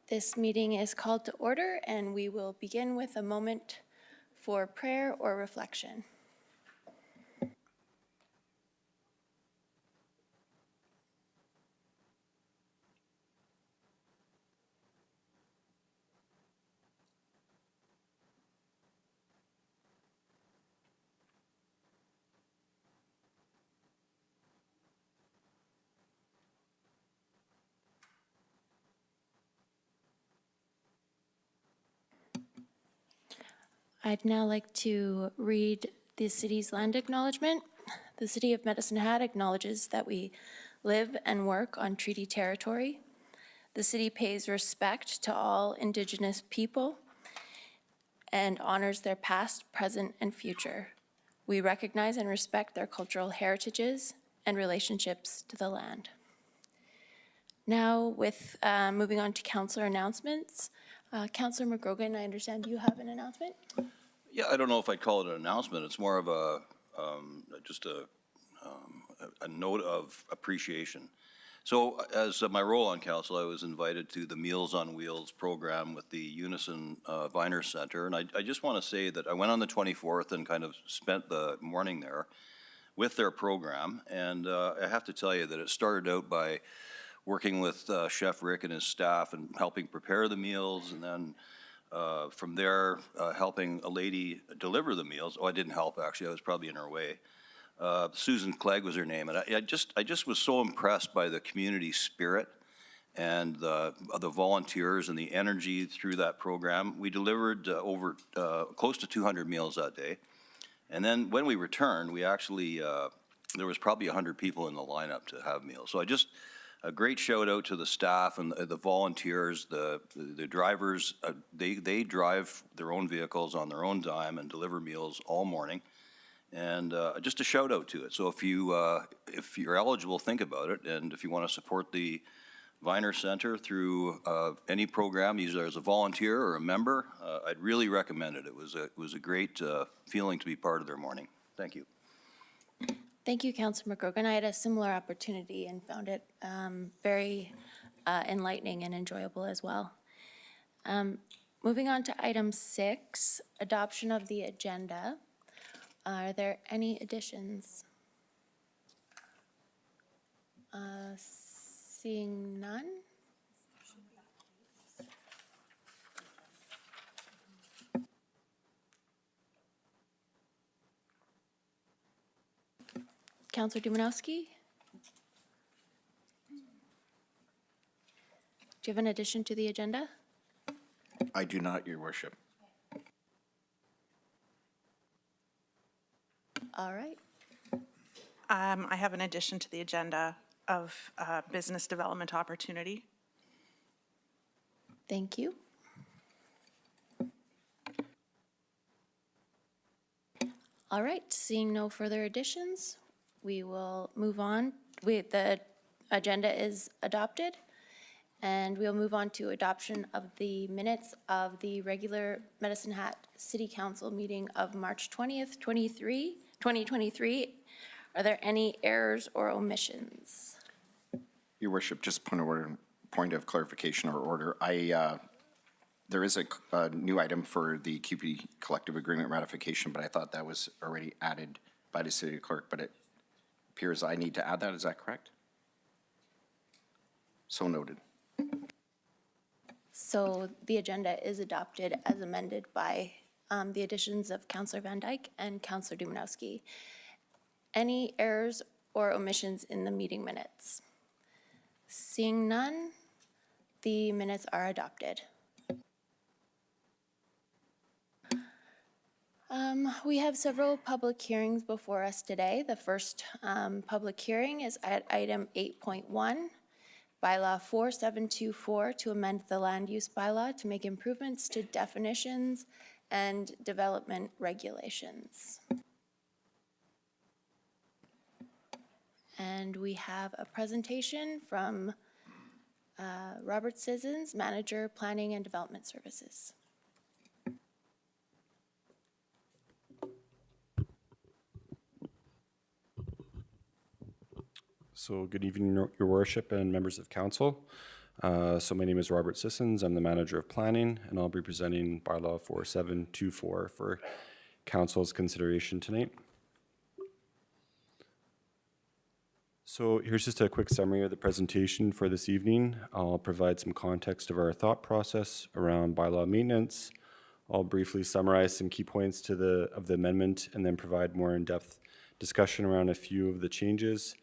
This meeting is called to order, and we will begin with a moment for prayer or reflection. I'd now like to read the city's land acknowledgement. The City of Medicine Hat acknowledges that we live and work on treaty territory. The city pays respect to all Indigenous people and honors their past, present, and future. We recognize and respect their cultural heritages and relationships to the land. Now, with moving on to councillor announcements, Councillor McGrogan, I understand you have an announcement? Yeah, I don't know if I'd call it an announcement. It's more of a just a note of appreciation. So as my role on council, I was invited to the Meals on Wheels program with the Unison Viner Center. And I just want to say that I went on the 24th and kind of spent the morning there with their program. And I have to tell you that it started out by working with Chef Rick and his staff and helping prepare the meals, and then from there, helping a lady deliver the meals. Oh, I didn't help, actually. I was probably in her way. Susan Clegg was her name. And I just was so impressed by the community spirit and the volunteers and the energy through that program. We delivered over close to 200 meals that day. And then when we returned, we actually, there was probably 100 people in the lineup to have meals. So a great shout out to the staff and the volunteers, the drivers. They drive their own vehicles on their own dime and deliver meals all morning. And just a shout out to it. So if you're eligible, think about it. And if you want to support the Viner Center through any program, either as a volunteer or a member, I'd really recommend it. It was a great feeling to be part of their morning. Thank you. Thank you, Councillor McGrogan. I had a similar opportunity and found it very enlightening and enjoyable as well. Moving on to item 6, adoption of the agenda. Are there any additions? Seeing none. Councillor Dumanowski? Do you have an addition to the agenda? I do not, Your Worship. All right. I have an addition to the agenda of business development opportunity. Thank you. All right, seeing no further additions, we will move on. The agenda is adopted, and we'll move on to adoption of the minutes of the regular Medicine Hat City Council meeting of March 20th, 2023. Are there any errors or omissions? Your Worship, just point of clarification or order. There is a new item for the QP collective agreement ratification, but I thought that was already added by the city clerk, but it appears I need to add that. Is that correct? So noted. So the agenda is adopted as amended by the additions of Councillor Van Dyke and Councillor Dumanowski. Any errors or omissions in the meeting minutes? Seeing none, the minutes are adopted. We have several public hearings before us today. The first public hearing is at item 8.1, Bylaw 4724, to amend the land use bylaw to make improvements to definitions and development regulations. And we have a presentation from Robert Sissons, Manager, Planning and Development Services. So good evening, Your Worship and members of council. So my name is Robert Sissons. I'm the manager of planning, and I'll be presenting bylaw 4724 for council's consideration tonight. So here's just a quick summary of the presentation for this evening. I'll provide some context of our thought process around bylaw maintenance. I'll briefly summarize some key points of the amendment and then provide more in-depth discussion around a few of the changes.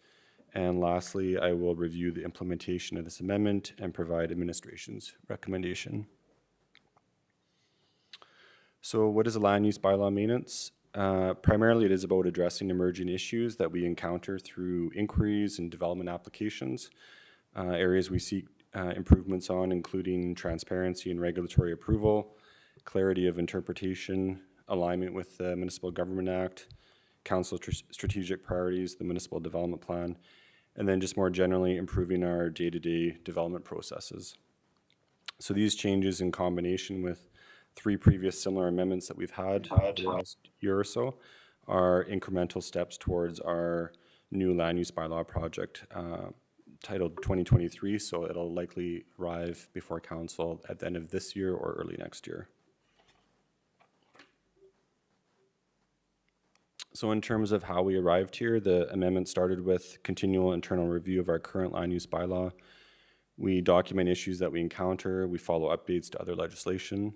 And lastly, I will review the implementation of this amendment and provide administration's recommendation. So what is a land use bylaw maintenance? Primarily, it is about addressing emerging issues that we encounter through inquiries and development applications. Areas we seek improvements on, including transparency and regulatory approval, clarity of interpretation, alignment with the Municipal Government Act, council strategic priorities, the municipal development plan, and then just more generally improving our day-to-day development processes. So these changes in combination with 3 previous similar amendments that we've had over the last year or so are incremental steps towards our new land use bylaw project titled 2023, so it'll likely arrive before council at the end of this year or early next year. So in terms of how we arrived here, the amendment started with continual internal review of our current land use bylaw. We document issues that we encounter. We follow updates to other legislation.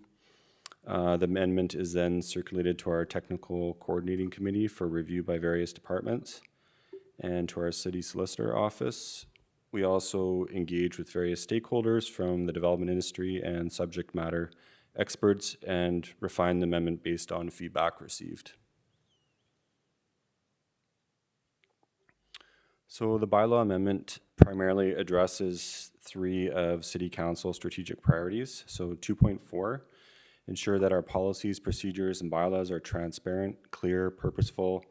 The amendment is then circulated to our technical coordinating committee for review by various departments and to our city solicitor office. We also engage with various stakeholders from the development industry and subject matter experts and refine the amendment based on feedback received. So the bylaw amendment primarily addresses 3 of City Council strategic priorities. So 2.4, ensure that our policies, procedures, and bylaws are transparent, clear, purposeful,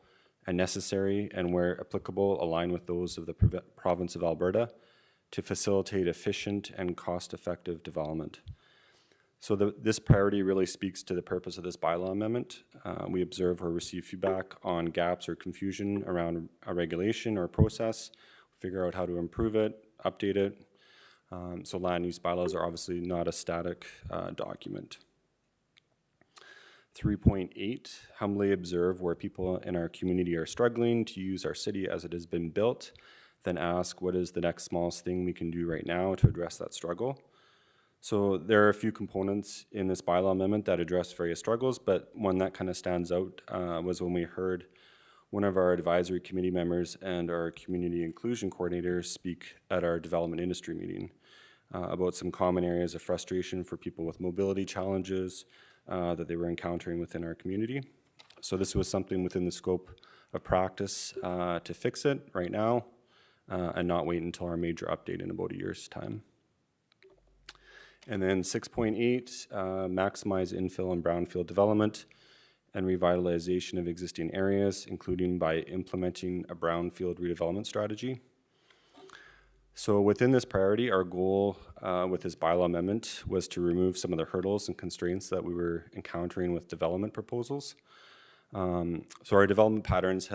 and necessary, and where applicable, align with those of the province of Alberta to facilitate efficient and cost-effective development. So this priority really speaks to the purpose of this bylaw amendment. We observe or receive feedback on gaps or confusion around a regulation or a process, figure out how to improve it, update it. So land use bylaws are obviously not a static document. 3.8, humbly observe where people in our community are struggling to use our city as it has been built, then ask what is the next smallest thing we can do right now to address that struggle. So there are a few components in this bylaw amendment that address various struggles, but one that kind of stands out was when we heard one of our advisory committee members and our community inclusion coordinators speak at our development industry meeting about some common areas of frustration for people with mobility challenges that they were encountering within our community. So this was something within the scope of practice to fix it right now and not wait until our major update in about a year's time. And then 6.8, maximize infill and brownfield development and revitalization of existing areas, including by implementing a brownfield redevelopment strategy. So within this priority, our goal with this bylaw amendment was to remove some of the hurdles and constraints that we were encountering with development proposals. So our development patterns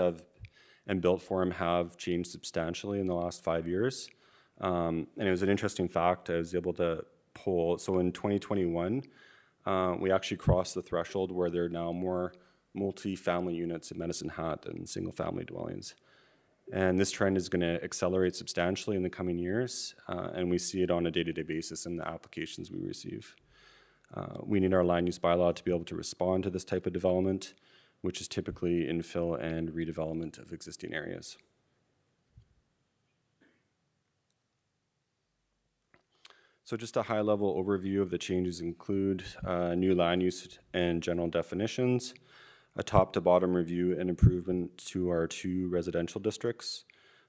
and built form have changed substantially in the last 5 years. And it was an interesting fact I was able to pull. So in 2021, we actually crossed the threshold where there are now more multi-family units in Medicine Hat than single-family dwellings. And this trend is going to accelerate substantially in the coming years, and we see it on a day-to-day basis in the applications we receive. We need our land use bylaw to be able to respond to this type of development, which is typically infill and redevelopment of existing areas. So just a high-level overview of the changes include new land use and general definitions, a top-to-bottom review and improvement to our 2 residential districts,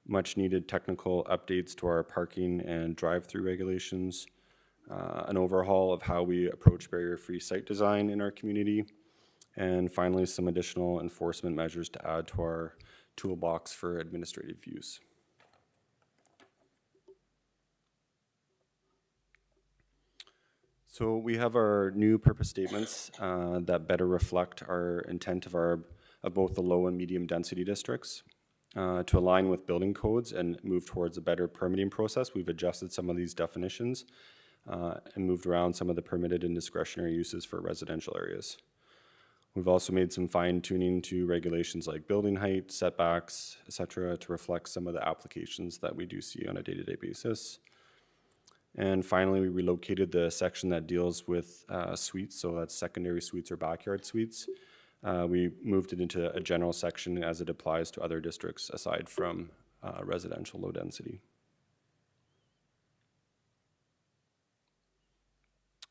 much-needed technical updates to our parking and drive-through regulations, an overhaul of how we approach barrier-free site design in our community, and finally some additional enforcement measures to add to our toolbox for administrative use. So we have our new purpose statements that better reflect our intent of both the low and medium density districts. To align with building codes and move towards a better permitting process, we've adjusted some of these definitions and moved around some of the permitted and discretionary uses for residential areas. We've also made some fine tuning to regulations like building height, setbacks, et cetera, to reflect some of the applications that we do see on a day-to-day basis. And finally, we relocated the section that deals with suites, so that's secondary suites or backyard suites. We moved it into a general section as it applies to other districts aside from residential low density.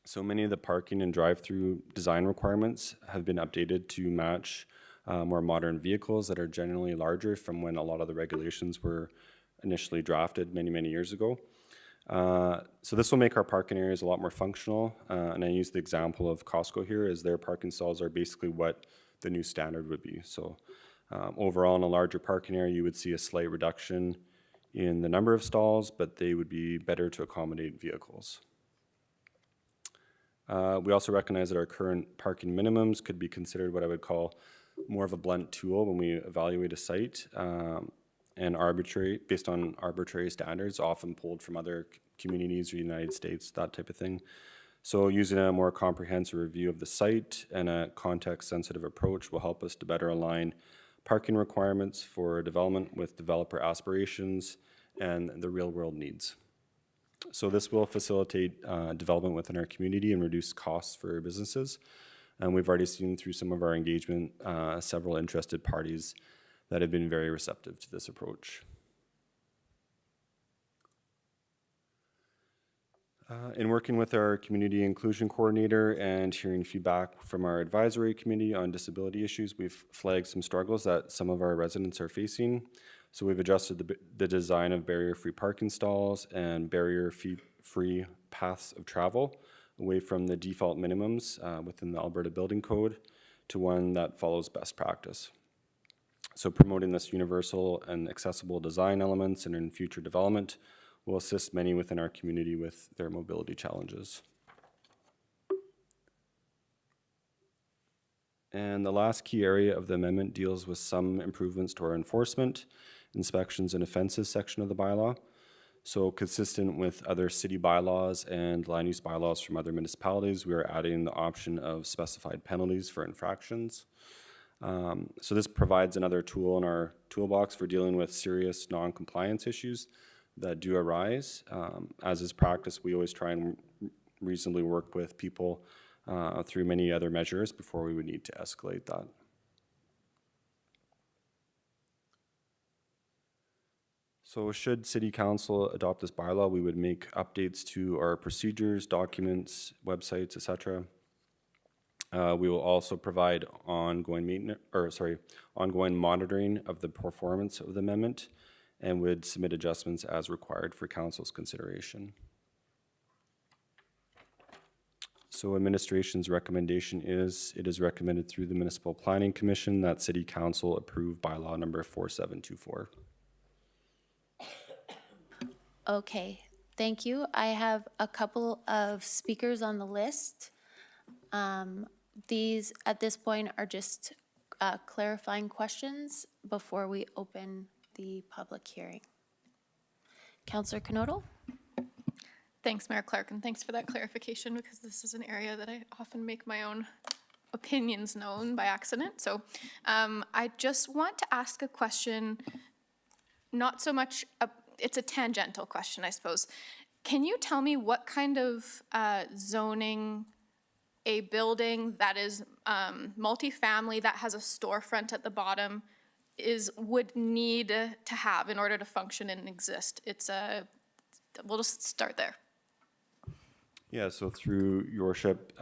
So many of the parking and drive-through design requirements have been updated to match more modern vehicles that are generally larger from when a lot of the regulations were initially drafted many, many years ago. So this will make our parking areas a lot more functional. And I use the example of Costco here, as their parking stalls are basically what the new standard would be. So overall, in a larger parking area, you would see a slight reduction in the number of stalls, but they would be better to accommodate vehicles. We also recognize that our current parking minimums could be considered what I would call more of a blunt tool when we evaluate a site, and based on arbitrary standards, often pulled from other communities or United States, that type of thing. So using a more comprehensive review of the site and a context-sensitive approach will help us to better align parking requirements for development with developer aspirations and the real-world needs. So this will facilitate development within our community and reduce costs for businesses. And we've already seen through some of our engagement several interested parties that have been very receptive to this approach. In working with our community inclusion coordinator and hearing feedback from our advisory committee on disability issues, we've flagged some struggles that some of our residents are facing. So we've adjusted the design of barrier-free parking stalls and barrier-free paths of travel away from the default minimums within the Alberta Building Code to one that follows best practice. So promoting this universal and accessible design elements and in future development will assist many within our community with their mobility challenges. And the last key area of the amendment deals with some improvements to our enforcement, inspections and offenses section of the bylaw. So consistent with other city bylaws and land use bylaws from other municipalities, we are adding the option of specified penalties for infractions. So this provides another tool in our toolbox for dealing with serious non-compliance issues that do arise. As is practice, we always try and reasonably work with people through many other measures before we would need to escalate that. So should City Council adopt this bylaw, we would make updates to our procedures, documents, websites, etc. We will also provide ongoing monitoring of the performance of the amendment and would submit adjustments as required for Council's consideration. So administration's recommendation is, it is recommended through the Municipal Planning Commission that City Council approve bylaw number 4724. Okay, thank you. I have a couple of speakers on the list. These, at this point, are just clarifying questions before we open the public hearing. Councillor Knodel? Thanks, Mayor Clark, and thanks for that clarification, because this is an area that I often make my own opinions known by accident. So I just want to ask a question, not so much, it's a tangential question, I suppose. Can you tell me what kind of zoning a building that is multifamily that has a storefront at the bottom would need to have in order to function and exist? We'll just start there. Yeah, so through your worship,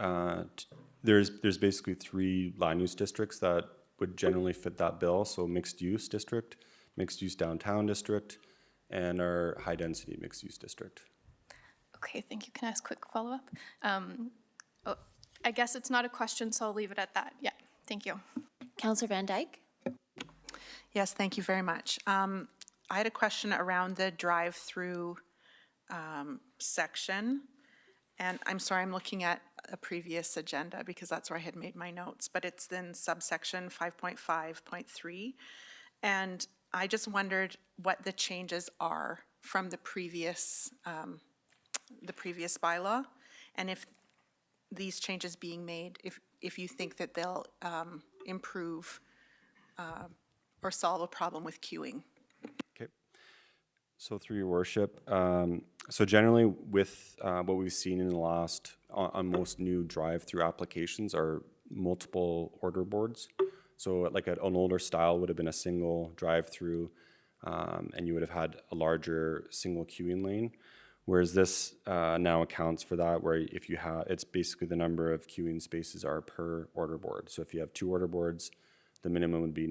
there's basically 3 land use districts that would generally fit that bill. So mixed use district, mixed use downtown district, and our high density mixed use district. Okay, thank you. Can I ask a quick follow-up? I guess it's not a question, so I'll leave it at that. Yeah, thank you. Councillor Van Dyke? Yes, thank you very much. I had a question around the drive-through section. And I'm sorry, I'm looking at a previous agenda because that's where I had made my notes, but it's in subsection 5.5.3. And I just wondered what the changes are from the previous bylaw, and if these changes being made, if you think that they'll improve or solve a problem with queuing. Okay. So through your worship, so generally with what we've seen in the last, on most new drive-through applications are multiple order boards. So like an older style would have been a single drive-through, and you would have had a larger single queuing lane. Whereas this now accounts for that, where if you have, it's basically the number of queuing spaces are per order board. So if you have 2 order boards, the minimum would be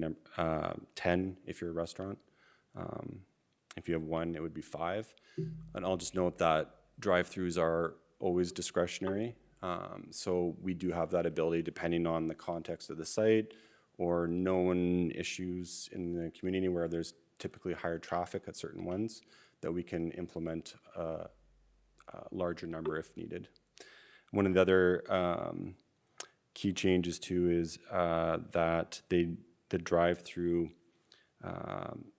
10 if you're a restaurant. If you have 1, it would be 5. And I'll just note that drive-throughs are always discretionary. So we do have that ability, depending on the context of the site or known issues in the community where there's typically higher traffic at certain ones, that we can implement a larger number if needed. One of the other key changes too is that the drive-through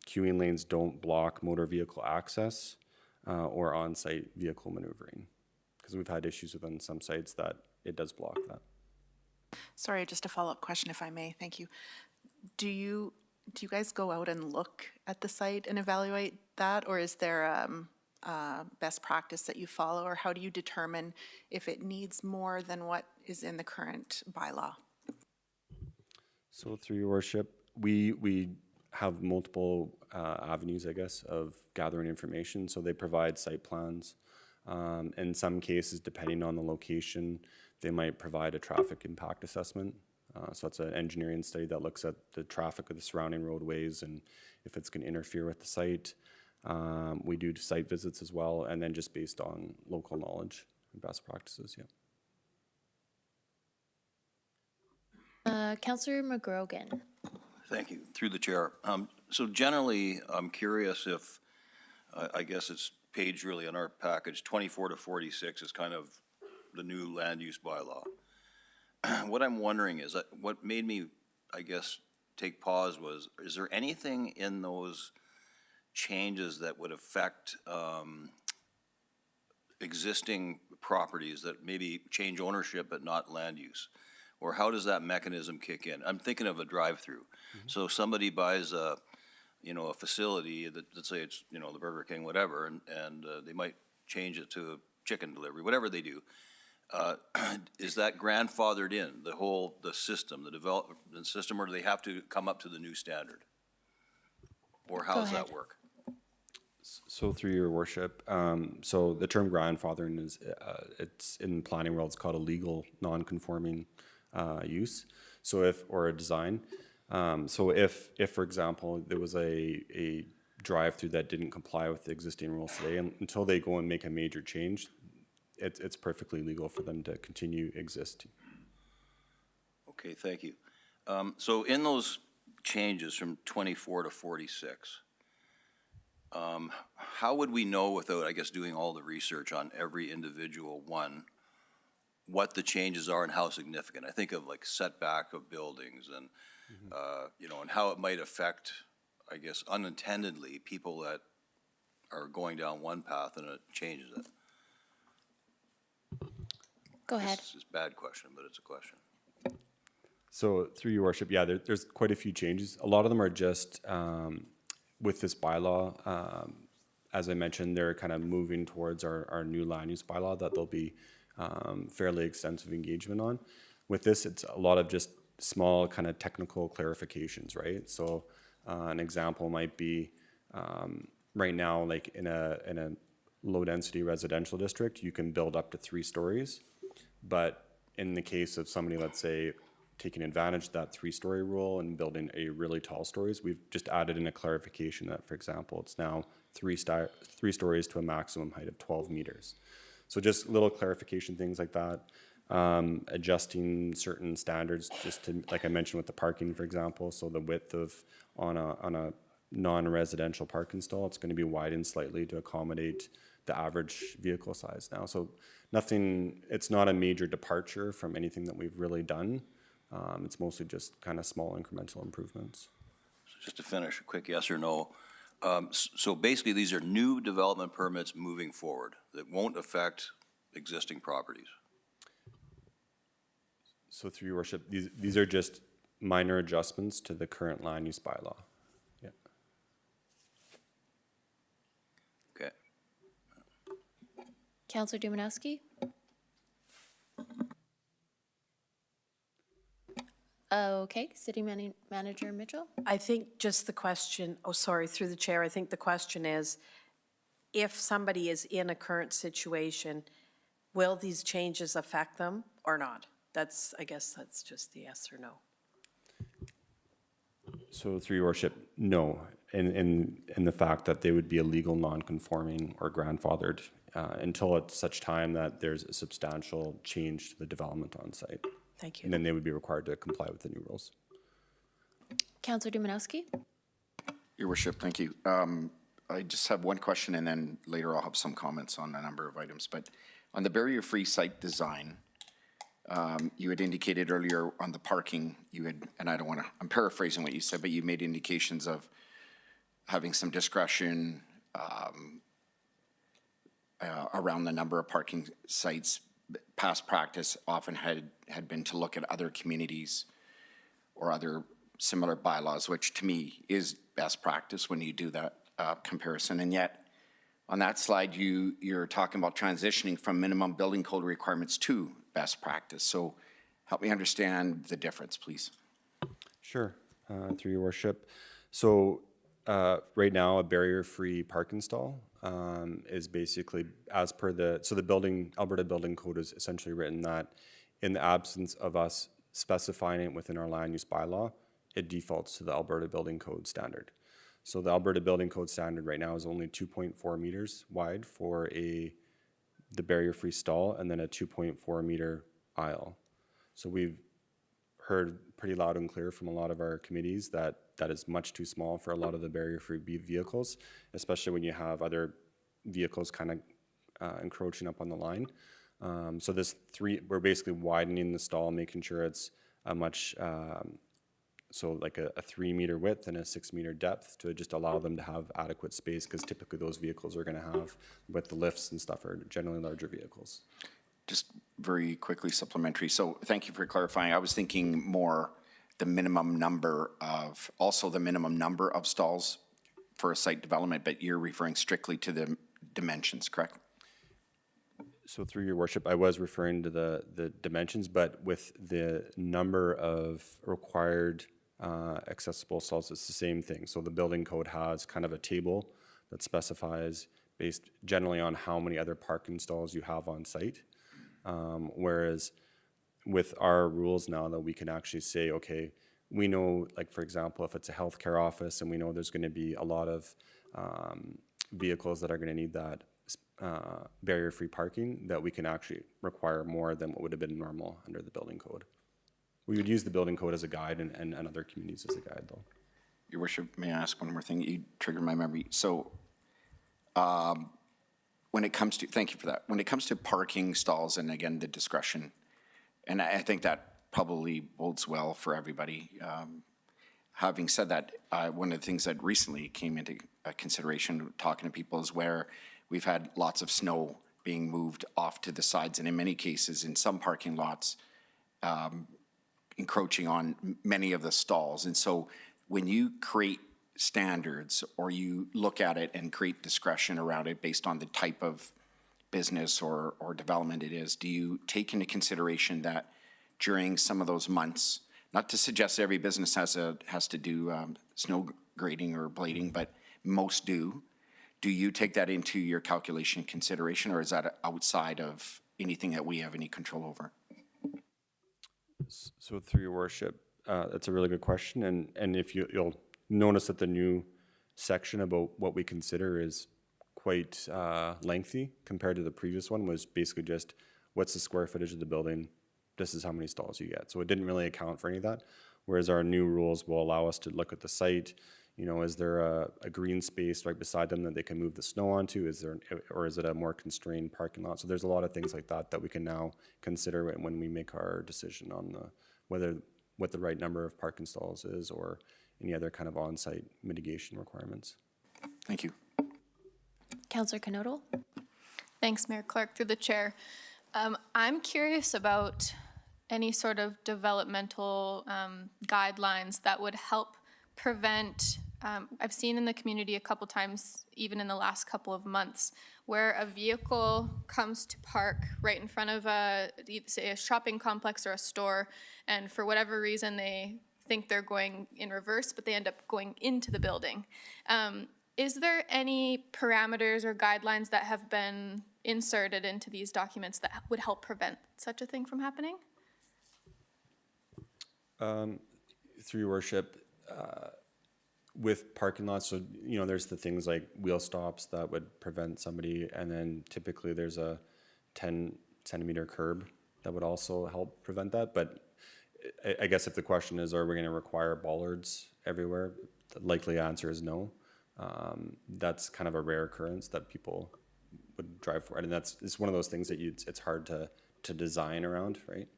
queuing lanes don't block motor vehicle access or on-site vehicle maneuvering, because we've had issues with on some sites that it does block that. Sorry, just a follow-up question, if I may. Thank you. Do you guys go out and look at the site and evaluate that, or is there best practice that you follow, or how do you determine if it needs more than what is in the current bylaw? So through your worship, we have multiple avenues, I guess, of gathering information. So they provide site plans. In some cases, depending on the location, they might provide a traffic impact assessment. So it's an engineering study that looks at the traffic of the surrounding roadways and if it's going to interfere with the site. We do site visits as well, and then just based on local knowledge and best practices, yeah. Councillor McGrogan. Thank you. Through the chair. So generally, I'm curious if, I guess it's page really on our package, 24 to 46 is kind of the new land use bylaw. What I'm wondering is, what made me, I guess, take pause was, is there anything in those changes that would affect existing properties that maybe change ownership but not land use? Or how does that mechanism kick in? I'm thinking of a drive-through. Mm-hmm. So somebody buys a facility that, let's say it's, the Burger King, whatever, and they might change it to a chicken delivery, whatever they do. Is that grandfathered in, the system, the development system, or do they have to come up to the new standard? Or how does that work? So through your worship, so the term grandfathering is, it's in planning world, it's called a legal non-conforming use. So or a design. So if for example, there was a drive-through that didn't comply with the existing rules today, and until they go and make a major change, it's perfectly legal for them to continue existing. Okay, thank you. So in those changes from 24 to 46, how would we know without, I guess, doing all the research on every individual one, what the changes are and how significant? I think of like setback of buildings and, and how it might affect, I guess, unintendedly, people that are going down one path and it changes it. Go ahead. It's a bad question, but it's a question. So through your worship, yeah, there's quite a few changes. A lot of them are just with this bylaw. As I mentioned, they're kind of moving towards our new land use bylaw that there'll be fairly extensive engagement on. With this, it's a lot of just small kind of technical clarifications, right? So an example might be right now, like in a low density residential district, you can build up to 3 stories. But in the case of somebody, let's say, taking advantage of that 3-story rule and building a really tall stories, we've just added in a clarification that, for example, it's now 3 stories to a maximum height of 12 meters. So just little clarification things like that, adjusting certain standards just to, like I mentioned with the parking, for example, so the width of, on a non-residential parking stall, it's going to be widened slightly to accommodate the average vehicle size now. So nothing, it's not a major departure from anything that we've really done. It's mostly just kind of small incremental improvements. just to finish, a quick yes or no. So basically, these are new development permits moving forward that won't affect existing properties. So through your worship, these are just minor adjustments to the current land use bylaw. Yeah. Okay. Counselor Dumanowski? Okay, City Manager Mitchell? I think just the question, oh, sorry, through the chair, I think the question is, if somebody is in a current situation, will these changes affect them or not? I guess that's just the yes or no. So through your worship, no, in the fact that they would be illegal, non-conforming, or grandfathered until at such time that there's a substantial change to the development on site. Thank you. And then they would be required to comply with the new rules. Counselor Dumanowski? Your worship, thank you. I just have one question, and then later I'll have some comments on a number of items. But on the barrier-free site design, you had indicated earlier on the parking, and I don't want to, I'm paraphrasing what you said, but you made indications of having some discretion around the number of parking sites. Past practice often had been to look at other communities or other similar bylaws, which to me is best practice when you do that comparison. And yet, on that slide, you're talking about transitioning from minimum building code requirements to best practice. So help me understand the difference, please. Sure, through your worship. So right now, a barrier-free parking stall is basically as per the Alberta Building Code is essentially written that in the absence of us specifying it within our land use bylaw, it defaults to the Alberta Building Code standard. So the Alberta Building Code standard right now is only 2.4 meters wide for the barrier-free stall, and then a 2.4 meter aisle. So we've heard pretty loud and clear from a lot of our committees that is much too small for a lot of the barrier-free vehicles, especially when you have other vehicles kind of encroaching up on the line. So we're basically widening the stall, making sure it's a much, so like a 3 meter width and a 6 meter depth to just allow them to have adequate space, because typically those vehicles are going to have, with the lifts and stuff, are generally larger vehicles. Just very quickly supplementary. So thank you for clarifying. I was thinking more the minimum number of stalls for a site development, but you're referring strictly to the dimensions, correct? So through your worship, I was referring to the dimensions, but with the number of required accessible stalls, it's the same thing. So the building code has kind of a table that specifies based generally on how many other parking stalls you have on site. Whereas with our rules now that we can actually say, okay, we know, like for example, if it's a healthcare office and we know there's going to be a lot of vehicles that are going to need that barrier-free parking, that we can actually require more than what would have been normal under the building code. We would use the building code as a guide and other communities as a guide, though. Your worship, may I ask one more thing? You triggered my memory. So when it comes to, thank you for that. When it comes to parking stalls, and again, the discretion, and I think that probably bodes well for everybody. Having said that, one of the things that recently came into consideration talking to people is where we've had lots of snow being moved off to the sides, and in many cases, in some parking lots, encroaching on many of the stalls. And so when you create standards or you look at it and create discretion around it based on the type of business or development it is, do you take into consideration that during some of those months, not to suggest every business has to do snow grading or blading, but most do you take that into your calculation consideration, or is that outside of anything that we have any control over? So through your worship, that's a really good question. And if you'll notice that the new section about what we consider is quite lengthy compared to the previous one, was basically just what's the square footage of the building, this is how many stalls you get. So it didn't really account for any of that, whereas our new rules will allow us to look at the site. You know, is there a green space right beside them that they can move the snow onto? Or is it a more constrained parking lot? So there's a lot of things like that that we can now consider when we make our decision on what the right number of parking stalls is, or any other kind of on-site mitigation requirements. Thank you. Councillor Knodel? Thanks, Mayor Clark, through the chair. I'm curious about any sort of developmental guidelines that would help prevent, I've seen in the community a couple times, even in the last couple of months, where a vehicle comes to park right in front of say a shopping complex or a store, and for whatever reason they think they're going in reverse, but they end up going into the building. Is there any parameters or guidelines that have been inserted into these documents that would help prevent such a thing from happening? Through your worship, with parking lots, so, you know, there's the things like wheel stops that would prevent somebody, and then typically there's a 10-centimeter curb that would also help prevent that. But I guess if the question is, are we going to require bollards everywhere? The likely answer is no. That's kind of a rare occurrence that people would drive for, and it's one of those things that it's hard to design around, right?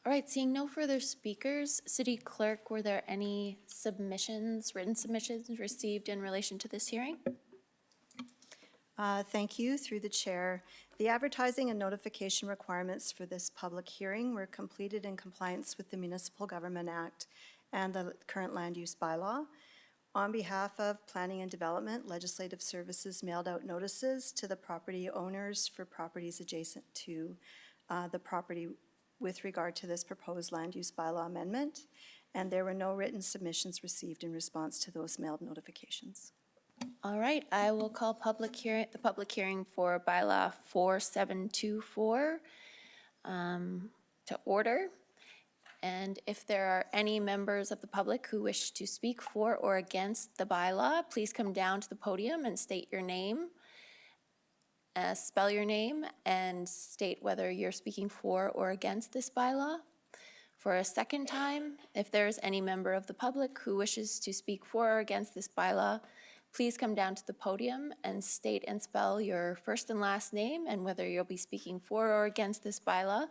All right, seeing no further speakers, City Clerk, were there any submissions, written submissions received in relation to this hearing? Thank you, through the chair. The advertising and notification requirements for this public hearing were completed in compliance with the Municipal Government Act and the current land use bylaw. On behalf of Planning and Development, Legislative Services mailed out notices to the property owners for properties adjacent to the property with regard to this proposed land use bylaw amendment, and there were no written submissions received in response to those mailed notifications. All right, I will call the public hearing for bylaw 4724 to order. And if there are any members of the public who wish to speak for or against the bylaw, please come down to the podium and state your name. Spell your name and state whether you're speaking for or against this bylaw. For a second time, if there is any member of the public who wishes to speak for or against this bylaw, please come down to the podium and state and spell your first and last name and whether you'll be speaking for or against this bylaw.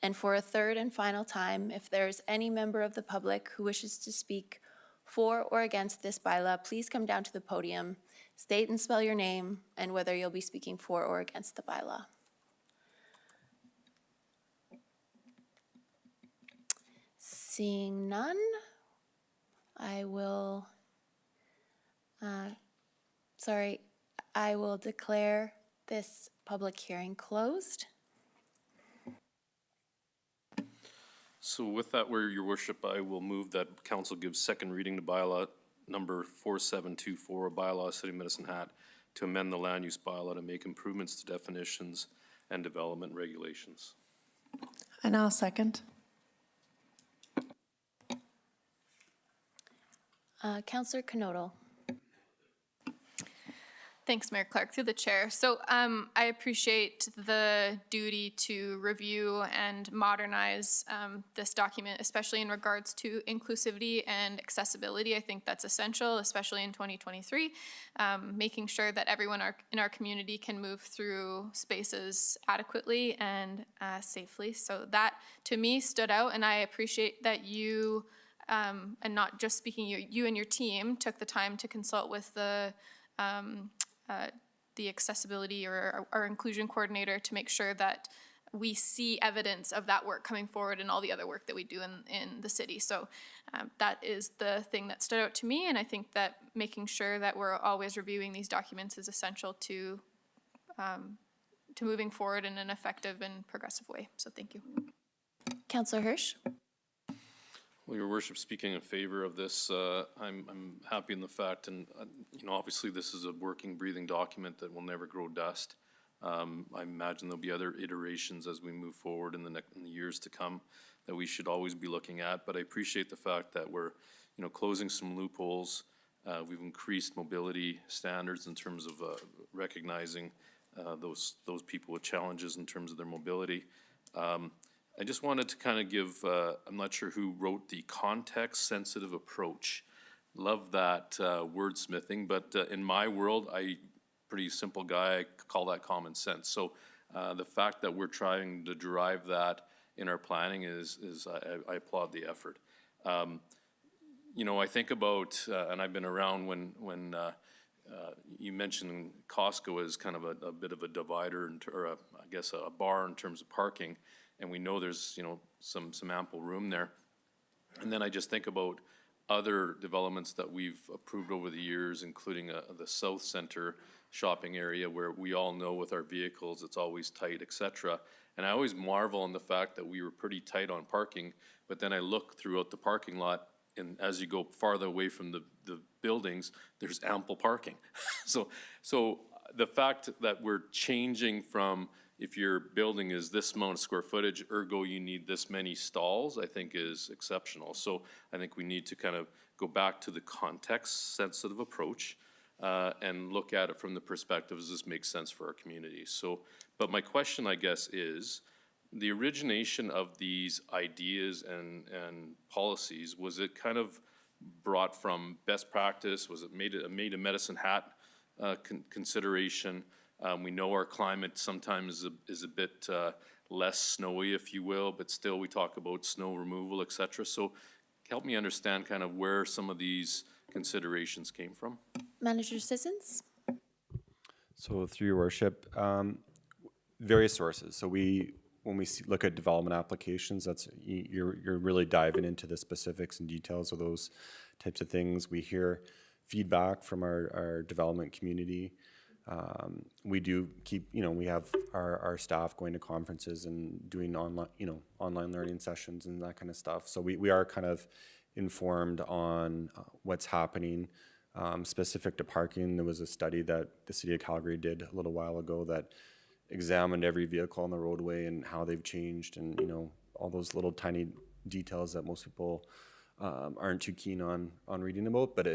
And for a third and final time, if there is any member of the public who wishes to speak for or against this bylaw, please come down to the podium, state and spell your name, and whether you'll be speaking for or against the bylaw. Seeing none, I will declare this public hearing closed. So with that, your worship, I will move that council gives second reading to bylaw number 4724, a bylaw City of Medicine Hat, to amend the land use bylaw to make improvements to definitions and development regulations. And I'll second. Councillor Knodel. Thanks, Mayor Clark, through the chair. So I appreciate the duty to review and modernize this document, especially in regards to inclusivity and accessibility. I think that's essential, especially in 2023, making sure that everyone in our community can move through spaces adequately and safely. So that, to me, stood out, and I appreciate that you, and not just speaking, you and your team took the time to consult with the accessibility or our inclusion coordinator to make sure that we see evidence of that work coming forward and all the other work that we do in the city. So that is the thing that stood out to me, and I think that making sure that we're always reviewing these documents is essential to moving forward in an effective and progressive way. So thank you. Councillor Hirsch. Well, your worship, speaking in favor of this, I'm happy in the fact, and you know, obviously this is a working, breathing document that will never grow dust. I imagine there'll be other iterations as we move forward in the years to come that we should always be looking at. But I appreciate the fact that we're, you know, closing some loopholes. We've increased mobility standards in terms of recognizing those people with challenges in terms of their mobility. I just wanted to kind of give, I'm not sure who wrote the context-sensitive approach. Love that wordsmithing, but in my world, pretty simple guy, I call that common sense. So the fact that we're trying to derive that in our planning I applaud the effort. You know, I think about, and I've been around when you mentioned Costco as kind of a bit of a divider, or I guess a bar in terms of parking, and we know there's, you know, some ample room there. And then I just think about other developments that we've approved over the years, including the South Center shopping area, where we all know with our vehicles it's always tight, et cetera. And I always marvel on the fact that we were pretty tight on parking, but then I look throughout the parking lot, and as you go farther away from the buildings, there's ample parking. So the fact that we're changing from, if your building is this amount of square footage, ergo you need this many stalls, I think is exceptional. So I think we need to kind of go back to the context-sensitive approach and look at it from the perspective, does this make sense for our community? So, but my question, I guess, is, the origination of these ideas and policies, was it kind of brought from best practice? Was it made a medicine hat consideration? We know our climate sometimes is a bit less snowy, if you will, but still we talk about snow removal, et cetera. So help me understand kind of where some of these considerations came from. Manager Sissons? So through your worship, various sources. So when we look at development applications, that's you're really diving into the specifics and details of those types of things. We hear feedback from our development community. We do keep, we have our staff going to conferences and doing online learning sessions and that kind of stuff. So we are kind of informed on what's happening. Specific to parking, there was a study that the City of Calgary did a little while ago that examined every vehicle on the roadway and how they've changed, and all those little tiny details that most people aren't too keen on reading about. But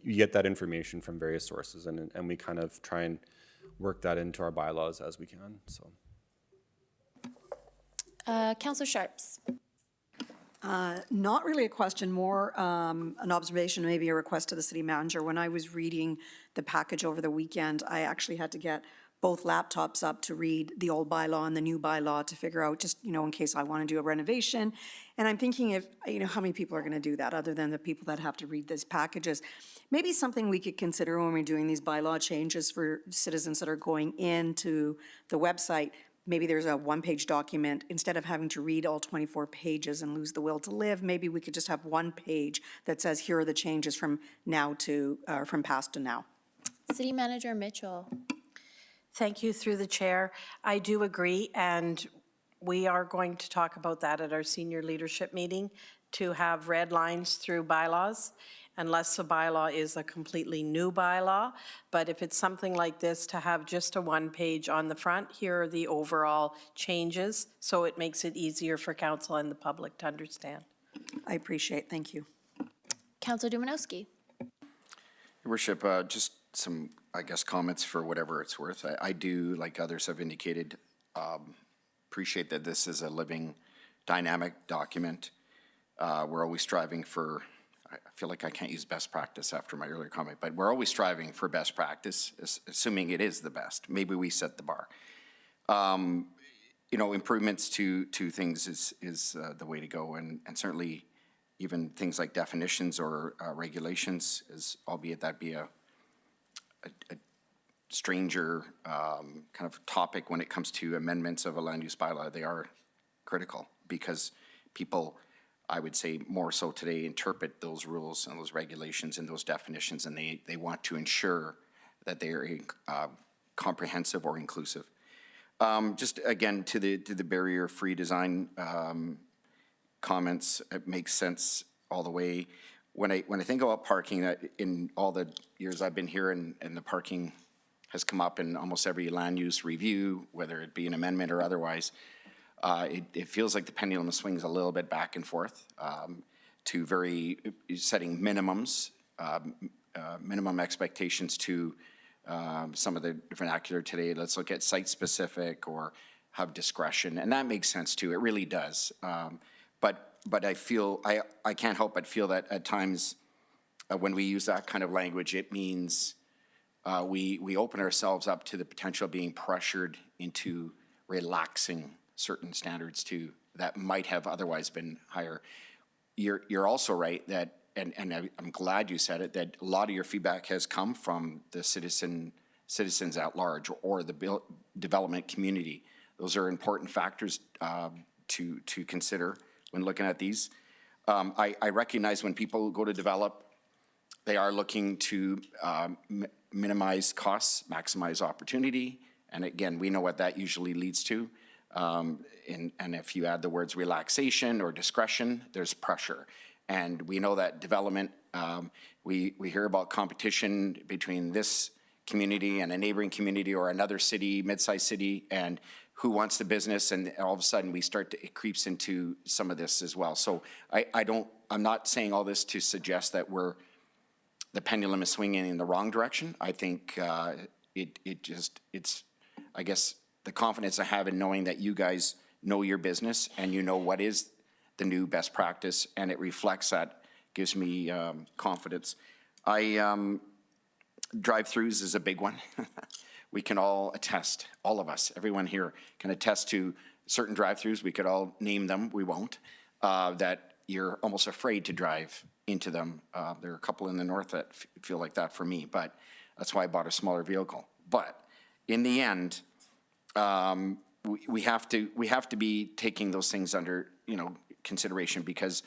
you get that information from various sources, and we kind of try and work that into our bylaws as we can. So, Councillor Sharps? Not really a question, more an observation, maybe a request to the city manager. When I was reading the package over the weekend, I actually had to get both laptops up to read the old bylaw and the new bylaw to figure out, just, in case I want to do a renovation. And I'm thinking if, how many people are going to do that other than the people that have to read these packages? Maybe something we could consider when we're doing these bylaw changes for citizens that are going into the website. Maybe there's a one-page document. Instead of having to read all 24 pages and lose the will to live, maybe we could just have one page that says, here are the changes from now to, from past to now. City Manager Mitchell? Thank you, through the chair. I do agree, and we are going to talk about that at our senior leadership meeting, to have red lines through bylaws, unless the bylaw is a completely new bylaw. But if it's something like this, to have just a one page on the front, here are the overall changes, so it makes it easier for council and the public to understand. I appreciate it. Thank you. Councillor Dumanowski? Your worship, just some, I guess, comments for whatever it's worth. I do, like others have indicated, appreciate that this is a living, dynamic document. We're always striving for, I feel like I can't use best practice after my earlier comment, but we're always striving for best practice, assuming it is the best. Maybe we set the bar. Improvements to things is the way to go, and certainly even things like definitions or regulations, albeit that be a stranger kind of topic when it comes to amendments of a land use bylaw. They are critical because people, I would say more so today, interpret those rules and those regulations and those definitions, and they want to ensure that they are comprehensive or inclusive. Just again, to the barrier-free design comments, it makes sense all the way. When I think about parking, that in all the years I've been here, and the parking has come up in almost every land use review, whether it be an amendment or otherwise, it feels like the pendulum swings a little bit back and forth to setting minimums, minimum expectations to some of the vernacular today. Let's look at site-specific or have discretion, and that makes sense too. It really does. But I feel, I can't help but feel that at times when we use that kind of language, it means we open ourselves up to the potential of being pressured into relaxing certain standards to that might have otherwise been higher. You're also right that, and I'm glad you said it, that a lot of your feedback has come from the citizens at large or the development community. Those are important factors to consider when looking at these. I recognize when people go to develop, they are looking to minimize costs, maximize opportunity, and again, we know what that usually leads to. And if you add the words relaxation or discretion, there's pressure. And we know that development, we hear about competition between this community and a neighboring community or another city, mid-sized city, and who wants the business, and all of a sudden it creeps into some of this as well. So I'm not saying all this to suggest that the pendulum is swinging in the wrong direction. I think it's I guess the confidence I have in knowing that you guys know your business and you know what is the new best practice, and it reflects that, gives me confidence. Drive-throughs is a big one. We can all attest, all of us, everyone here can attest to certain drive-throughs. We could all name them, we won't, that you're almost afraid to drive into them. There are a couple in the north that feel like that for me, but that's why I bought a smaller vehicle. But in the end, we have to be taking those things under consideration, because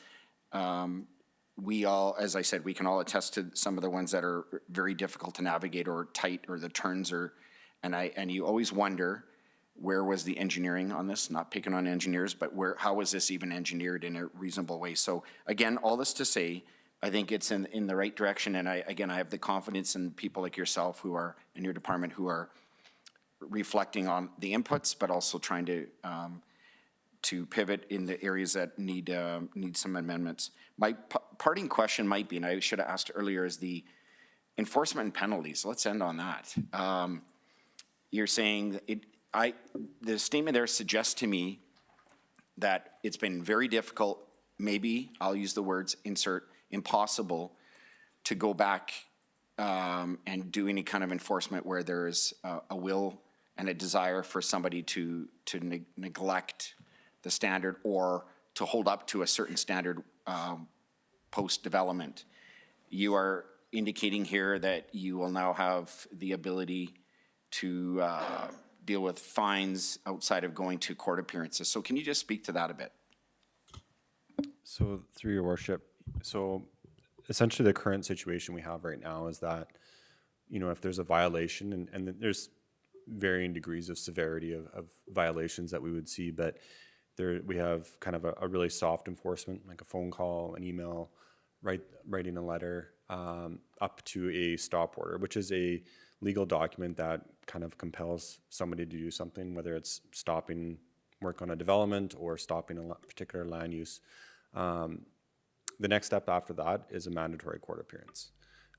we all, as I said, we can all attest to some of the ones that are very difficult to navigate or tight, or the turns are, and you always wonder, where was the engineering on this? Not picking on engineers, but how was this even engineered in a reasonable way? So again, all this to say, I think it's in the right direction, and I have the confidence in people like yourself who are in your department who are reflecting on the inputs, but also trying to pivot in the areas that need some amendments. My parting question might be, and I should have asked earlier, is the enforcement and penalties. Let's end on that. You're saying the statement there suggests to me that it's been very difficult, maybe I'll use the words impossible, to go back and do any kind of enforcement where there is a will and a desire for somebody to neglect the standard or to hold up to a certain standard post-development. You are indicating here that you will now have the ability to deal with fines outside of going to court appearances. So can you just speak to that a bit? So through your worship, so essentially the current situation we have right now is that, if there's a violation, and there's varying degrees of severity of violations that we would see, but we have kind of a really soft enforcement, like a phone call, an email, writing a letter, up to a stop order, which is a legal document that kind of compels somebody to do something, whether it's stopping work on a development or stopping a particular land use. The next step after that is a mandatory court appearance,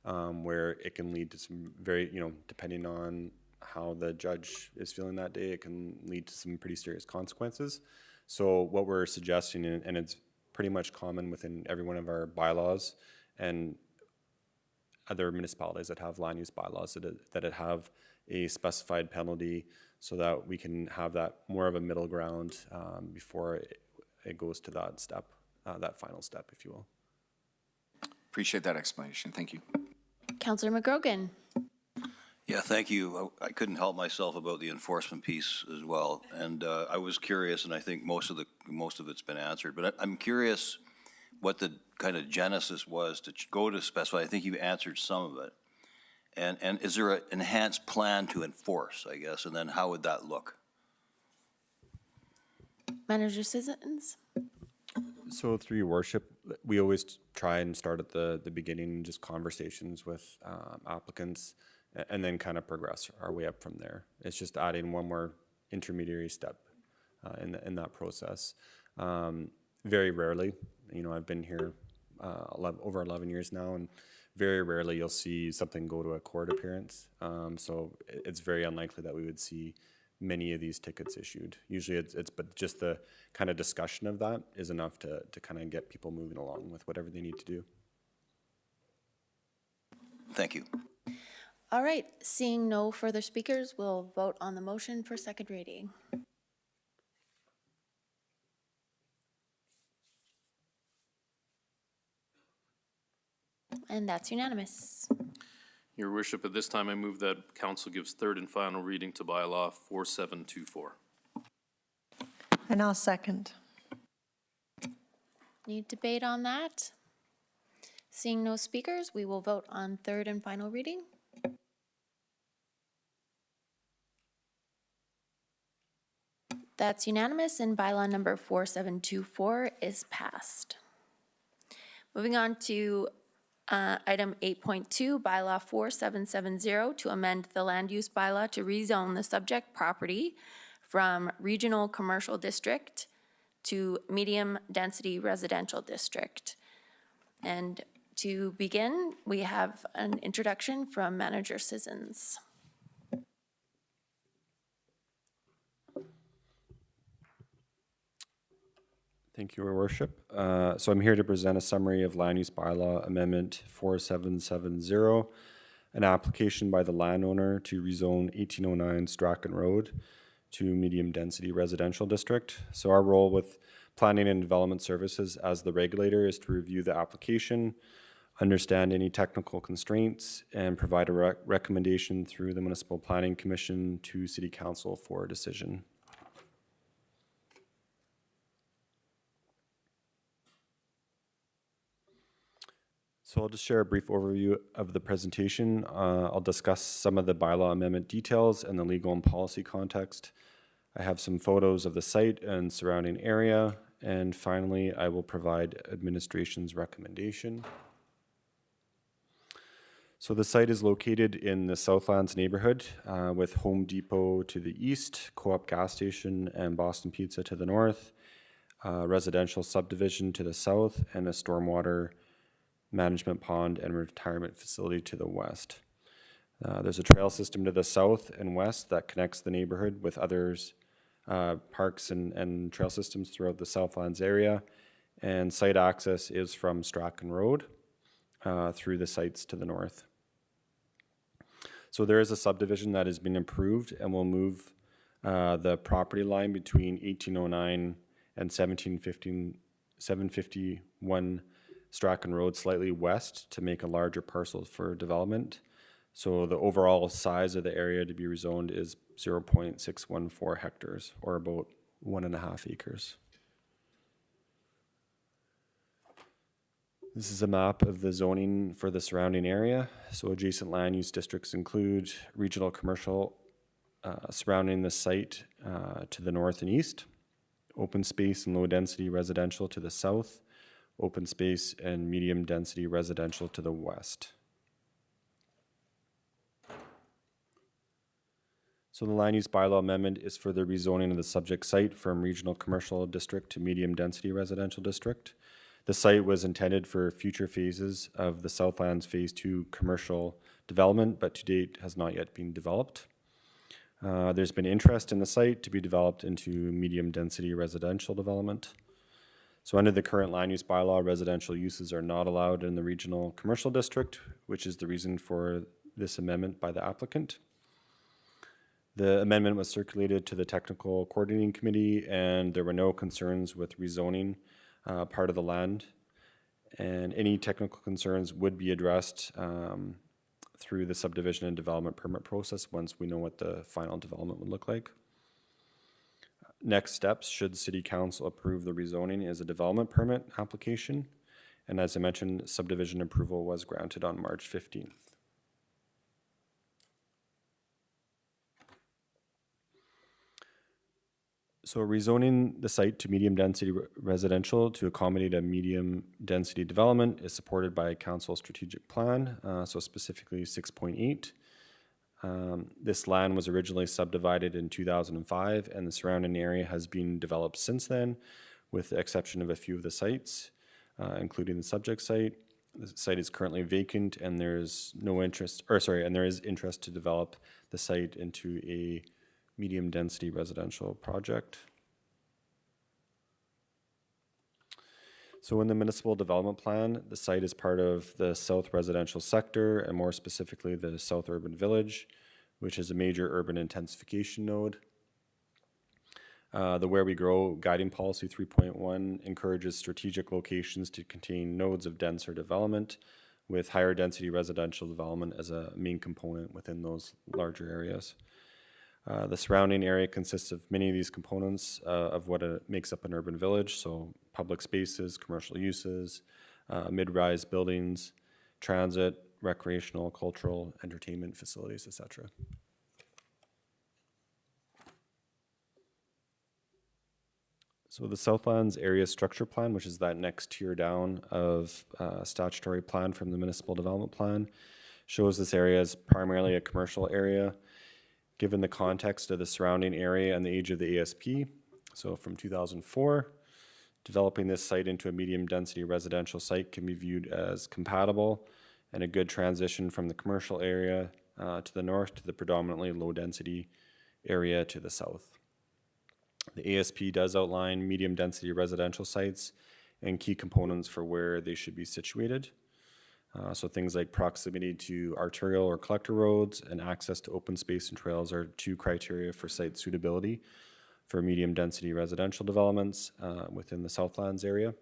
where it can lead to some very, depending on how the judge is feeling that day, it can lead to some pretty serious consequences. So what we're suggesting, and it's pretty much common within every one of our bylaws and other municipalities that have land use bylaws, that it have a specified penalty, so that we can have that more of a middle ground before it goes to that step, that final step, if you will. Appreciate that explanation. Thank you. Councillor McGrogan. Yeah, thank you. I couldn't help myself about the enforcement piece as well, and I was curious, and I think most of it's been answered. But I'm curious what the kind of genesis was to go to specify. I think you answered some of it, and is there an enhanced plan to enforce, I guess, and then how would that look? Manager Sissons. So through your worship, we always try and start at the beginning, just conversations with applicants, and then kind of progress our way up from there. It's just adding one more intermediary step in that process. Very rarely, I've been here over 11 years now, and very rarely you'll see something go to a court appearance. So it's very unlikely that we would see many of these tickets issued. Usually but just the kind of discussion of that is enough to kind of get people moving along with whatever they need to do. Thank you. All right, seeing no further speakers, we'll vote on the motion for second reading. And that's unanimous. Your worship, at this time I move that council gives third and final reading to bylaw 4724. And I'll second. Need debate on that? Seeing no speakers, we will vote on third and final reading. That's unanimous, and bylaw number 4724 is passed. Moving on to item 8.2, bylaw 4770, to amend the land use bylaw to rezone the subject property from regional commercial district to medium-density residential district. And to begin, we have an introduction from Manager Sissons. Thank you, Your Worship. So I'm here to present a summary of Land Use Bylaw Amendment 4770, an application by the landowner to rezone 1809 Strachan Road to medium-density residential district. So our role with Planning and Development Services as the regulator is to review the application, understand any technical constraints, and provide a recommendation through the Municipal Planning Commission to City Council for a decision. So I'll just share a brief overview of the presentation. I'll discuss some of the bylaw amendment details and the legal and policy context. I have some photos of the site and surrounding area. And finally, I will provide administration's recommendation. So the site is located in the Southlands neighborhood with Home Depot to the east, Co-op gas station and Boston Pizza to the north, residential subdivision to the south, and a stormwater management pond and retirement facility to the west. There's a trail system to the south and west that connects the neighborhood with others, parks and trail systems throughout the Southlands area. And site access is from Strachan Road through the sites to the north. So there is a subdivision that has been improved and will move the property line between 1809 and 751 Strachan Road slightly west to make a larger parcel for development. So the overall size of the area to be rezoned is 0.614 hectares, or about 1.5 acres. This is a map of the zoning for the surrounding area. So adjacent land use districts include regional commercial surrounding the site to the north and east, open space and low density residential to the south, open space and medium density residential to the west. So the land use bylaw amendment is for the rezoning of the subject site from regional commercial district to medium density residential district. The site was intended for future phases of the Southlands Phase 2 commercial development, but to date has not yet been developed. There's been interest in the site to be developed into medium density residential development. So under the current land use bylaw, residential uses are not allowed in the regional commercial district, which is the reason for this amendment by the applicant. The amendment was circulated to the Technical Coordinating Committee, and there were no concerns with rezoning part of the land. And any technical concerns would be addressed through the subdivision and development permit process once we know what the final development would look like. Next steps, should City Council approve the rezoning, is a development permit application. And as I mentioned, subdivision approval was granted on March 15th. So rezoning the site to medium density residential to accommodate a medium density development is supported by a council strategic plan, so specifically 6.8. This land was originally subdivided in 2005, and the surrounding area has been developed since then, with the exception of a few of the sites, including the subject site. The site is currently vacant, and there is interest to develop the site into a medium density residential project. So in the municipal development plan, the site is part of the South Residential Sector, and more specifically the South Urban Village, which is a major urban intensification node. The Where We Grow Guiding Policy 3.1 encourages strategic locations to contain nodes of denser development with higher density residential development as a main component within those larger areas. The surrounding area consists of many of these components of what makes up an urban village, so public spaces, commercial uses, mid-rise buildings, transit, recreational, cultural, entertainment facilities, etc. So the Southlands Area Structure Plan, which is that next tier down of statutory plan from the Municipal Development Plan, shows this area as primarily a commercial area, given the context of the surrounding area and the age of the ASP. So from 2004, developing this site into a medium-density residential site can be viewed as compatible and a good transition from the commercial area to the north to the predominantly low-density area to the south. The ASP does outline medium-density residential sites and key components for where they should be situated. So things like proximity to arterial or collector roads and access to open space and trails are two criteria for site suitability for medium-density residential developments within the Southlands area.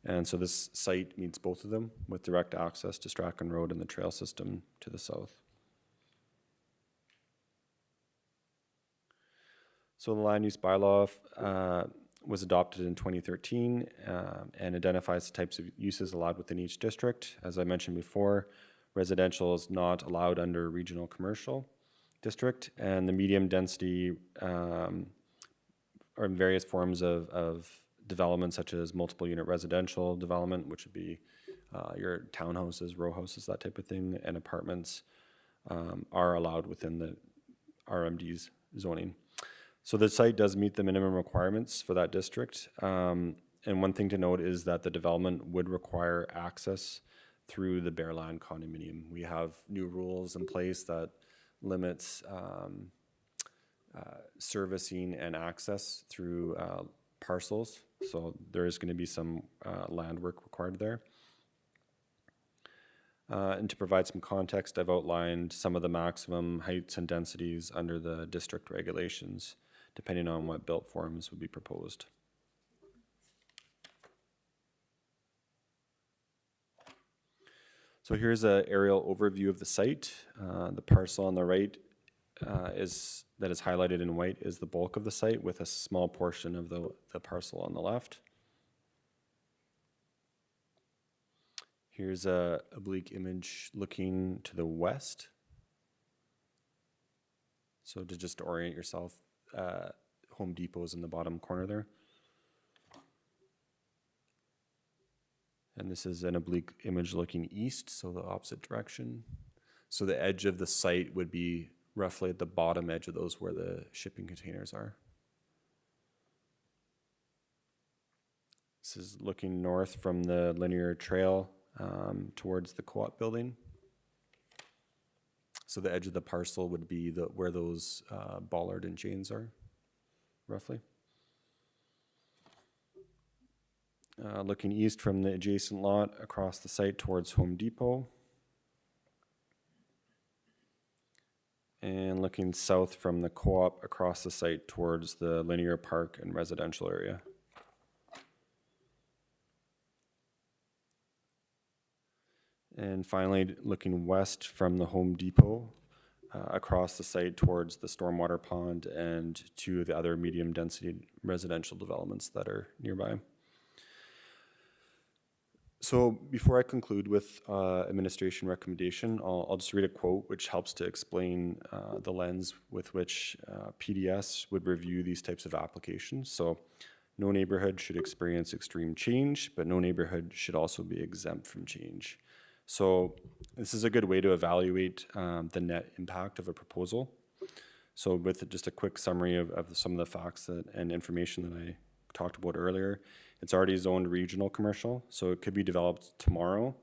And so this site meets both of them with direct access to Strachan Road and the trail system to the south. So the land use bylaw was adopted in 2013 and identifies the types of uses allowed within each district. As I mentioned before, residential is not allowed under regional commercial district, and the medium density or various forms of development such as multiple unit residential development, which would be your townhouses, row houses, that type of thing, and apartments are allowed within the RMD's zoning. So the site does meet the minimum requirements for that district. And one thing to note is that the development would require access through the Bearland condominium. We have new rules in place that limits servicing and access through parcels. So there is going to be some land work required there. And to provide some context, I've outlined some of the maximum heights and densities under the district regulations, depending on what built forms would be proposed. So here's an aerial overview of the site. The parcel on the right that is highlighted in white is the bulk of the site, with a small portion of the parcel on the left. Here's a oblique image looking to the west. So to just orient yourself, Home Depot is in the bottom corner there. And this is an oblique image looking east, so the opposite direction. So the edge of the site would be roughly at the bottom edge of those where the shipping containers are. This is looking north from the linear trail towards the co-op building. So the edge of the parcel would be where those bollard and chains are, roughly. Looking east from the adjacent lot across the site towards Home Depot. And looking south from the co-op across the site towards the linear park and residential area. And finally, looking west from the Home Depot across the site towards the stormwater pond and two of the other medium density residential developments that are nearby. So before I conclude with administration recommendation, I'll just read a quote which helps to explain the lens with which PDS would review these types of applications. So no neighborhood should experience extreme change, but no neighborhood should also be exempt from change. So this is a good way to evaluate the net impact of a proposal. So with just a quick summary of some of the facts and information that I talked about earlier, it's already zoned regional commercial, so it could be developed tomorrow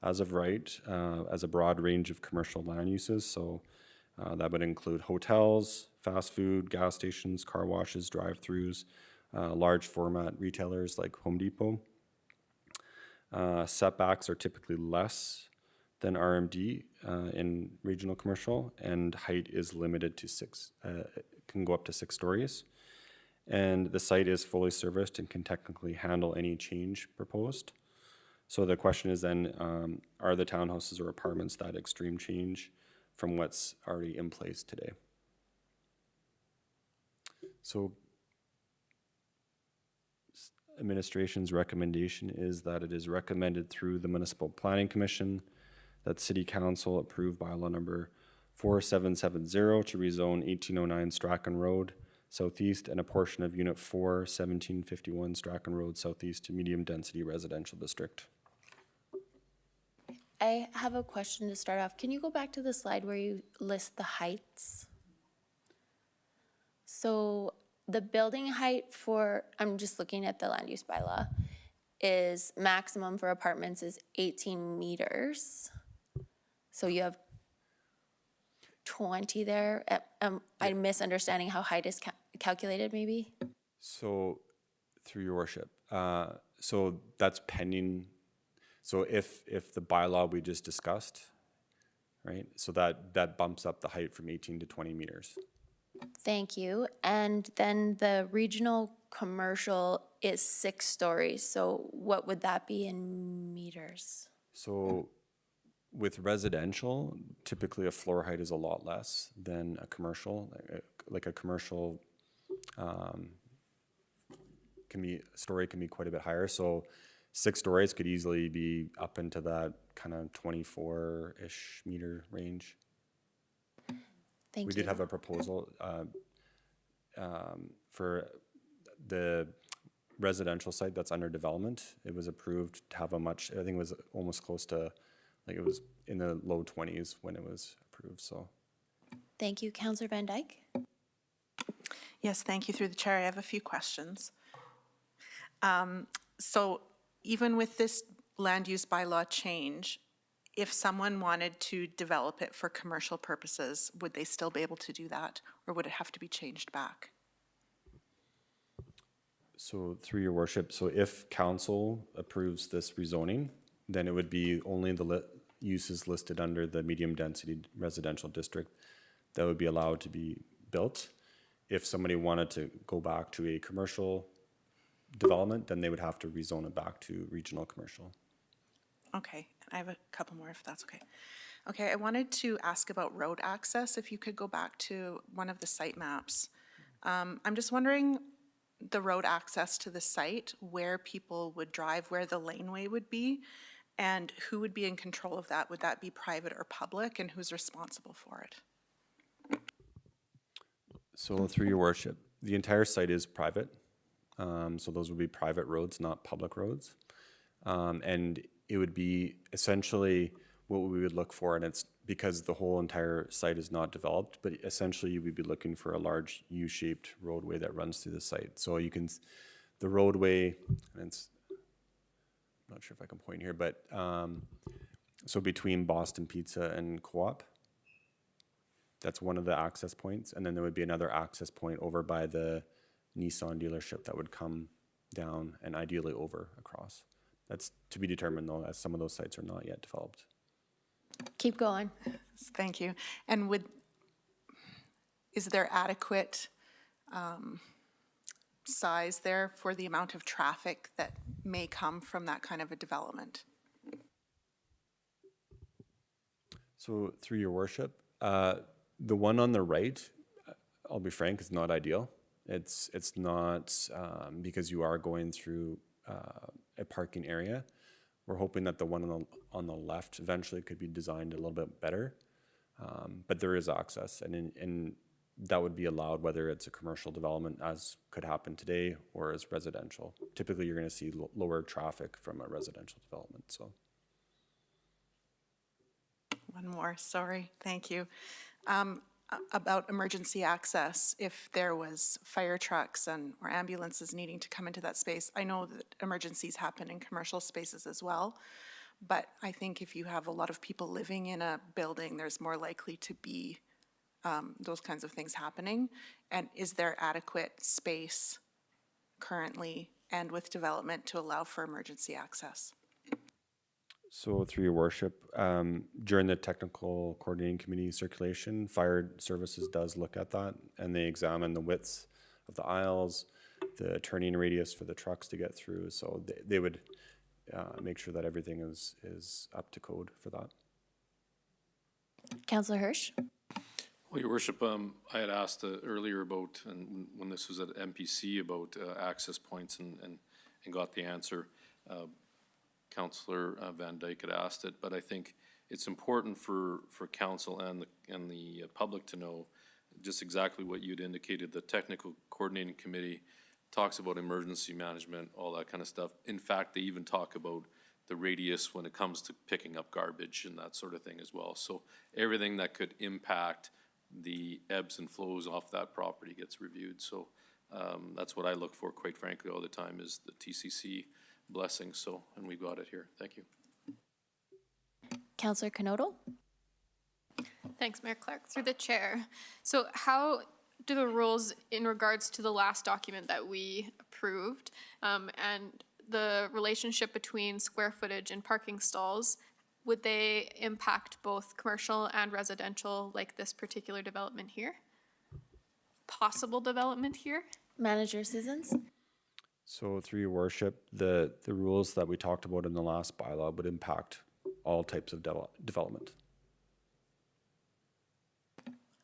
as of right as a broad range of commercial land uses. So that would include hotels, fast food, gas stations, car washes, drive-throughs, large format retailers like Home Depot. Setbacks are typically less than RMD in regional commercial, and height is limited to can go up to 6 stories. And the site is fully serviced and can technically handle any change proposed. So the question is then, are the townhouses or apartments that extreme change from what's already in place today? So administration's recommendation is that it is recommended through the Municipal Planning Commission that City Council approve bylaw number 4770 to rezone 1809 Strachan Road southeast and a portion of Unit 4, 1751 Strachan Road southeast to medium-density residential district. I have a question to start off. Can you go back to the slide where you list the heights? So the building height for, I'm just looking at the land use bylaw, is maximum for apartments is 18 meters. So you have 20 there. I'm misunderstanding how height is calculated maybe? So, through your worship, so that's pending. So if the bylaw we just discussed, right? So that bumps up the height from 18 to 20 meters. Thank you. And then the regional commercial is 6 stories. So what would that be in meters? So with residential, typically a floor height is a lot less than a commercial. Like a commercial story can be quite a bit higher. So 6 stories could easily be up into that kind of 24-ish meter range. Thank you. We did have a proposal for the residential site that's under development. It was approved to have a much, I think it was almost close to, like it was in the low 20s when it was approved, so. Thank you. Councillor Van Dyke? Yes, thank you. Through the chair, I have a few questions. So even with this land use bylaw change, if someone wanted to develop it for commercial purposes, would they still be able to do that, or would it have to be changed back? So through your worship, so if council approves this rezoning, then it would be only the uses listed under the medium density residential district that would be allowed to be built. If somebody wanted to go back to a commercial development, then they would have to rezone it back to regional commercial. Okay, I have a couple more if that's okay. Okay, I wanted to ask about road access, if you could go back to one of the site maps. I'm just wondering the road access to the site, where people would drive, where the laneway would be, and who would be in control of that? Would that be private or public, and who's responsible for it? So through your worship, the entire site is private. So those would be private roads, not public roads. And it would be essentially what we would look for, and it's because the whole entire site is not developed, but essentially we'd be looking for a large U-shaped roadway that runs through the site. So you can, the roadway, and it's, I'm not sure if I can point here, but so between Boston Pizza and Co-op, that's one of the access points. And then there would be another access point over by the Nissan dealership that would come down and ideally over across. That's to be determined though, as some of those sites are not yet developed. Keep going. Thank you. And is there adequate size there for the amount of traffic that may come from that kind of a development? So through your worship, the one on the right, I'll be frank, is not ideal. It's not because you are going through a parking area. We're hoping that the one on the left eventually could be designed a little bit better, but there is access, and that would be allowed whether it's a commercial development, as could happen today, or as residential. Typically, you're going to see lower traffic from a residential development. So, One more, sorry, thank you. About emergency access, if there was fire trucks or ambulances needing to come into that space. I know that emergencies happen in commercial spaces as well, but I think if you have a lot of people living in a building, there's more likely to be those kinds of things happening. And is there adequate space currently and with development to allow for emergency access? so through your worship, during the technical coordinating committee circulation, fire services does look at that, and they examine the widths of the aisles, the turning radius for the trucks to get through. So they would, make sure that everything is up to code for that. Councillor Hirsch? Well, Your Worship, I had asked earlier about, and when this was at MPC, about access points and got the answer. Councillor Van Dyke had asked it, but I think it's important for council and the public to know just exactly what you'd indicated. The technical coordinating committee talks about emergency management, all that kind of stuff. In fact, they even talk about the radius when it comes to picking up garbage and that sort of thing as well. So everything that could impact the ebbs and flows off that property gets reviewed. So that's what I look for, quite frankly, all the time, is the TCC blessing. So, and we've got it here. Thank you. Councillor Knodel? Thanks, Mayor Clark. Through the chair. So how do the rules in regards to the last document that we approved and the relationship between square footage and parking stalls, would they impact both commercial and residential, like this particular development here? Possible development here? Manager Sissons? So through your worship, the rules that we talked about in the last bylaw would impact all types of development.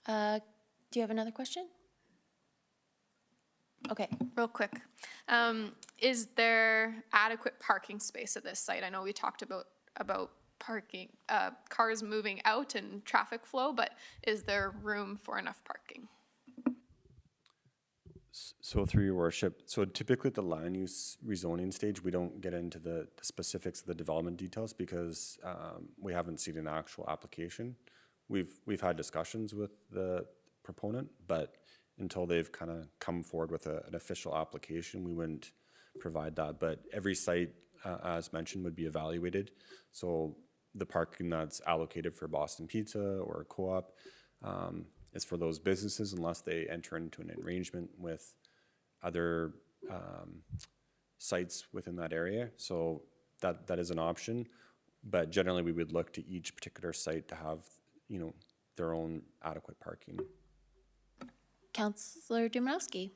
Do you have another question? Okay. Real quick. Is there adequate parking space at this site? I know we talked about parking, cars moving out and traffic flow, but is there room for enough parking? So through your worship, so typically at the land use rezoning stage, we don't get into the specifics of the development details because we haven't seen an actual application. We've had discussions with the proponent, but until they've kind of come forward with an official application, we wouldn't provide that. But every site, as mentioned, would be evaluated. So the parking that's allocated for Boston Pizza or Co-op is for those businesses unless they enter into an arrangement with other sites within that area. So that is an option. But generally, we would look to each particular site to have, their own adequate parking. Councillor Dumanowski?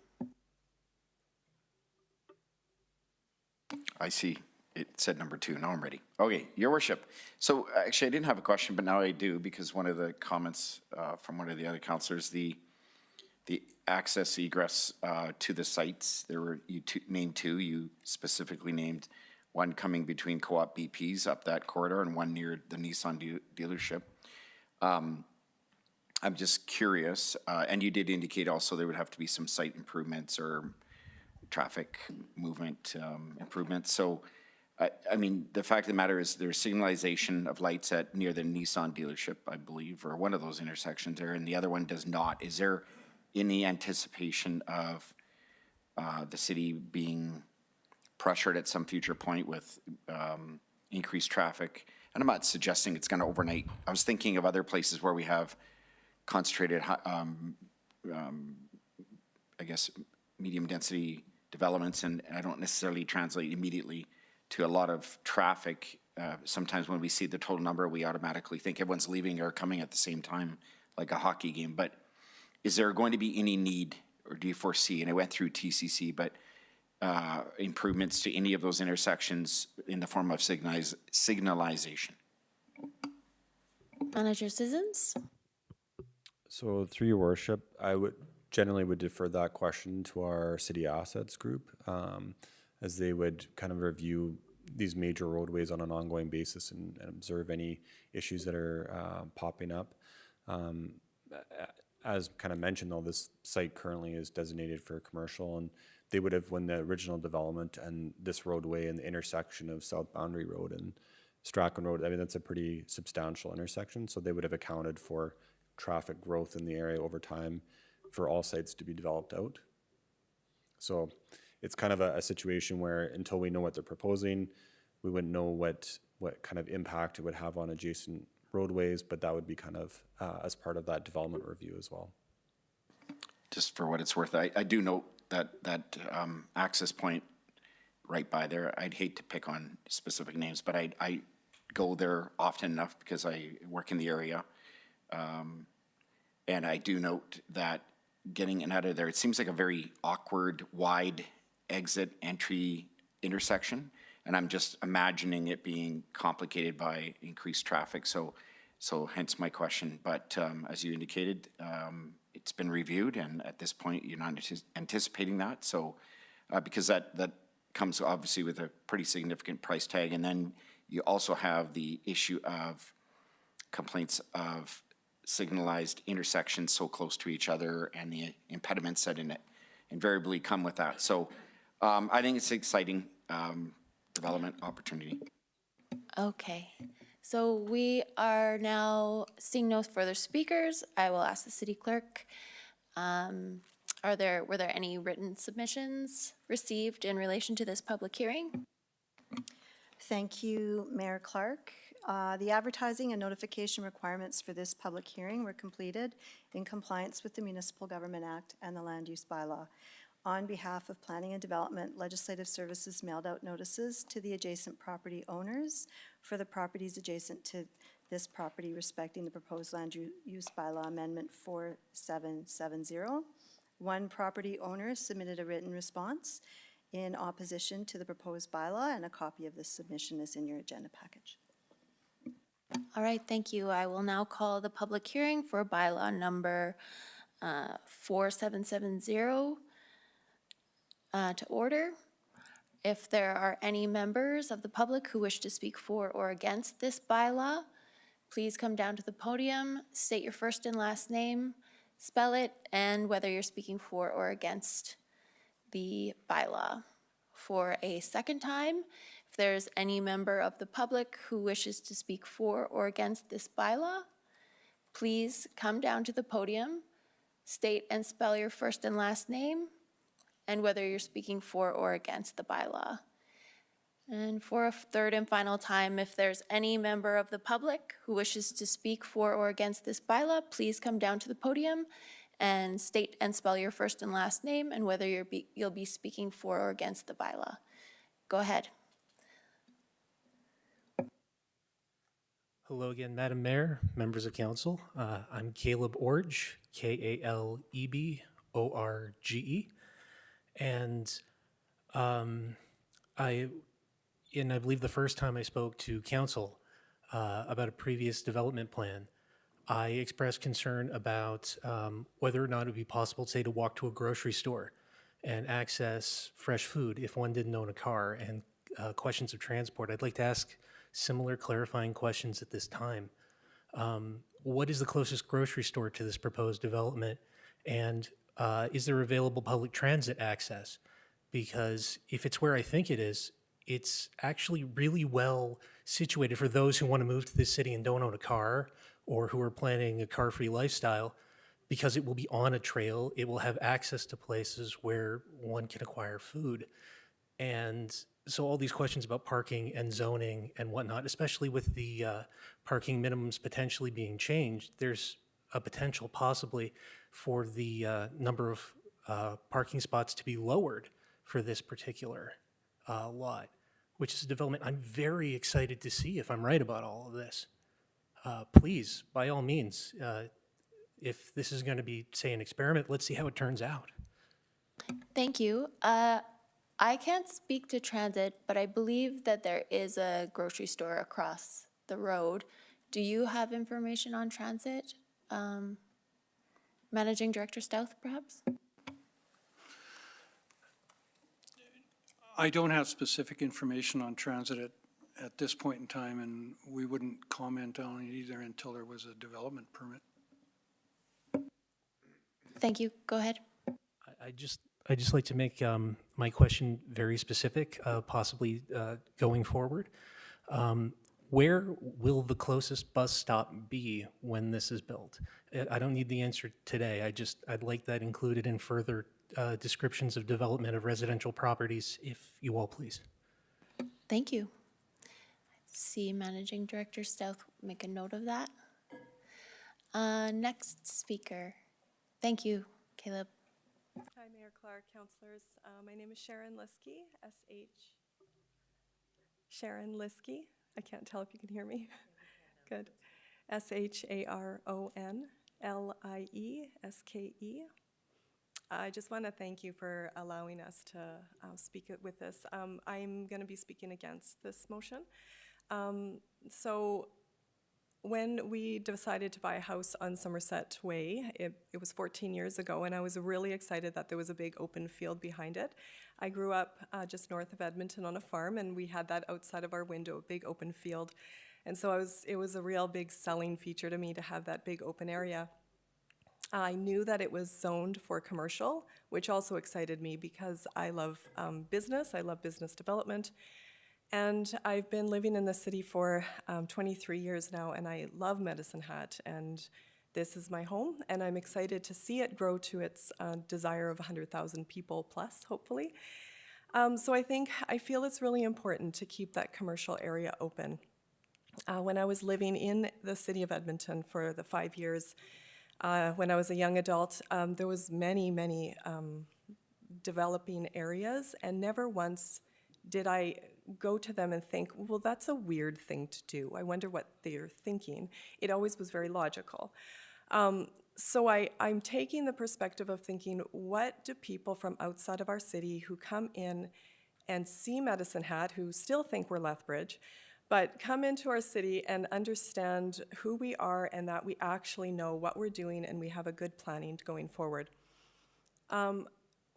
I see. It said number 2. Now I'm ready. Okay, Your Worship. So actually, I didn't have a question, but now I do, because one of the comments from one of the other councillors, the access egress to the sites, there were, you named 2. You specifically named one coming between Co-op BPs up that corridor and one near the Nissan dealership. I'm just curious, and you did indicate also there would have to be some site improvements or traffic movement improvements. So, I mean, the fact of the matter is there's signalization of lights at near the Nissan dealership, I believe, or one of those intersections there, and the other one does not. Is there any anticipation of the city being pressured at some future point with increased traffic? And I'm not suggesting it's going to overnight. I was thinking of other places where we have concentrated, I guess, medium density developments, and I don't necessarily translate immediately to a lot of traffic. Sometimes when we see the total number, we automatically think everyone's leaving or coming at the same time, like a hockey game. But is there going to be any need, or do you foresee, and I went through TCC, but improvements to any of those intersections in the form of signalization? Manager Sissons? So through your worship, I would generally defer that question to our city assets group, as they would kind of review these major roadways on an ongoing basis and observe any issues that are popping up. As kind of mentioned, though, this site currently is designated for commercial, and they would have, when the original development and this roadway and the intersection of South Boundary Road and Strachan Road, I mean, that's a pretty substantial intersection, so they would have accounted for traffic growth in the area over time for all sites to be developed out. So it's kind of a situation where until we know what they're proposing, we wouldn't know what kind of impact it would have on adjacent roadways, but that would be kind of as part of that development review as well. Just for what it's worth, I do note that access point right by there. I'd hate to pick on specific names, but I go there often enough because I work in the area. And I do note that getting in out of there, it seems like a very awkward, wide exit entry intersection. And I'm just imagining it being complicated by increased traffic, so hence my question. But as you indicated, it's been reviewed, and at this point, you're not anticipating that. So, because that comes obviously with a pretty significant price tag. And then you also have the issue of complaints of signalized intersections so close to each other and the impediments that invariably come with that. So I think it's an exciting development opportunity. Okay, so we are now seeing no further speakers. I will ask the city clerk, were there any written submissions received in relation to this public hearing? Thank you, Mayor Clark. The advertising and notification requirements for this public hearing were completed in compliance with the Municipal Government Act and the Land Use Bylaw. On behalf of Planning and Development, Legislative Services mailed out notices to the adjacent property owners for the properties adjacent to this property respecting the proposed Land Use Bylaw Amendment 4770. One property owner submitted a written response in opposition to the proposed bylaw, and a copy of this submission is in your agenda package. All right, thank you. I will now call the public hearing for bylaw number 4770 to order. If there are any members of the public who wish to speak for or against this bylaw, please come down to the podium, state your first and last name, spell it, and whether you're speaking for or against the bylaw. For a second time, if there's any member of the public who wishes to speak for or against this bylaw, please come down to the podium, state and spell your first and last name, and whether you're speaking for or against the bylaw. And for a third and final time, if there's any member of the public who wishes to speak for or against this bylaw, please come down to the podium and state and spell your first and last name and whether you'll be speaking for or against the bylaw. Go ahead. Hello again, Madam Mayor, members of council. I'm Caleb Orge, Kaleb Orge. And I believe the first time I spoke to council about a previous development plan, I expressed concern about whether or not it would be possible, say, to walk to a grocery store and access fresh food if one didn't own a car, and questions of transport. I'd like to ask similar clarifying questions at this time. What is the closest grocery store to this proposed development? And is there available public transit access? Because if it's where I think it is, it's actually really well situated for those who want to move to this city and don't own a car, or who are planning a car-free lifestyle, because it will be on a trail. It will have access to places where one can acquire food. And so all these questions about parking and zoning and whatnot, especially with the parking minimums potentially being changed, there's a potential possibly for the number of parking spots to be lowered for this particular lot, which is a development I'm very excited to see if I'm right about all of this. Please, by all means, if this is going to be, say, an experiment, let's see how it turns out. Thank you. I can't speak to transit, but I believe that there is a grocery store across the road. Do you have information on transit? Managing Director Stouth, perhaps? I don't have specific information on transit at this point in time, and we wouldn't comment on it either until there was a development permit. Thank you. Go ahead. I'd just like to make my question very specific, possibly going forward. Where will the closest bus stop be when this is built? I don't need the answer today. I'd like that included in further descriptions of development of residential properties, if you all please. Thank you. See Managing Director Stouth make a note of that. Next speaker. Thank you, Caleb. Hi, Mayor Clark, councillors. My name is Sharon Liskey, Sharon Liskey. I can't tell if you can hear me. Good. SHARONLIESKE. I just want to thank you for allowing us to speak with this. I'm going to be speaking against this motion. So when we decided to buy a house on Somerset Way, it was 14 years ago, and I was really excited that there was a big open field behind it. I grew up just north of Edmonton on a farm, and we had that outside of our window, a big open field. And so it was a real big selling feature to me to have that big open area. I knew that it was zoned for commercial, which also excited me because I love business, I love business development. And I've been living in the city for 23 years now, and I love Medicine Hat, and this is my home, and I'm excited to see it grow to its desire of 100,000 people plus, hopefully. So I feel it's really important to keep that commercial area open. When I was living in the city of Edmonton for the 5 years, when I was a young adult, there was many developing areas, and never once did I go to them and think, well, that's a weird thing to do. I wonder what they're thinking. It always was very logical. So I'm taking the perspective of thinking, what do people from outside of our city who come in and see Medicine Hat, who still think we're Lethbridge, but come into our city and understand who we are and that we actually know what we're doing and we have a good planning going forward.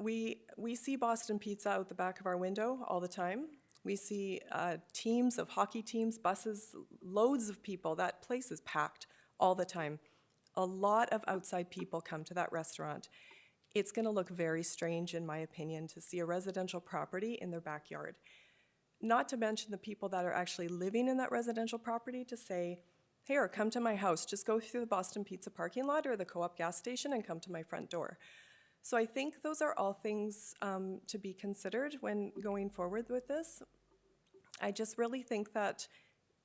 We see Boston Pizza out the back of our window all the time. We see teams of hockey teams, buses, loads of people. That place is packed all the time. A lot of outside people come to that restaurant. It's going to look very strange, in my opinion, to see a residential property in their backyard. Not to mention the people that are actually living in that residential property to say, here, come to my house. Just go through the Boston Pizza parking lot or the Co-op gas station and come to my front door. So I think those are all things to be considered when going forward with this. I just really think that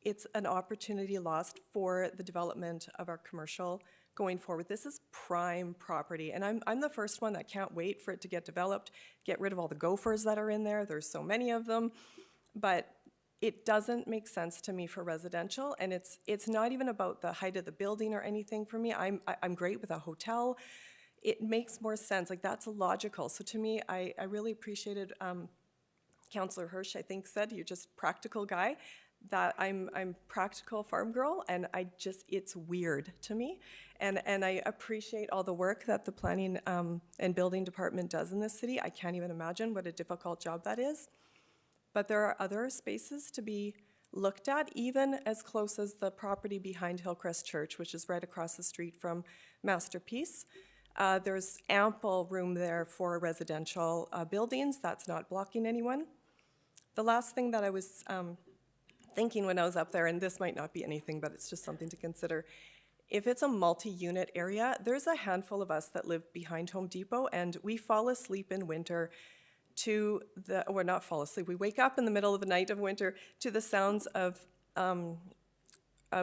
it's an opportunity lost for the development of our commercial going forward. This is prime property, and I'm the first one that can't wait for it to get developed, get rid of all the gophers that are in there. There's so many of them, but it doesn't make sense to me for residential, and it's not even about the height of the building or anything for me. I'm great with a hotel. It makes more sense, like that's logical. So to me, I really appreciated Councillor Hirsch, I think, said you're just practical guy, that I'm practical farm girl, and it's weird to me. And I appreciate all the work that the planning and building department does in this city. I can't even imagine what a difficult job that is. But there are other spaces to be looked at, even as close as the property behind Hillcrest Church, which is right across the street from Masterpiece. There's ample room there for residential buildings. That's not blocking anyone. The last thing that I was thinking when I was up there, and this might not be anything, but it's just something to consider. If it's a multi-unit area, there's a handful of us that live behind Home Depot, and we fall asleep in winter or not fall asleep, we wake up in the middle of the night of winter to the sounds of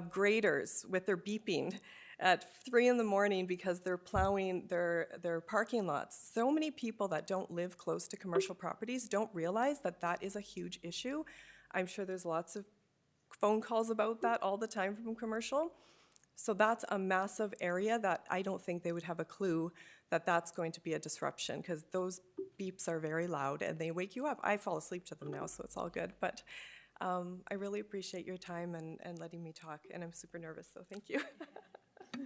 graders with their beeping at 3 in the morning because they're plowing their parking lots. So many people that don't live close to commercial properties don't realize that that is a huge issue. I'm sure there's lots of phone calls about that all the time from commercial. So that's a massive area that I don't think they would have a clue that that's going to be a disruption, because those beeps are very loud and they wake you up. I fall asleep to them now, so it's all good. But I really appreciate your time and letting me talk, and I'm super nervous, so thank you.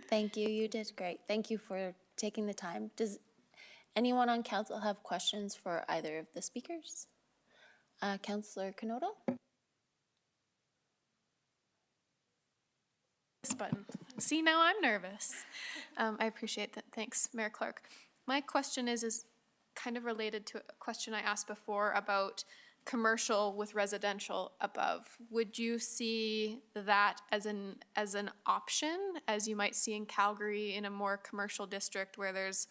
Thank you. You did great. Thank you for taking the time. Does anyone on council have questions for either of the speakers? Councillor Canoto? This button. See, now I'm nervous. I appreciate that. Thanks, Mayor Clark. My question is kind of related to a question I asked before about commercial with residential above. Would you see that as an option, as you might see in Calgary in a more commercial district where there's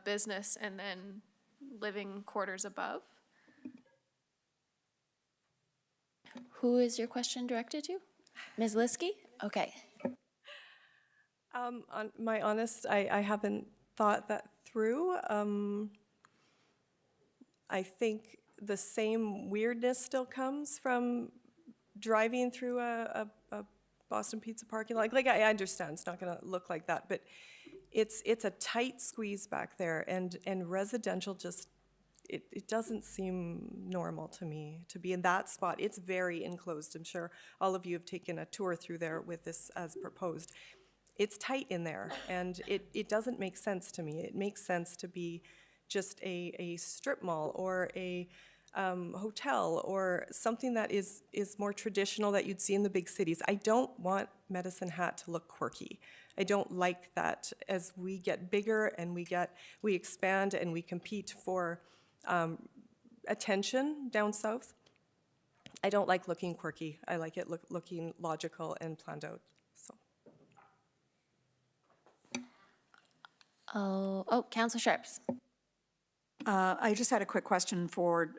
business and then living quarters above? Who is your question directed to? Ms. Liskey? Okay. On my honest, I haven't thought that through. I think the same weirdness still comes from driving through a Boston Pizza parking lot. Like I understand it's not going to look like that, but it's a tight squeeze back there, and residential just, it doesn't seem normal to me to be in that spot. It's very enclosed. I'm sure all of you have taken a tour through there with this as proposed. It's tight in there, and it doesn't make sense to me. It makes sense to be just a strip mall or a hotel or something that is more traditional that you'd see in the big cities. I don't want Medicine Hat to look quirky. I don't like that. As we get bigger and we expand and we compete for attention down south, I don't like looking quirky. I like it looking logical and planned out. So. Oh, Councillor Sharps. I just had a quick question for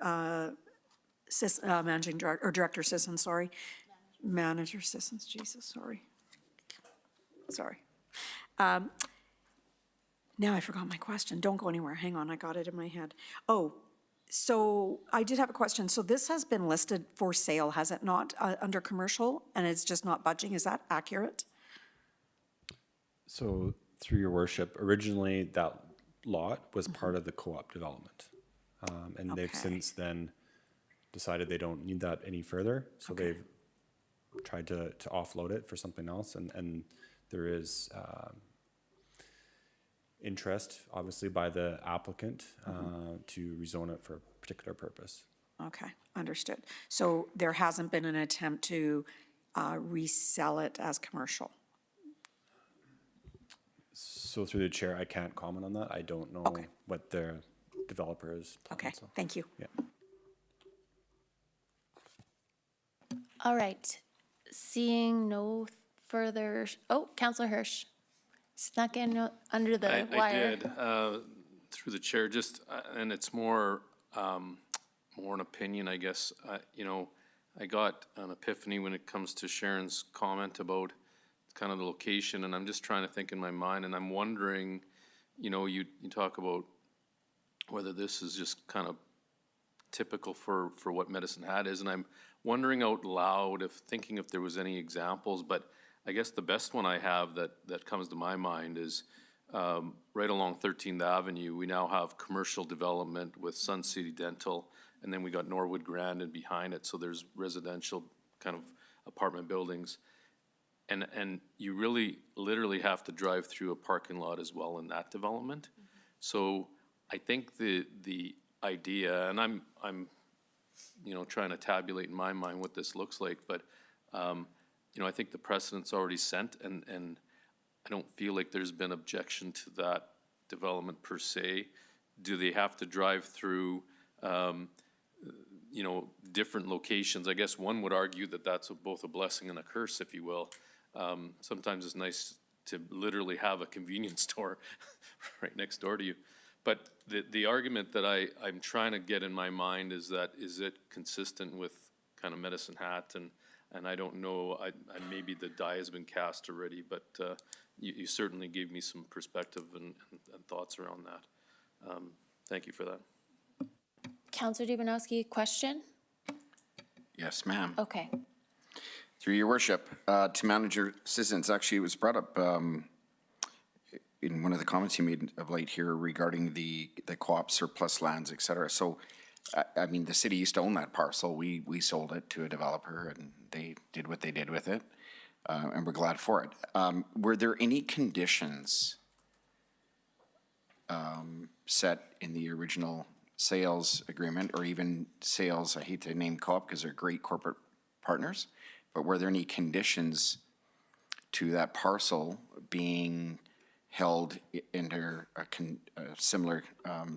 Managing Director, or Director Sisson, sorry. Manager Sisson, Jesus, sorry. Sorry. Now I forgot my question. Don't go anywhere. Hang on, I got it in my head. Oh, so I did have a question. So this has been listed for sale, has it not, under commercial, and it's just not budging? Is that accurate? So through your worship, originally that lot was part of the co-op development. And they've since then decided they don't need that any further. So they've tried to offload it for something else. And there is interest, obviously, by the applicant to rezone it for a particular purpose. Okay, understood. So there hasn't been an attempt to resell it as commercial? So through the chair, I can't comment on that. I don't know what their developer is planning. Okay, thank you. Yeah. All right. Seeing no further, oh, Councillor Hirsch. Snuck in under the wire. I did, through the chair, just, and it's more an opinion, I guess. You know, I got an epiphany when it comes to Sharon's comment about kind of the location, and I'm just trying to think in my mind, and I'm wondering, you know, you talk about whether this is just kind of typical for what Medicine Hat is, and I'm wondering out loud thinking if there was any examples, but I guess the best one I have that comes to my mind is right along 13th Avenue, we now have commercial development with Sun City Dental, and then we got Norwood Grand and behind it, so there's residential kind of apartment buildings. And you really literally have to drive through a parking lot as well in that development. So I think the idea, and I'm you know, trying to tabulate in my mind what this looks like, but you know, I think the precedent's already set, and I don't feel like there's been objection to that development per se. Do they have to drive through you know, different locations? I guess one would argue that that's both a blessing and a curse, if you will. Sometimes it's nice to literally have a convenience store right next door to you. But the argument that I'm trying to get in my mind is that, is it consistent with kind of Medicine Hat? And I don't know, maybe the die has been cast already, but you certainly gave me some perspective and thoughts around that. Thank you for that. Councillor Dubanowski, question? Yes, ma'am. Okay. Through your worship, to Manager Sissons, actually it was brought up in one of the comments you made of late here regarding the co-op surplus lands, et cetera. So, I mean, the city used to own that parcel. We sold it to a developer and they did what they did with it, and we're glad for it. Were there any conditions set in the original sales agreement, or even sales, I hate to name co-op because they're great corporate partners, but were there any conditions to that parcel being held under a similar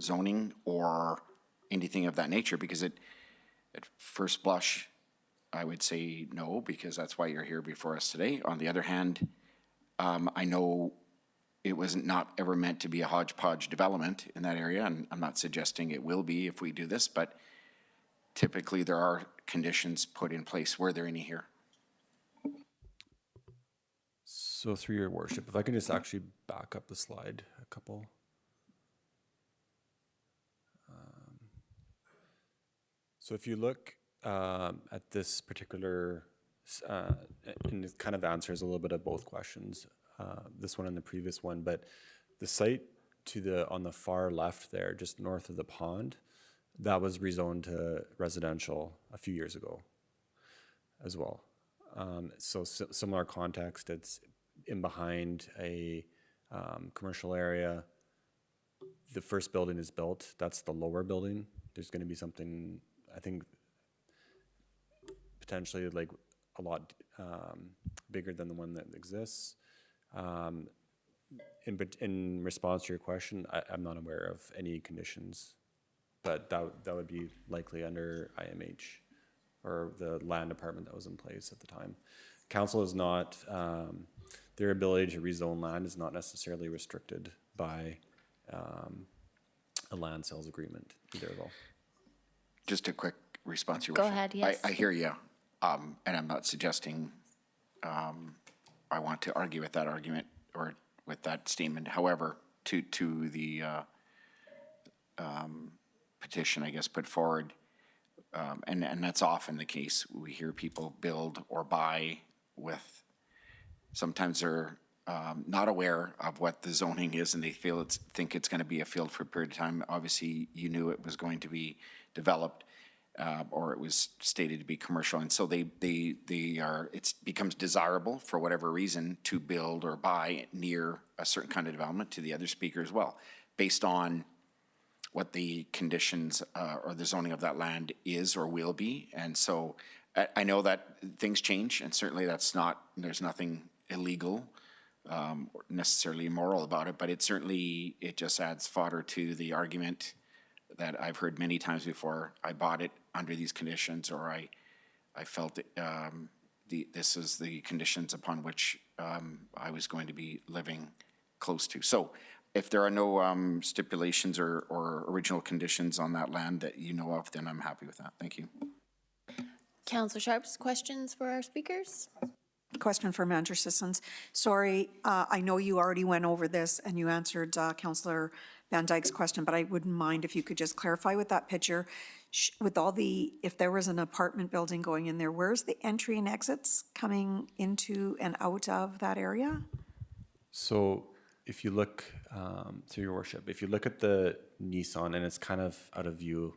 zoning or anything of that nature? Because at first blush, I would say no, because that's why you're here before us today. On the other hand, I know it was not ever meant to be a hodgepodge development in that area, and I'm not suggesting it will be if we do this, but typically there are conditions put in place. Were there any here? So through your worship, if I can just actually back up the slide a couple. So if you look at this particular, and it kind of answers a little bit of both questions, this one and the previous one, but the site on the far left there, just north of the pond, that was rezoned to residential a few years ago as well. So similar context, it's in behind a commercial area. The first building is built, that's the lower building. There's gonna be something, I think, potentially like a lot bigger than the one that exists. In response to your question, I'm not aware of any conditions, but that would be likely under IMH or the land department that was in place at the time. Council is not, their ability to rezone land is not necessarily restricted by a land sales agreement either at all. Just a quick response, Your Go Worship. ahead, yes. I hear you, and I'm not suggesting I want to argue with that argument or with that statement. However, to the petition, I guess, put forward, and that's often the case. We hear people build or buy with, sometimes they're not aware of what the zoning is and they think it's going to be a field for a period of time. Obviously, you knew it was going to be developed or it was stated to be commercial. And so it becomes desirable for whatever reason to build or buy near a certain kind of development, to the other speaker as well, based on what the conditions or the zoning of that land is or will be. And so I know that things change, and certainly there's nothing illegal or necessarily immoral about it, but it just adds fodder to the argument that I've heard many times before. I bought it under these conditions, or I felt this is the conditions upon which I was going to be living close to. So if there are no stipulations or original conditions on that land that you know of, then I'm happy with that. Thank you. Councillor Sharp's questions for our speakers? Question for Manager Sissons. Sorry, I know you already went over this and you answered Councillor Van Dyke's question, but I wouldn't mind if you could just clarify with that picture, with if there was an apartment building going in there, where's the entry and exits coming into and out of that area? So if you look, through Your Worship, if you look at the Nissan, and it's kind of out of view,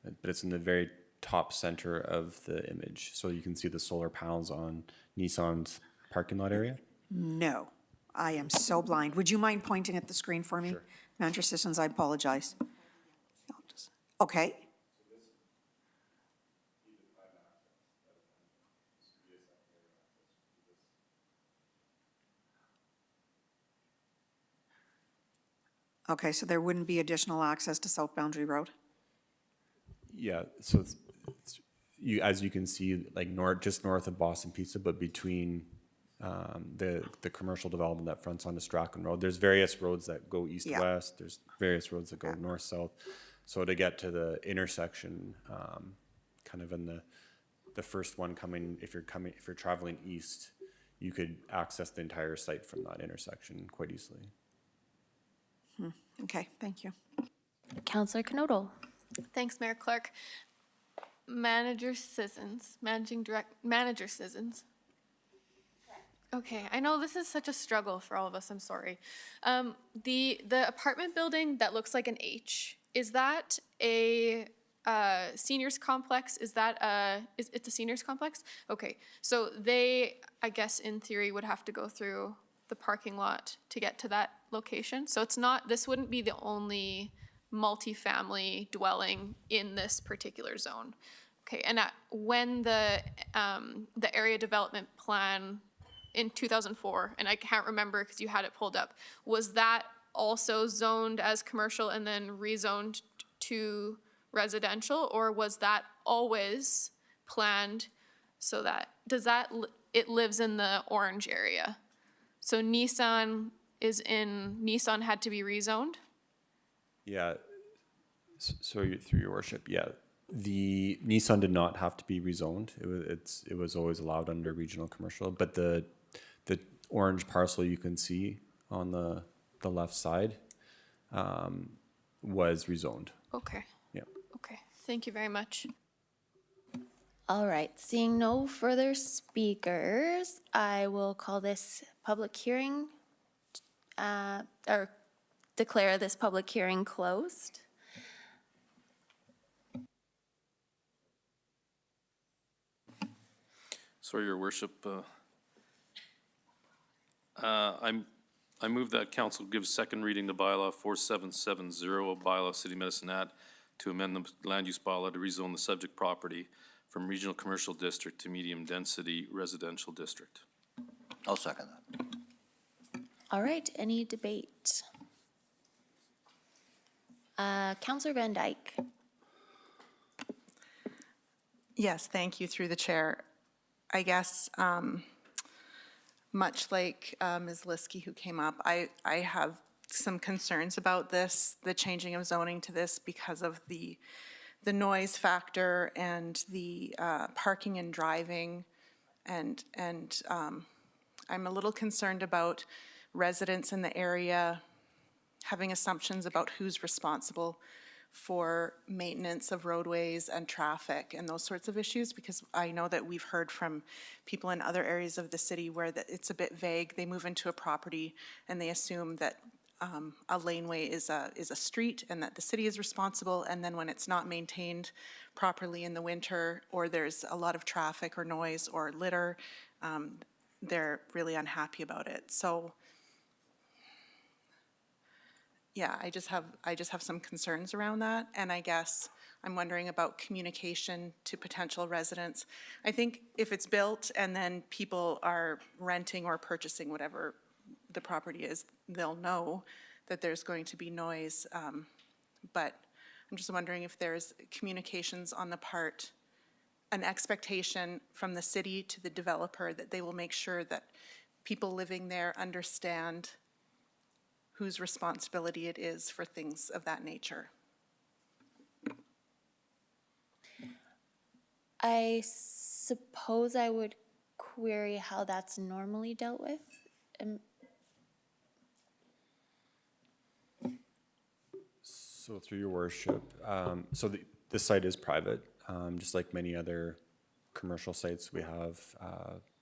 but it's in the very top center of the image. So you can see the solar panels on Nissan's parking lot area. No, I am so blind. Would you mind pointing at the screen for me? Sure. Manager Sissons, I apologize. Okay. Okay, so there wouldn't be additional access to South Boundary Road? Yeah, so as you can see, like just north of Boston Pizza, but between the commercial development that fronts onto Strachan Road, there's various roads that go east-west, there's various roads that go north-south. So to get to the intersection, kind of in the first one coming, if you're traveling east, you could access the entire site from that intersection quite easily. Okay, thank you. Councillor Knodel. Thanks, Mayor Clark. Manager Sissons. Okay, I know this is such a struggle for all of us, I'm sorry. The apartment building that looks like an H, is that a seniors complex? Is that it's a seniors complex? Okay, so they, I guess in theory, would have to go through the parking lot to get to that location. So this wouldn't be the only multifamily dwelling in this particular zone. Okay, and when the area development plan in 2004, and I can't remember because you had it pulled up, was that also zoned as commercial and then rezoned to residential, or was that always planned so that, it lives in the orange area? So Nissan had to be rezoned? Yeah, so through Your Worship, yeah. The Nissan did not have to be rezoned. It was always allowed under regional commercial, but the orange parcel you can see on the left side was rezoned. Okay. Yeah. Okay, thank you very much. All right, seeing no further speakers, I will call this public hearing, or declare this public hearing closed. Sorry, Your Worship. I move that council gives second reading to bylaw 4770 of Bylaw City of Medicine Hat to amend the land use bylaw to rezone the subject property from regional commercial district to medium density residential district. I'll second that. All right, any debate? Councillor Van Dyke. Yes, thank you, through the chair. I guess, much like Ms. Liskey who came up, I have some concerns about this, the changing of zoning to this because of the noise factor and the parking and driving. And I'm a little concerned about residents in the area having assumptions about who's responsible for maintenance of roadways and traffic and those sorts of issues, because I know that we've heard from people in other areas of the city where it's a bit vague. They move into a property and they assume that a laneway is a street and that the city is responsible, and then when it's not maintained properly in the winter, or there's a lot of traffic or noise or litter, they're really unhappy about it. So yeah, I just have some concerns around that, and I guess I'm wondering about communication to potential residents. I think if it's built and then people are renting or purchasing whatever the property is, they'll know that there's going to be noise, but I'm just wondering if there's communications on the part, an expectation from the city to the developer that they will make sure that people living there understand whose responsibility it is for things of that nature. I suppose I would query how that's normally dealt with. So through your worship, this site is private, just like many other commercial sites we have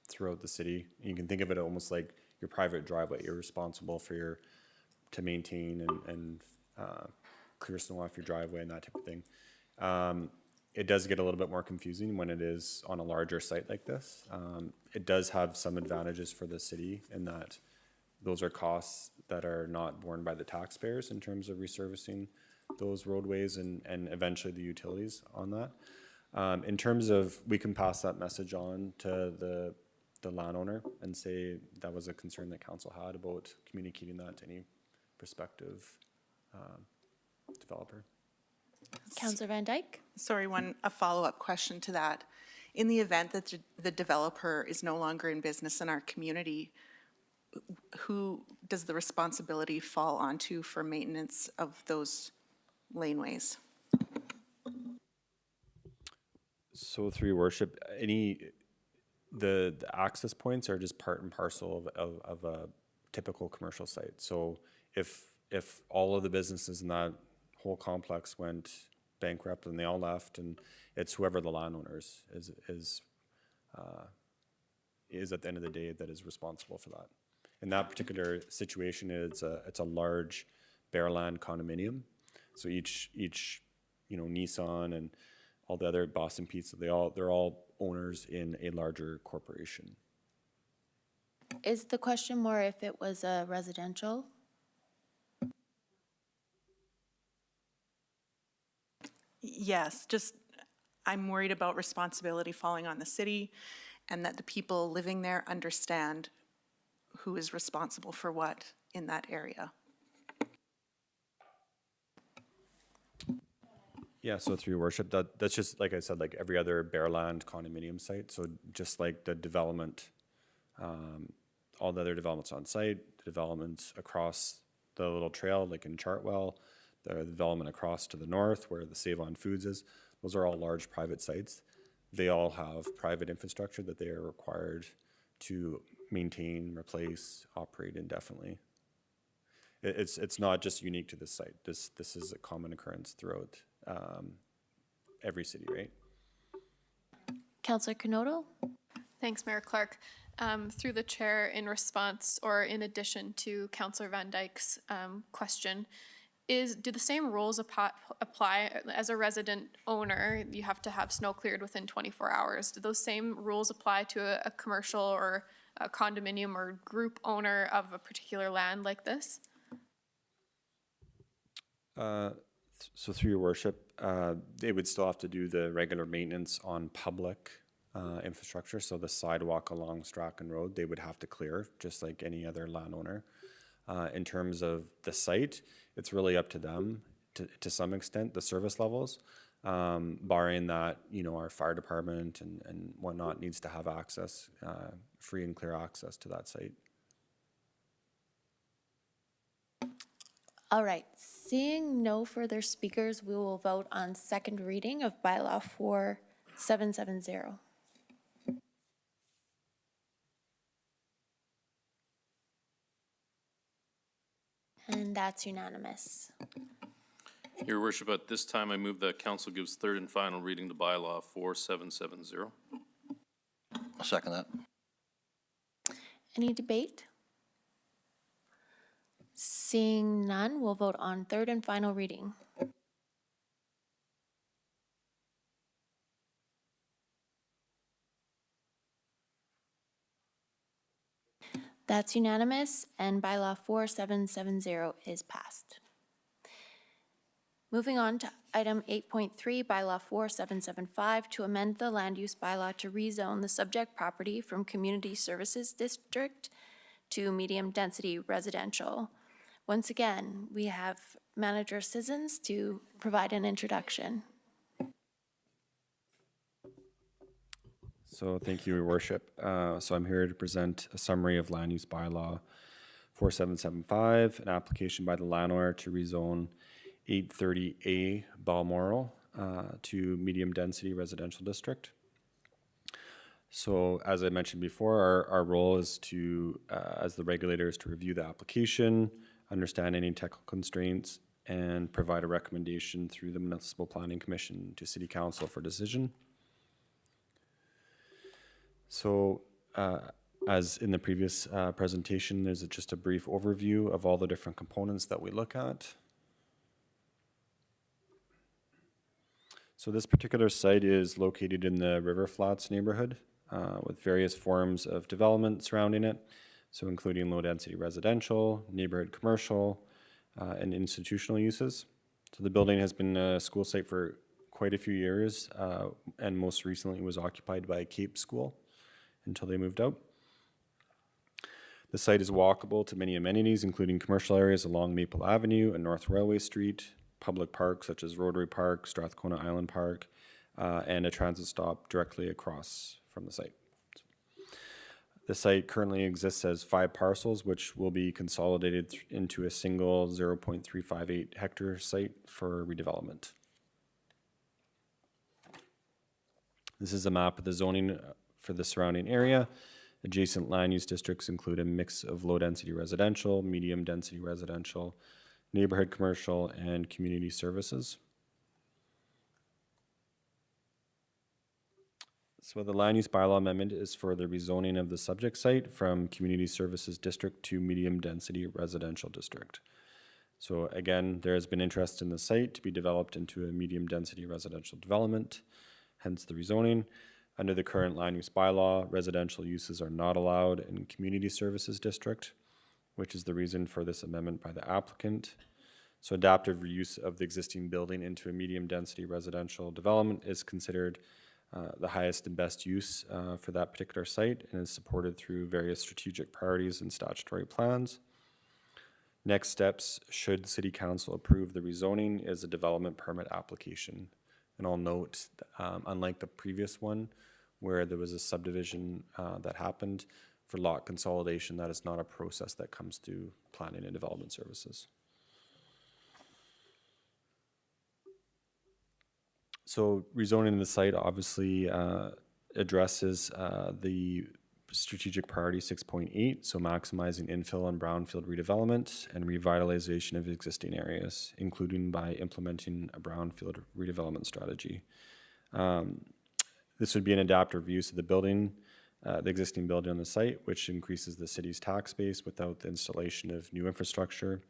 throughout the city. You can think of it almost like your private driveway. You're responsible for to maintain and clear snow off your driveway and that type of thing. It does get a little bit more confusing when it is on a larger site like this. It does have some advantages for the city in that those are costs that are not borne by the taxpayers in terms of resurfacing those roadways and eventually the utilities on that. In terms of, we can pass that message on to the landowner and say that was a concern that council had about communicating that to any prospective developer. Councillor Van Dyke? Sorry, a follow-up question to that. In the event that the developer is no longer in business in our community, who does the responsibility fall onto for maintenance of those laneways? So through your worship, the access points are just part and parcel of a typical commercial site. So if all of the businesses in that whole complex went bankrupt and they all left, and it's whoever the landowners is at the end of the day that is responsible for that. In that particular situation, it's a large Bearland condominium. So each Nissan and all the other Boston Pizza, they're all owners in a larger corporation. Is the question more if it was a residential? Yes, just I'm worried about responsibility falling on the city and that the people living there understand who is responsible for what in that area. Yeah, so through your worship, that's just, like I said, like every other Bearland condominium site. So just like the development, all the other developments on site, the developments across the little trail, like in Chartwell, the development across to the north where the Save On Foods is, those are all large private sites. They all have private infrastructure that they are required to maintain, replace, operate indefinitely. It's not just unique to this site. This is a common occurrence throughout every city, right? Councillor Canoto? Thanks, Mayor Clark. through the chair, in response or in addition to Councillor Van Dyke's question, do the same rules apply as a resident owner? You have to have snow cleared within 24 hours. Do those same rules apply to a commercial or a condominium or group owner of a particular land like this? So through your worship, they would still have to do the regular maintenance on public infrastructure. So the sidewalk along Strachan Road, they would have to clear just like any other landowner. In terms of the site, it's really up to them to some extent, the service levels, barring that, you know, our fire department and whatnot needs to have access, free and clear access to that site. All right, seeing no further speakers, we will vote on second reading of Bylaw 4770. And that's unanimous. Your worship, at this time, I move that council gives third and final reading to bylaw 4770. I'll second that. Any debate? Seeing none, we'll vote on third and final reading. That's unanimous, and Bylaw 4770 is passed. Moving on to item 8.3, Bylaw 4775, to amend the land use bylaw to rezone the subject property from Community Services District to medium-density residential. Once again, we have Manager Sissons to provide an introduction. So thank you, Your Worship. So I'm here to present a summary of land use bylaw 4775, an application by the landowner to rezone 830A Balmoral to medium density residential district. So as I mentioned before, our role is to, as the regulator, is to review the application, understand any technical constraints, and provide a recommendation through the Municipal Planning Commission to City Council for decision. So as in the previous presentation, there's just a brief overview of all the different components that we look at. So this particular site is located in the River Flats neighborhood with various forms of development surrounding it. So including low density residential, neighborhood commercial, and institutional uses. So the building has been a school site for quite a few years and most recently was occupied by Cape School until they moved out. The site is walkable to many amenities, including commercial areas along Maple Avenue and North Railway Street, public parks such as Rotary Park, Strathcona Island Park, and a transit stop directly across from the site. The site currently exists as 5 parcels, which will be consolidated into a single 0.358 hectare site for redevelopment. This is a map of the zoning for the surrounding area. Adjacent land use districts include a mix of low density residential, medium density residential, neighborhood commercial, and community services. So the land use bylaw amendment is for the rezoning of the subject site from community services district to medium density residential district. So again, there has been interest in the site to be developed into a medium density residential development, hence the rezoning. Under the current land use bylaw, residential uses are not allowed in community services district, which is the reason for this amendment by the applicant. So adaptive reuse of the existing building into a medium density residential development is considered the highest and best use for that particular site and is supported through various strategic priorities and statutory plans. Next steps, should City Council approve the rezoning, is a development permit application. And I'll note, unlike the previous one, where there was a subdivision that happened, for lot consolidation, that is not a process that comes through planning and development services. So rezoning the site obviously addresses the strategic priority 6.8, so maximizing infill and brownfield redevelopment and revitalization of existing areas, including by implementing a brownfield redevelopment strategy. This would be an adaptive use of the building the existing building on the site, which increases the city's tax base without the installation of new infrastructure,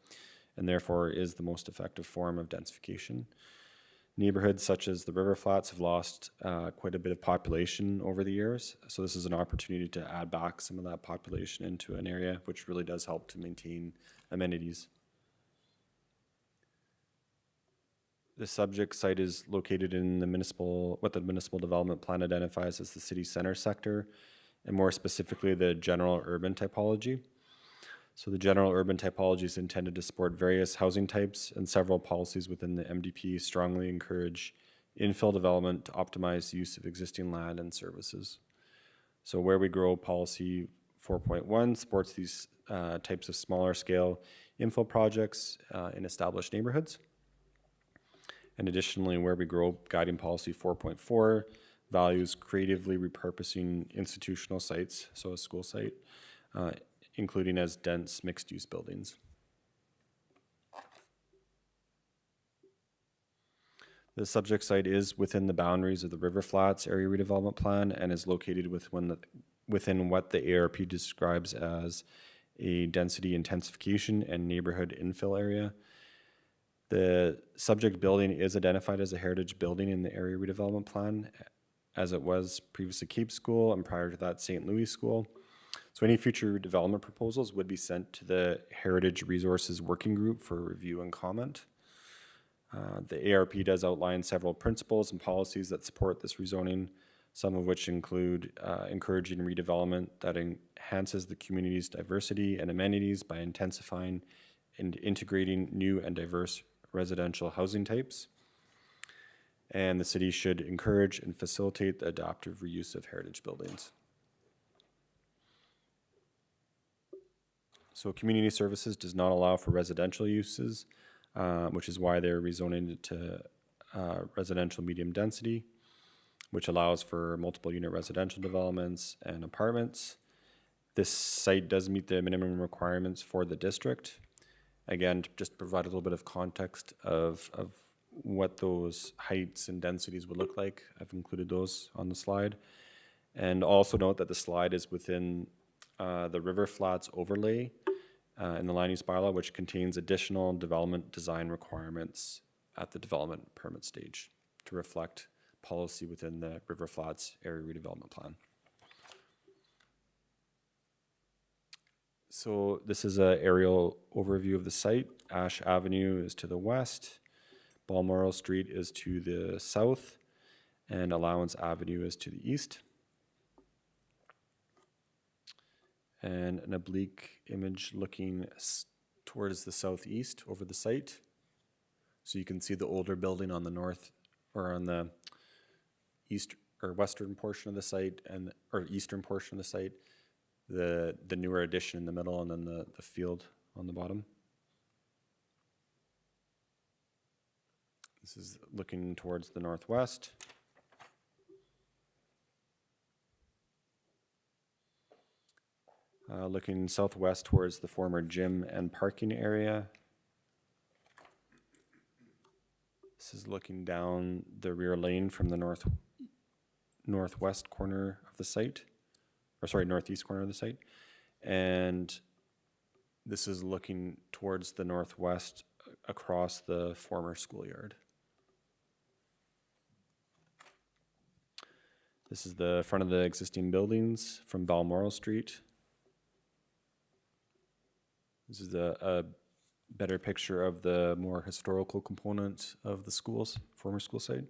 and therefore is the most effective form of densification. Neighborhoods such as the River Flats have lost quite a bit of population over the years, so this is an opportunity to add back some of that population into an area, which really does help to maintain amenities. The subject site is located in what the municipal development plan identifies as the city center sector, and more specifically, the general urban typology. So the general urban typology is intended to support various housing types, and several policies within the MDP strongly encourage infill development to optimize the use of existing land and services. So Where We Grow policy 4.1 supports these types of smaller scale infill projects in established neighborhoods. And additionally, Where We Grow guiding policy 4.4 values creatively repurposing institutional sites, so a school site, including as dense mixed-use buildings. The subject site is within the boundaries of the River Flats Area Redevelopment Plan and is located within what the ARP describes as a density intensification and neighborhood infill area. The subject building is identified as a heritage building in the Area Redevelopment Plan, as it was previously Cape School and prior to that St. Louis School. So any future development proposals would be sent to the Heritage Resources Working Group for review and comment. The ARP does outline several principles and policies that support this rezoning, some of which include encouraging redevelopment that enhances the community's diversity and amenities by intensifying and integrating new and diverse residential housing types. And the city should encourage and facilitate the adaptive reuse of heritage buildings. So community services does not allow for residential uses, which is why they're rezoning to residential medium density, which allows for multiple unit residential developments and apartments. This site does meet the minimum requirements for the district. Again, to just provide a little bit of context of what those heights and densities would look like, I've included those on the slide. And also note that the slide is within the River Flats overlay in the land use bylaw, which contains additional development design requirements at the development permit stage to reflect policy within the River Flats Area Redevelopment Plan. So this is an aerial overview of the site. Ash Avenue is to the west, Balmoral Street is to the south, and Allowance Avenue is to the east. And an oblique image looking towards the southeast over the site. So you can see the older building on the north, or on the east or western portion of the site, or eastern portion of the site, the newer addition in the middle, and then the field on the bottom. This is looking towards the northwest. Looking southwest towards the former gym and parking area. This is looking down the rear lane from the northwest corner of the site, or sorry, northeast corner of the site. And this is looking towards the northwest across the former schoolyard. This is the front of the existing buildings from Balmoral Street. This is a better picture of the more historical component of the school's former school site.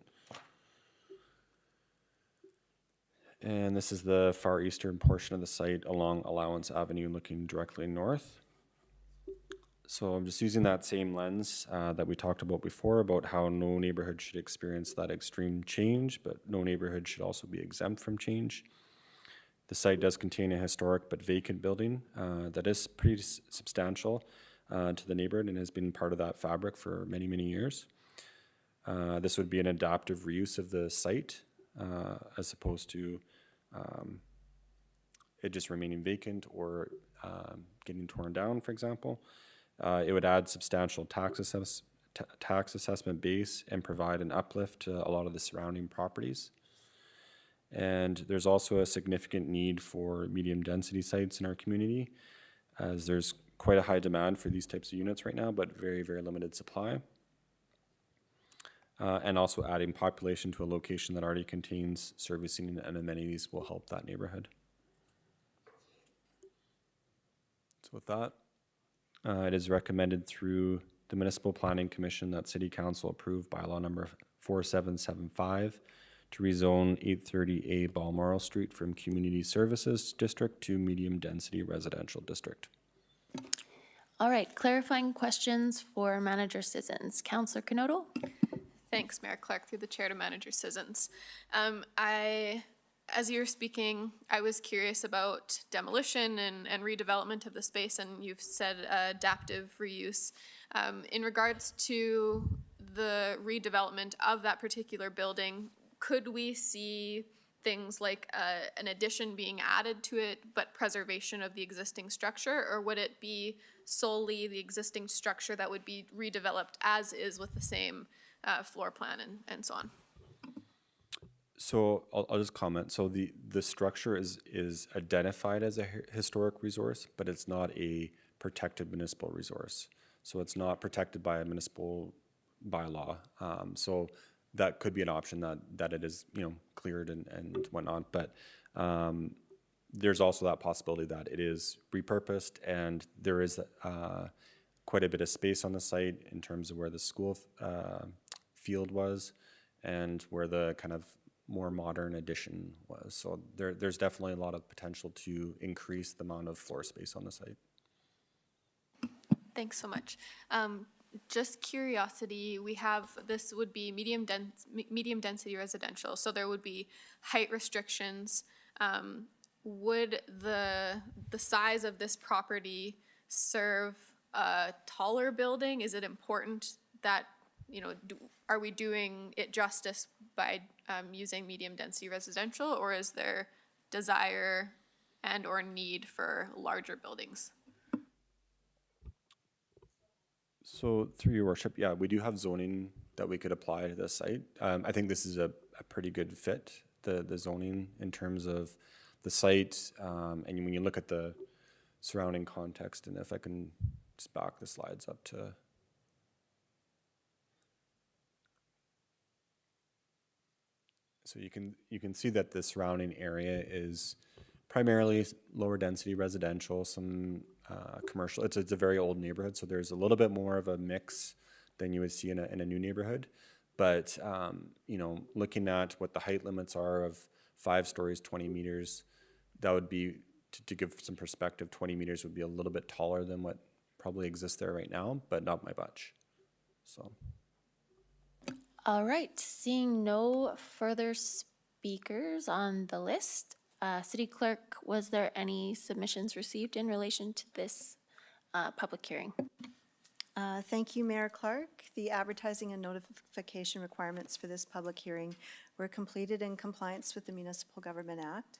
And this is the far eastern portion of the site along Allowance Avenue looking directly north. So I'm just using that same lens that we talked about before about how no neighborhood should experience that extreme change, but no neighborhood should also be exempt from change. The site does contain a historic but vacant building that is pretty substantial to the neighborhood and has been part of that fabric for many, many years. This would be an adaptive reuse of the site as opposed to it just remaining vacant or getting torn down, for example. It would add substantial tax assessment base and provide an uplift to a lot of the surrounding properties. And there's also a significant need for medium-density sites in our community, as there's quite a high demand for these types of units right now, but very, very limited supply. And also adding population to a location that already contains servicing and amenities will help that neighborhood. So with that, it is recommended through the Municipal Planning Commission that City Council approve bylaw number 4775 to rezone 830A Balmoral Street from Community Services District to Medium Density Residential District. All right, clarifying questions for Manager Sissons. Councillor Canoto? Thanks, Mayor Clark, through the chair to Manager Sissons. As you were speaking, I was curious about demolition and redevelopment of the space, and you've said adaptive reuse. In regards to the redevelopment of that particular building, could we see things like an addition being added to it, but preservation of the existing structure, or would it be solely the existing structure that would be redeveloped as is with the same floor plan and so on? So I'll just comment. So the structure is identified as a historic resource, but it's not a protected municipal resource. So it's not protected by a municipal bylaw. So that could be an option that it is, cleared and whatnot. But there's also that possibility that it is repurposed, and there is quite a bit of space on the site in terms of where the school field was and where the kind of more modern addition was. So there's definitely a lot of potential to increase the amount of floor space on the site. Thanks so much. Just curiosity, this would be medium density residential, so there would be height restrictions. Would the size of this property serve a taller building? Is it important that, are we doing it justice by using medium density residential, or is there desire and or need for larger buildings? So through your worship, yeah, we do have zoning that we could apply to this site. I think this is a pretty good fit, the zoning in terms of the site, and when you look at the surrounding context, and if I can just back the slides up to. So you can see that the surrounding area is primarily lower density residential, some commercial. It's a very old neighborhood, so there's a little bit more of a mix than you would see in a new neighborhood. But looking at what the height limits are of 5 stories, 20 meters, that would be, to give some perspective, 20 meters would be a little bit taller than what probably exists there right now, but not by much. So. All right, seeing no further speakers on the list, City Clerk, was there any submissions received in relation to this public hearing? Thank you, Mayor Clark. The advertising and notification requirements for this public hearing were completed in compliance with the Municipal Government Act.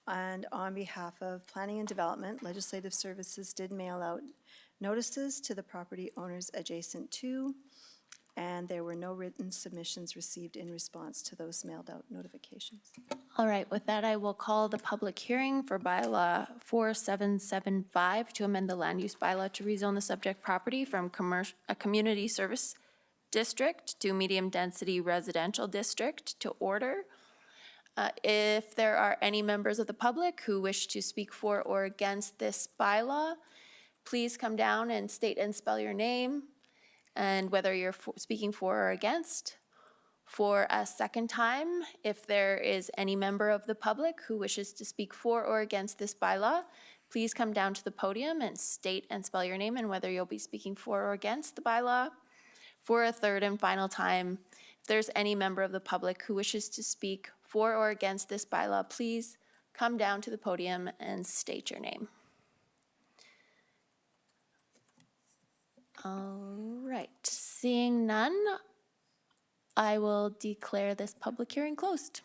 And on behalf of Planning and Development, Legislative Services did mail out notices to the property owners adjacent to, and there were no written submissions received in response to those mailed out notifications. All right, with that, I will call the public hearing for bylaw 4775 to amend the land use bylaw to rezone the subject property from a community service district to medium density residential district to order. If there are any members of the public who wish to speak for or against this bylaw, please come down and state and spell your name and whether you're speaking for or against. For a second time, if there is any member of the public who wishes to speak for or against this bylaw, please come down to the podium and state and spell your name and whether you'll be speaking for or against the bylaw. For a third and final time, if there's any member of the public who wishes to speak for or against this bylaw, please come down to the podium and state your name. All right, seeing none, I will declare this public hearing closed.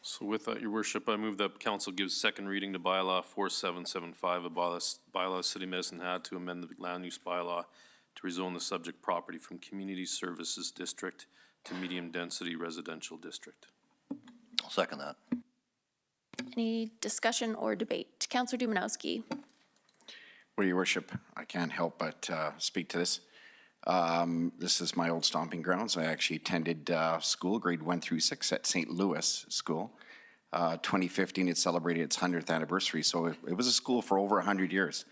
So with that, your worship, I move that council gives second reading to bylaw 4775, a bylaw City of Medicine Hat to amend the land use bylaw to rezone the subject property from Community Services District to Medium Density Residential District. Second that. Any discussion or debate? Councillor Dumanowski. Well, Your Worship, I can't help but speak to this. This is my old stomping grounds. I actually attended school, grade 1 through 6 at St. Louis School. 2015, it celebrated its 100th anniversary, so it was a school for over 100 years,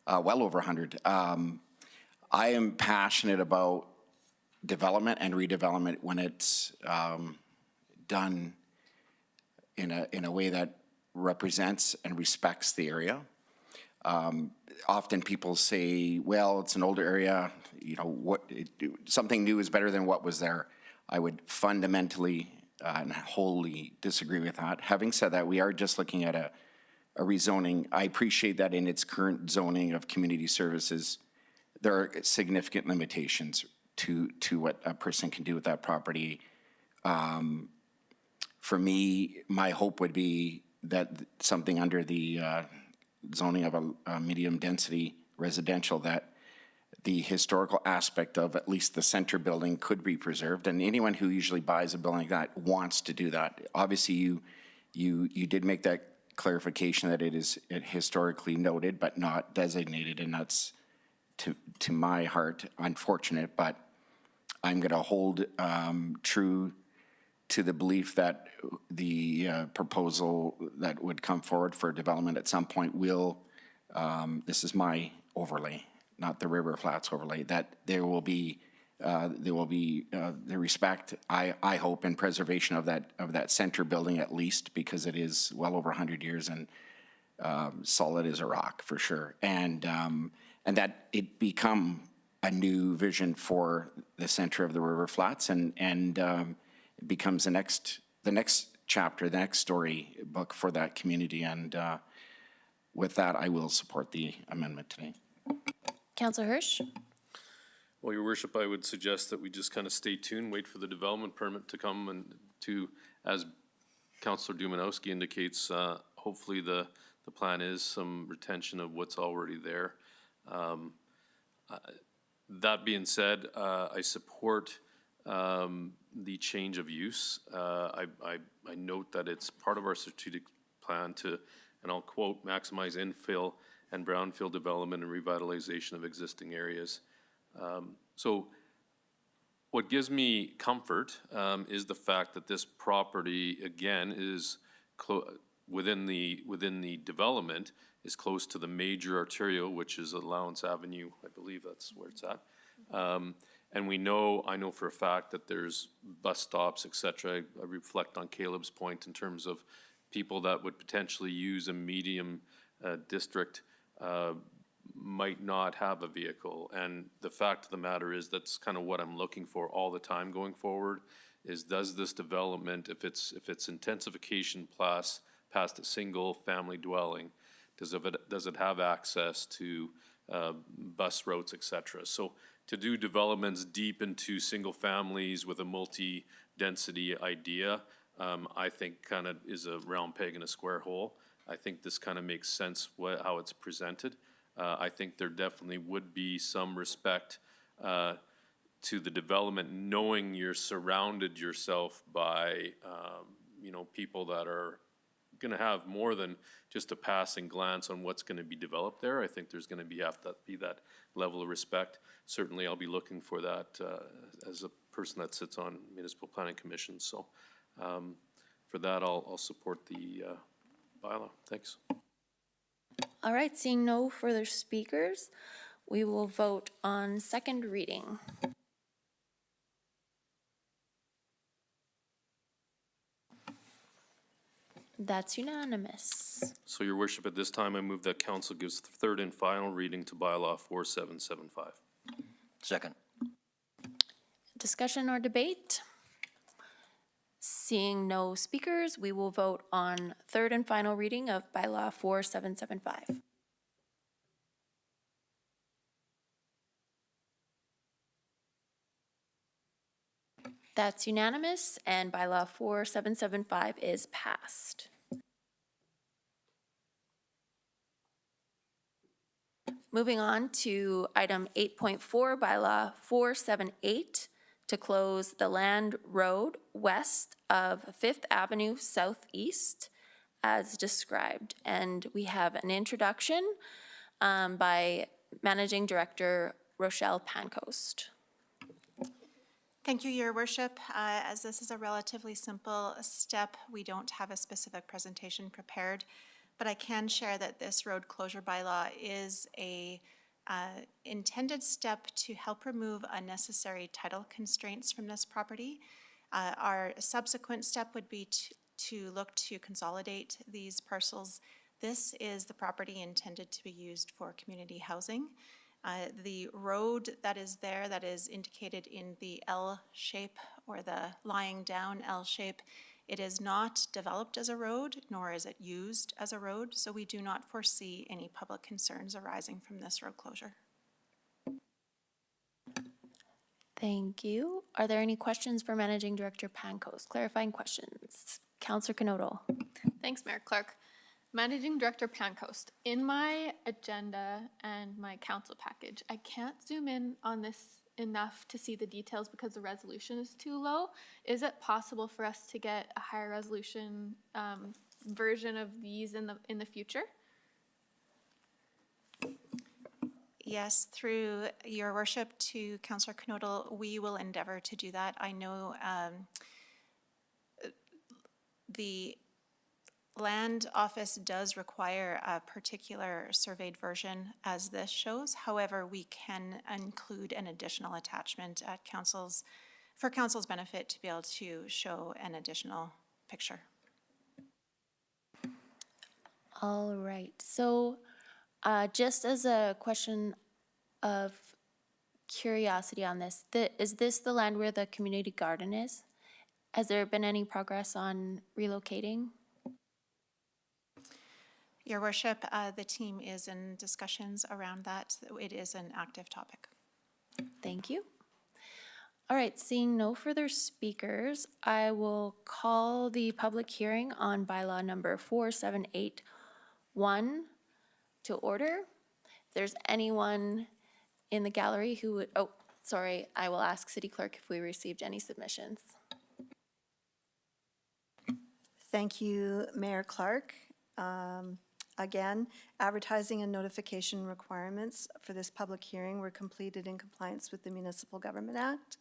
well over 100. I am passionate about development and redevelopment when it's done in a way that represents and respects the area. Often people say, well, it's an older area, you know, something new is better than what was there. I would fundamentally and wholly disagree with that. Having said that, we are just looking at a rezoning. I appreciate that in its current zoning of community services, there are significant limitations to what a person can do with that property. For me, my hope would be that something under the zoning of a medium density residential, that the historical aspect of at least the center building could be preserved, and anyone who usually buys a building like that wants to do that. Obviously, you did make that clarification that it is historically noted but not designated, and that's to my heart unfortunate, but I'm going to hold true to the belief that the proposal that would come forward for development at some point will, this is my overlay, not the River Flats overlay, that there will be the respect, I hope, and preservation of that center building at least, because it is well over 100 years and solid as a rock for sure, and that it become a new vision for the center of the River Flats, and it becomes the next chapter, the next story book for that community. And with that, I will support the amendment today. Councillor Hirsch. Well, Your Worship, I would suggest that we just kind of stay tuned, wait for the development permit to come, and to, as Councillor Dumanowski indicates, hopefully the plan is some retention of what's already there. That being said, I support the change of use. I note that it's part of our strategic plan to, and I'll quote, maximize infill and brownfield development and revitalization of existing areas. So what gives me comfort is the fact that this property, again, is within the development, is close to the major arterial, which is Allowance Avenue. I believe that's where it's at. And I know for a fact that there's bus stops, et cetera. I reflect on Caleb's point in terms of people that would potentially use a medium district might not have a vehicle. And the fact of the matter is that's kind of what I'm looking for all the time going forward, is does this development, if it's intensification past a single family dwelling, does it have access to bus routes, et cetera? So to do developments deep into single families with a multi-density idea, I think kind of is a round peg in a square hole. I think this kind of makes sense how it's presented. I think there definitely would be some respect to the development, knowing you're surrounded yourself by, people that are going to have more than just a passing glance on what's going to be developed there. I think there's going to have to be that level of respect. Certainly, I'll be looking for that as a person that sits on municipal planning commissions. So for that, I'll support the bylaw. Thanks. All right, seeing no further speakers, we will vote on second reading. That's unanimous. So, Your Worship, at this time, I move that council gives the third and final reading to bylaw 4775. Second. Discussion or debate? Seeing no speakers, we will vote on third and final reading of bylaw 4775. That's unanimous, and bylaw 4775 is passed. Moving on to item 8.4, bylaw 478, to close the land road west of Fifth Avenue Southeast as described. And we have an introduction by Managing Director Rochelle Pancoast. Thank you, Your Worship. As this is a relatively simple step, we don't have a specific presentation prepared, but I can share that this road closure bylaw is a intended step to help remove unnecessary title constraints from this property. Our subsequent step would be to look to consolidate these parcels. This is the property intended to be used for community housing. The road that is there, that is indicated in the L shape or the lying down L shape, it is not developed as a road, nor is it used as a road, so we do not foresee any public concerns arising from this road closure. Thank you. Are there any questions for Managing Director Pancoast? Clarifying questions. Councillor Knodel. Thanks, Mayor Clark. Managing Director Pancoast, in my agenda and my council package, I can't zoom in on this enough to see the details because the resolution is too low. Is it possible for us to get a higher resolution version of these in the future? Yes, through Your Worship to Councillor Knodel, we will endeavor to do that. I know the Land Office does require a particular surveyed version as this shows. However, we can include an additional attachment at for council's benefit to be able to show an additional picture. All right. So just as a question of curiosity on this, is this the land where the community garden is? Has there been any progress on relocating? Your Worship, the team is in discussions around that. It is an active topic. Thank you. All right, seeing no further speakers, I will call the public hearing on bylaw number 4781 to order. If there's anyone in the gallery who would, oh, sorry, I will ask City Clerk if we received any submissions. Thank you, Mayor Clark. Again, advertising and notification requirements for this public hearing were completed in compliance with the Municipal Government Act.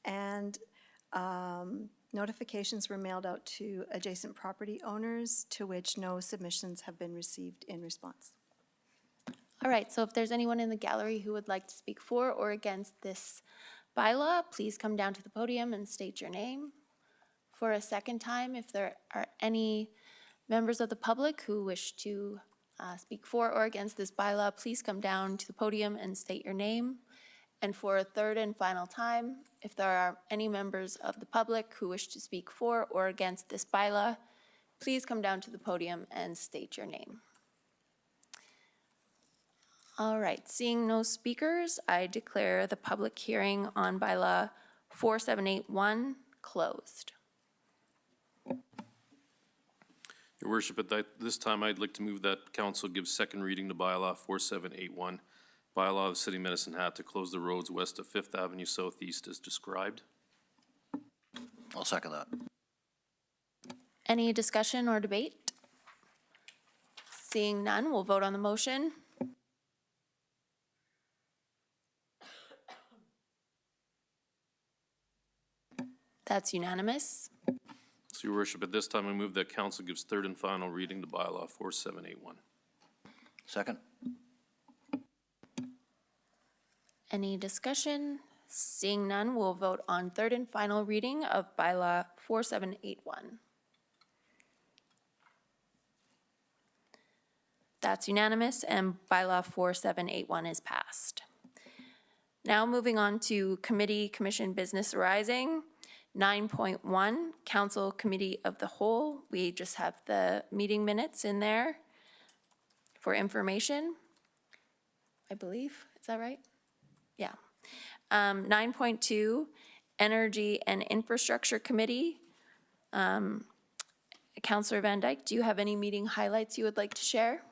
And notifications were mailed out to adjacent property owners, to which no submissions have been received in response. All right, so if there's anyone in the gallery who would like to speak for or against this bylaw, please come down to the podium and state your name. For a second time, if there are any members of the public who wish to speak for or against this bylaw, please come down to the podium and state your name. And for a third and final time, if there are any members of the public who wish to speak for or against this bylaw, please come down to the podium and state your name. All right, seeing no speakers, I declare the public hearing on bylaw 4781 closed. Your Worship, at this time, I'd like to move that council gives second reading to bylaw 4781, bylaw of the City of Medicine Hat to close the roads west of Fifth Avenue Southeast as described. I'll second that. Any discussion or debate? Seeing none, we'll vote on the motion. That's unanimous. So, Your Worship, at this time, I move that council gives third and final reading to bylaw 4781. Second. Any discussion? Seeing none, we'll vote on third and final reading of bylaw 4781. That's unanimous, and bylaw 4781 is passed. Now moving on to committee commission business arising. 9.1, Council Committee of the Whole. We just have the meeting minutes in there for information, I believe. Is that right? Yeah. 9.2, Energy and Infrastructure Committee. Councillor Van Dyke, do you have any meeting highlights you would like to share?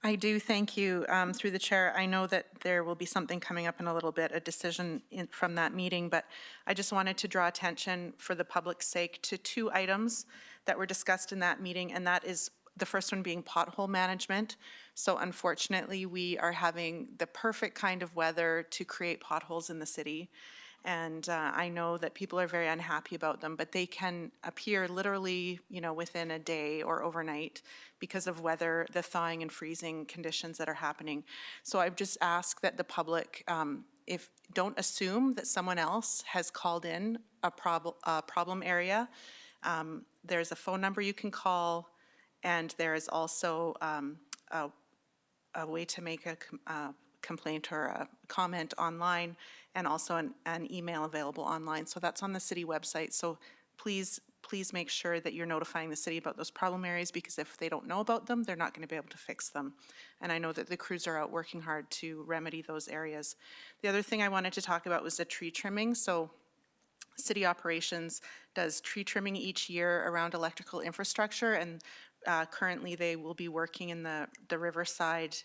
I do, thank you. Through the chair, I know that there will be something coming up in a little bit, a decision from that meeting, but I just wanted to draw attention for the public's sake to 2 items that were discussed in that meeting, and that is the first one being pothole management. So unfortunately, we are having the perfect kind of weather to create potholes in the city. And I know that people are very unhappy about them, but they can appear literally, within a day or overnight because of weather, the thawing and freezing conditions that are happening. So I've just asked that the public, don't assume that someone else has called in a problem area. There's a phone number you can call, and there is also a way to make a complaint or a comment online, and also an email available online. So that's on the city website. So please make sure that you're notifying the city about those problem areas, because if they don't know about them, they're not going to be able to fix them. And I know that the crews are out working hard to remedy those areas. The other thing I wanted to talk about was the tree trimming. So city operations does tree trimming each year around electrical infrastructure, and currently they will be working in the Riverside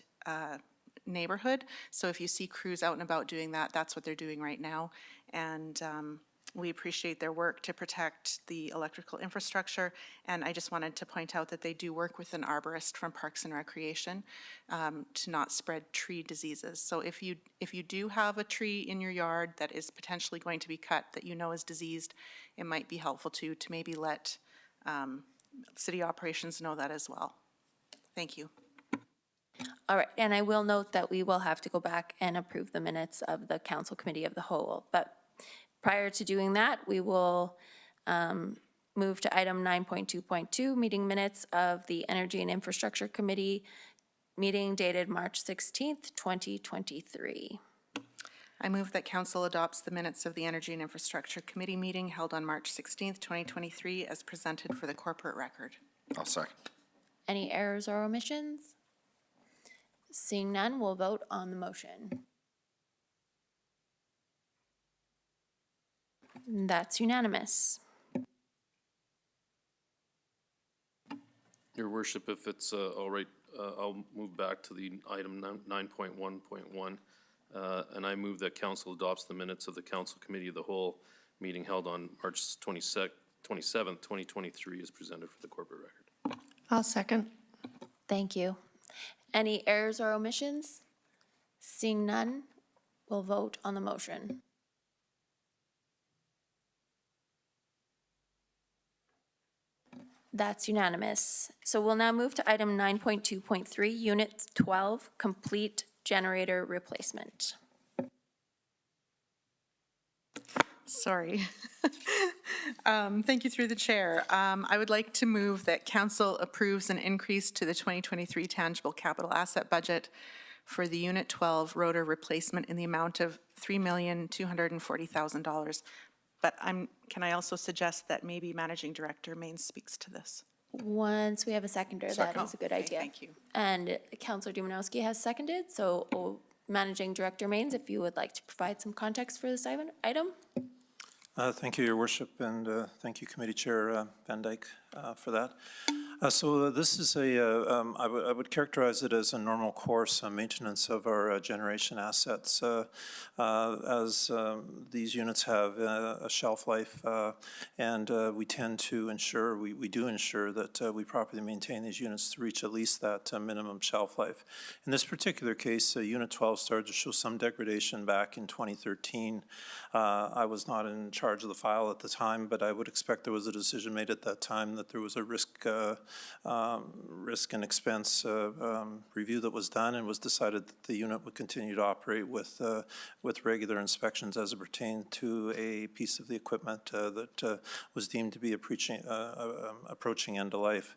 neighborhood. So if you see crews out and about doing that, that's what they're doing right now. And we appreciate their work to protect the electrical infrastructure. And I just wanted to point out that they do work with an arborist from Parks and Recreation to not spread tree diseases. So if you do have a tree in your yard that is potentially going to be cut that you know is diseased, it might be helpful to maybe let city operations know that as well. Thank you. All right, and I will note that we will have to go back and approve the minutes of the Council Committee of the Whole. But prior to doing that, we will move to item 9.2.2, meeting minutes of the Energy and Infrastructure Committee meeting dated March 16th, 2023. I move that council adopts the minutes of the Energy and Infrastructure Committee meeting held on March 16th, 2023 as presented for the corporate record. I'll second. Any errors or omissions? Seeing none, we'll vote on the motion. That's unanimous. Your worship, if it's all right, I'll move back to the item 9.1.1. And I move that council adopts the minutes of the Council Committee of the Whole meeting held on March 27th, 2023 as presented for the corporate record. I'll second. Thank you. Any errors or omissions? Seeing none, we'll vote on the motion. That's unanimous. So we'll now move to item 9.2.3, Unit 12, complete generator replacement. Sorry. Thank you through the chair. I would like to move that council approves an increase to the 2023 tangible capital asset budget for the Unit 12 rotor replacement in the amount of $3,240,000. But can I also suggest that maybe Managing Director Maines speaks to this? Once we have a seconder, that is a good idea. Thank you. And Councillor Dumanowski has seconded, so Managing Director Maines, if you would like to provide some context for this item. Thank you, Your Worship, and thank you, Committee Chair Van Dyke, for that. So this is I would characterize it as a normal course maintenance of our generation assets, as these units have a shelf life, and we tend to ensure, we do ensure that we properly maintain these units to reach at least that minimum shelf life. In this particular case, Unit 12 started to show some degradation back in 2013. I was not in charge of the file at the time, but I would expect there was a decision made at that time that there was a risk and expense review that was done, and was decided that the unit would continue to operate with regular inspections as it pertained to a piece of the equipment that was deemed to be approaching end of life.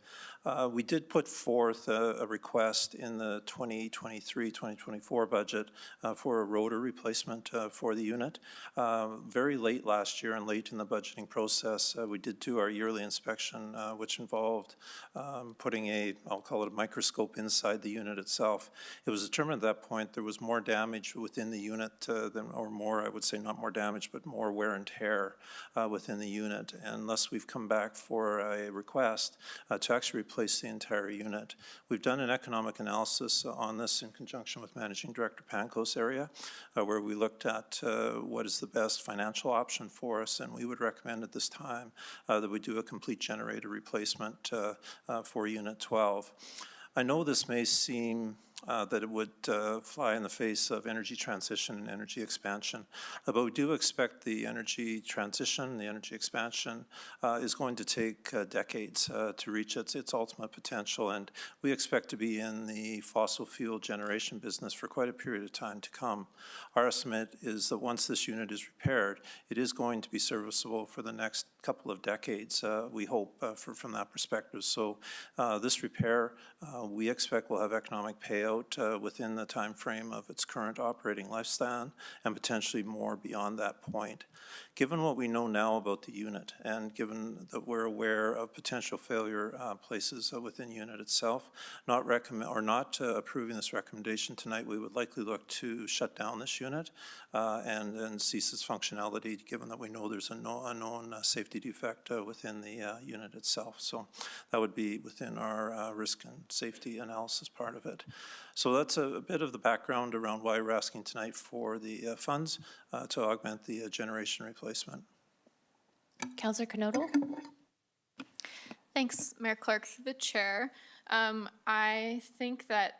We did put forth a request in the 2023-2024 budget for a rotor replacement for the unit. Very late last year and late in the budgeting process, we did do our yearly inspection, which involved putting I'll call it a microscope inside the unit itself. It was determined at that point there was more damage within the unit I would say not more damage, but more wear and tear within the unit. And thus we've come back for a request to actually replace replace the entire unit. We've done an economic analysis on this in conjunction with Managing Director Pankos area, where we looked at what is the best financial option for us, and we would recommend at this time that we do a complete generator replacement for Unit 12. I know this may seem that it would fly in the face of energy transition and energy expansion. But we do expect the energy transition, the energy expansion is going to take decades to reach its ultimate potential. And we expect to be in the fossil fuel generation business for quite a period of time to come. Our estimate is that once this unit is repaired, it is going to be serviceable for the next couple of decades, we hope, from that perspective. So this repair, we expect will have economic payout within the time frame of its current operating lifespan and potentially more beyond that point. Given what we know now about the unit and given that we're aware of potential failure places within the unit itself, not approving this recommendation tonight, we would likely look to shut down this unit and cease its functionality, given that we know there's a known safety defect within the unit itself. So that would be within our risk and safety analysis part of it. So that's a bit of the background around why we're asking tonight for the funds to augment the generation replacement. Councillor Knodel? Thanks, Mayor Clark. Through the chair, I think that,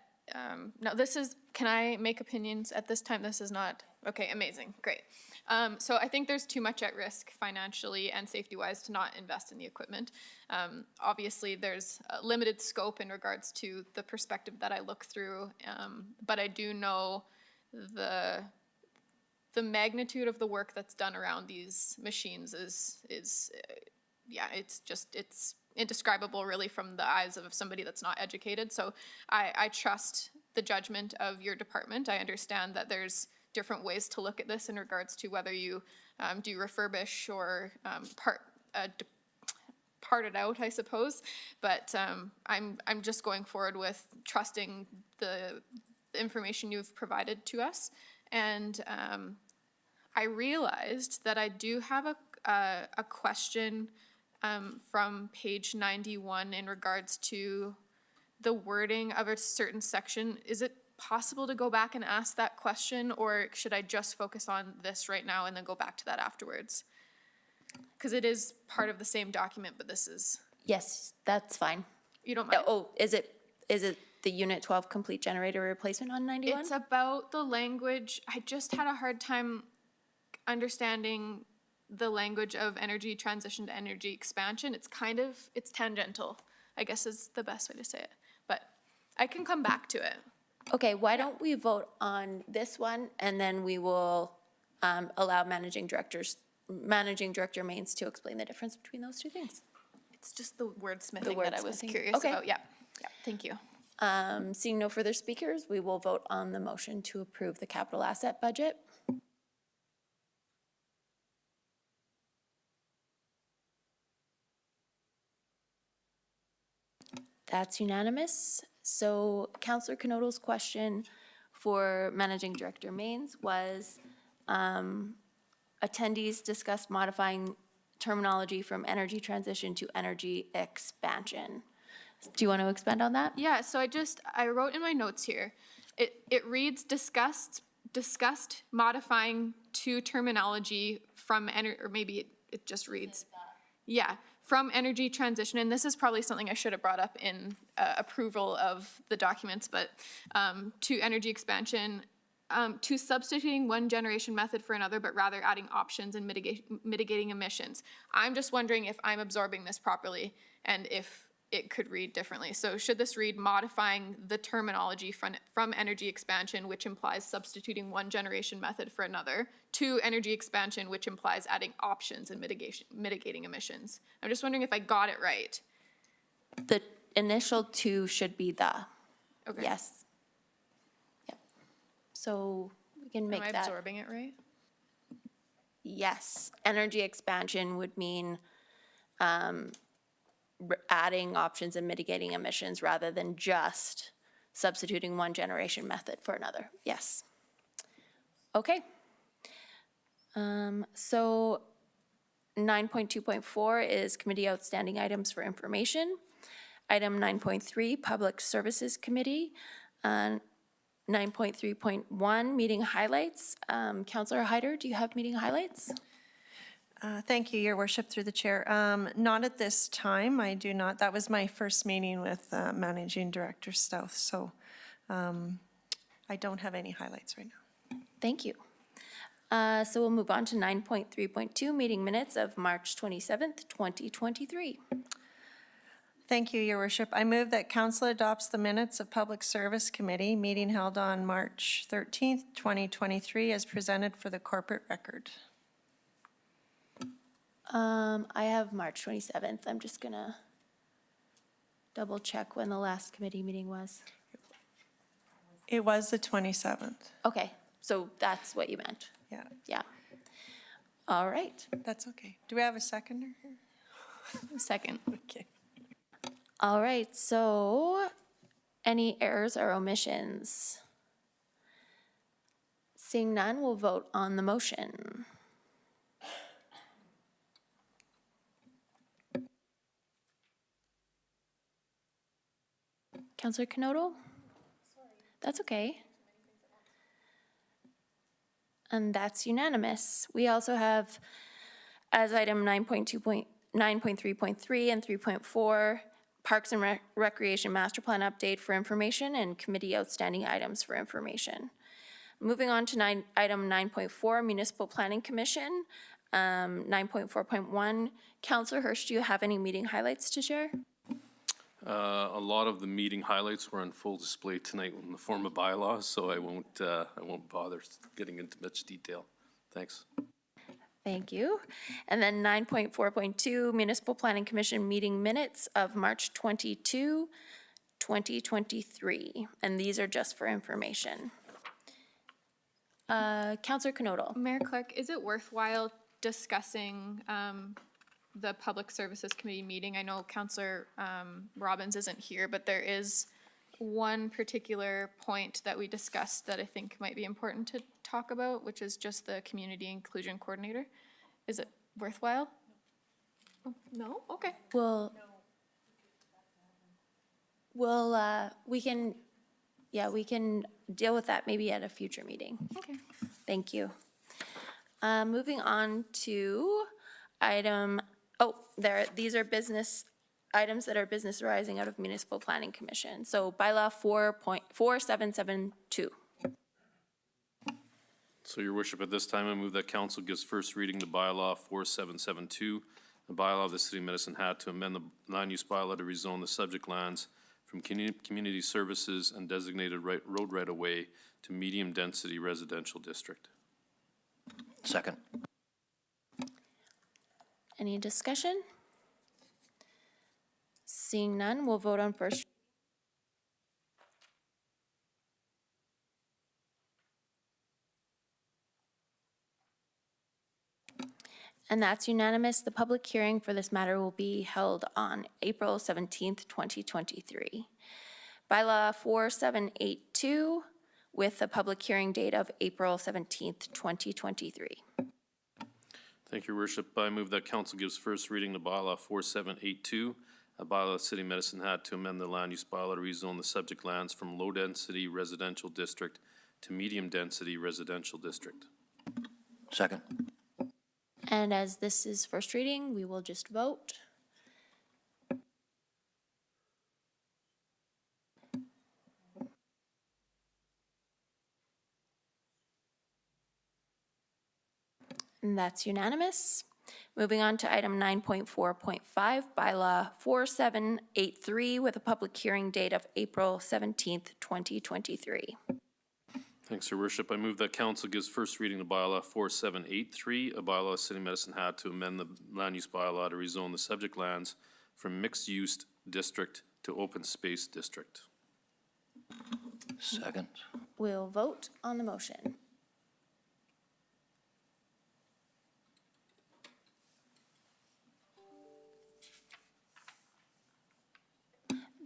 no, this is, can I make opinions at this time? This is not, okay, amazing, great. So I think there's too much at risk financially and safety-wise to not invest in the equipment. Obviously, there's a limited scope in regards to the perspective that I look through, but I do know the magnitude of the work that's done around these machines is yeah, it's indescribable really from the eyes of somebody that's not educated. So I trust the judgment of your department. I understand that there's different ways to look at this in regards to whether you do refurbish or part it out, I suppose. But I'm just going forward with trusting the information you've provided to us. And I realized that I do have a question from page 91 in regards to the wording of a certain section. Is it possible to go back and ask that question, or should I just focus on this right now and then go back to that afterwards? Because it is part of the same document, but this is... Yes, that's fine. You don't mind? Oh, is it the Unit 12 complete generator replacement on 91? It's about the language. I just had a hard time understanding the language of energy transition to energy expansion. It's tangential, I guess is the best way to say it. But I can come back to it. Okay, why don't we vote on this one, and then we will allow Managing Director Mains to explain the difference between those two things. It's just the wordsmithing that I was curious Okay. about. Yeah, thank you. Seeing no further speakers, we will vote on the motion to approve the capital asset budget. That's unanimous. So Councillor Knodel's question for Managing Director Mains was, attendees discussed modifying terminology from energy transition to energy expansion. Do you want to expand on that? Yeah, so I wrote in my notes here, it reads discussed modifying to terminology from, or maybe it just reads, yeah, from energy transition, and this is probably something I should have brought up in approval of the documents, but to energy expansion, to substituting one generation method for another, but rather adding options and mitigating emissions. I'm just wondering if I'm absorbing this properly and if it could read differently. So should this read modifying the terminology from energy expansion, which implies substituting one generation method for another, to energy expansion, which implies adding options and mitigating emissions? I'm just wondering if I got it right. The initial two should be the. Okay. Yes. Yep. So we can make that. Am I absorbing it right? Yes. Energy expansion would mean adding options and mitigating emissions rather than just substituting one generation method for another. Yes. Okay. So 9.2.4 is committee outstanding items for information. Item 9.3, Public Services Committee. 9.3.1, meeting highlights. Councillor Hyder, do you have meeting highlights? Thank you, Your Worship, through the chair. Not at this time, I do not. That was my first meeting with Managing Director Stouth, so I don't have any highlights right now. Thank you. So we'll move on to 9.3.2, meeting minutes of March 27th, 2023. Thank you, Your Worship. I move that Council adopts the minutes of Public Service Committee meeting held on March 13th, 2023 as presented for the corporate record. I have March 27th. I'm just gonna double check when the last committee meeting was. It was the 27th. Okay, so that's what you meant. Yeah. Yeah. All right. That's okay. Do we have a seconder here? Second. Okay. All right, so any errors or omissions? Seeing none, we'll vote on the motion. Councillor Canoto? That's okay. And that's unanimous. We also have, as item 9.3.3 and 3.4, Parks and Recreation Master Plan update for information and committee outstanding items for information. Moving on to item 9.4, Municipal Planning Commission. 9.4.1, Councillor Hirsch, do you have any meeting highlights to share? A lot of the meeting highlights were on full display tonight in the form of bylaws, so I won't bother getting into much detail. Thanks. Thank you. And then 9.4.2, Municipal Planning Commission meeting minutes of March 22, 2023. And these are just for information. Councillor Canoto. Mayor Clark, is it worthwhile discussing the Public Services Committee meeting? I know Councillor Robbins isn't here, but there is one particular point that we discussed that I think might be important to talk about, which is just the Community Inclusion Coordinator. Is it worthwhile? Oh, no? Okay. We can deal with that maybe at a future meeting. Okay. Thank you. Moving on to these are business items that are business arising out of Municipal Planning Commission. So Bylaw 4.4772. So, Your Worship, at this time, I move that Council gives first reading to Bylaw 4772, the bylaw of the City of Medicine Hat to amend the land use bylaw to rezone the subject lands from community services and designated road right-of-way to medium-density residential district. Second. Any discussion? Seeing none, we'll vote on first. And that's unanimous. The public hearing for this matter will be held on April 17th, 2023. Bylaw 4782 with a public hearing date of April 17th, 2023. Thank you, Your Worship. I move that Council gives first reading to Bylaw 4782, a bylaw of the City of Medicine Hat to amend the land use bylaw to rezone the subject lands from low-density residential district to medium-density residential district. Second. And as this is first reading, we will just vote. And that's unanimous. Moving on to item 9.4.5, Bylaw 4783 with a public hearing date of April 17th, 2023. Thanks, Your Worship. I move that Council gives first reading to Bylaw 4783, a bylaw of City of Medicine Hat to amend the land use bylaw to rezone the subject lands from mixed-use district to open space district. Second. We'll vote on the motion.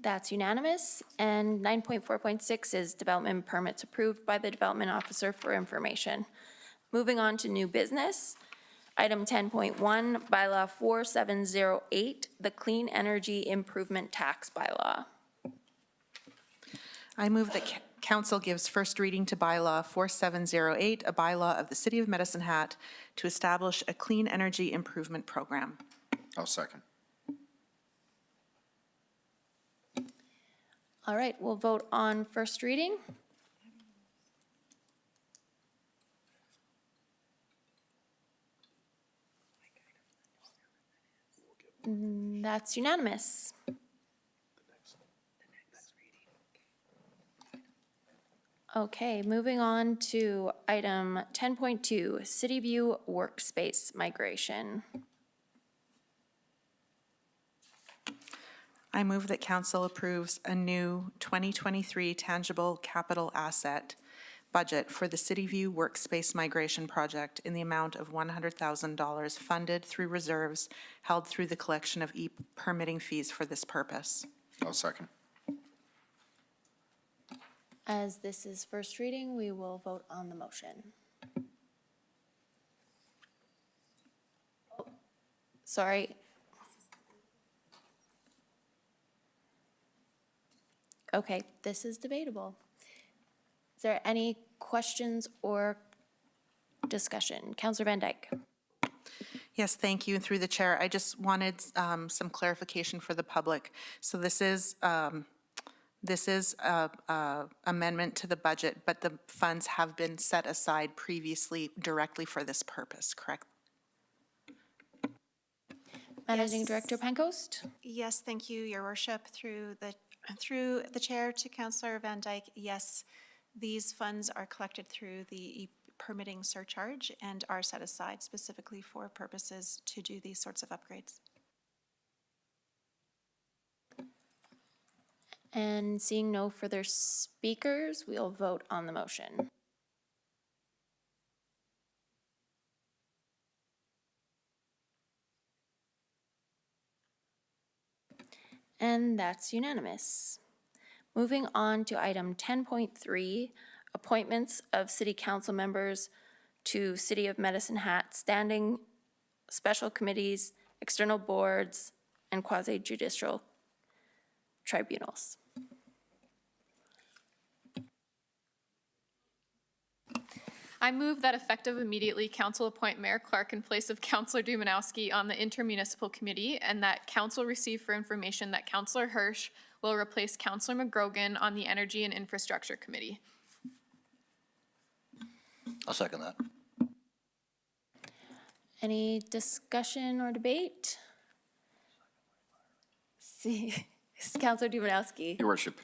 That's unanimous. And 9.4.6 is development permits approved by the development officer for information. Moving on to new business. Item 10.1, Bylaw 4708, the Clean Energy Improvement Tax Bylaw. I move that council gives first reading to bylaw 4708, a bylaw of the City of Medicine Hat to establish a clean energy improvement program. I'll second. All right, we'll vote on first reading. That's unanimous. Okay, moving on to item 10.2, City View Workspace Migration. I move that council approves a new 2023 tangible capital asset budget for the City View Workspace Migration Project in the amount of $100,000 funded through reserves held through the collection of e-permitting fees for this purpose. I'll second. As this is first reading, we will vote on the motion. Oh, sorry. Okay, this is debatable. Is there any questions or discussion? Councillor Van Dyke. Yes, thank you. Through the chair, I just wanted some clarification for the public. So this is a amendment to the budget, but the funds have been set aside previously directly for this purpose, correct? Managing Director Pancoast? Yes, thank you, Your Worship. Through the chair to Councillor Van Dyke, yes, these funds are collected through the permitting surcharge and are set aside specifically for purposes to do these sorts of upgrades. And seeing no further speakers, we'll vote on the motion. And that's unanimous. Moving on to item 10.3, appointments of city council members to City of Medicine Hat standing special committees, external boards, and quasi-judicial tribunals. I move that effective immediately, council appoint Mayor Clark in place of Councillor Dumanowski on the intermunicipal committee, and that council receive for information that Councillor Hirsch will replace Councillor McGrogan on the Energy and Infrastructure Committee. I'll second that. Any discussion or debate? See, Councillor Dumanowski. Your Worship,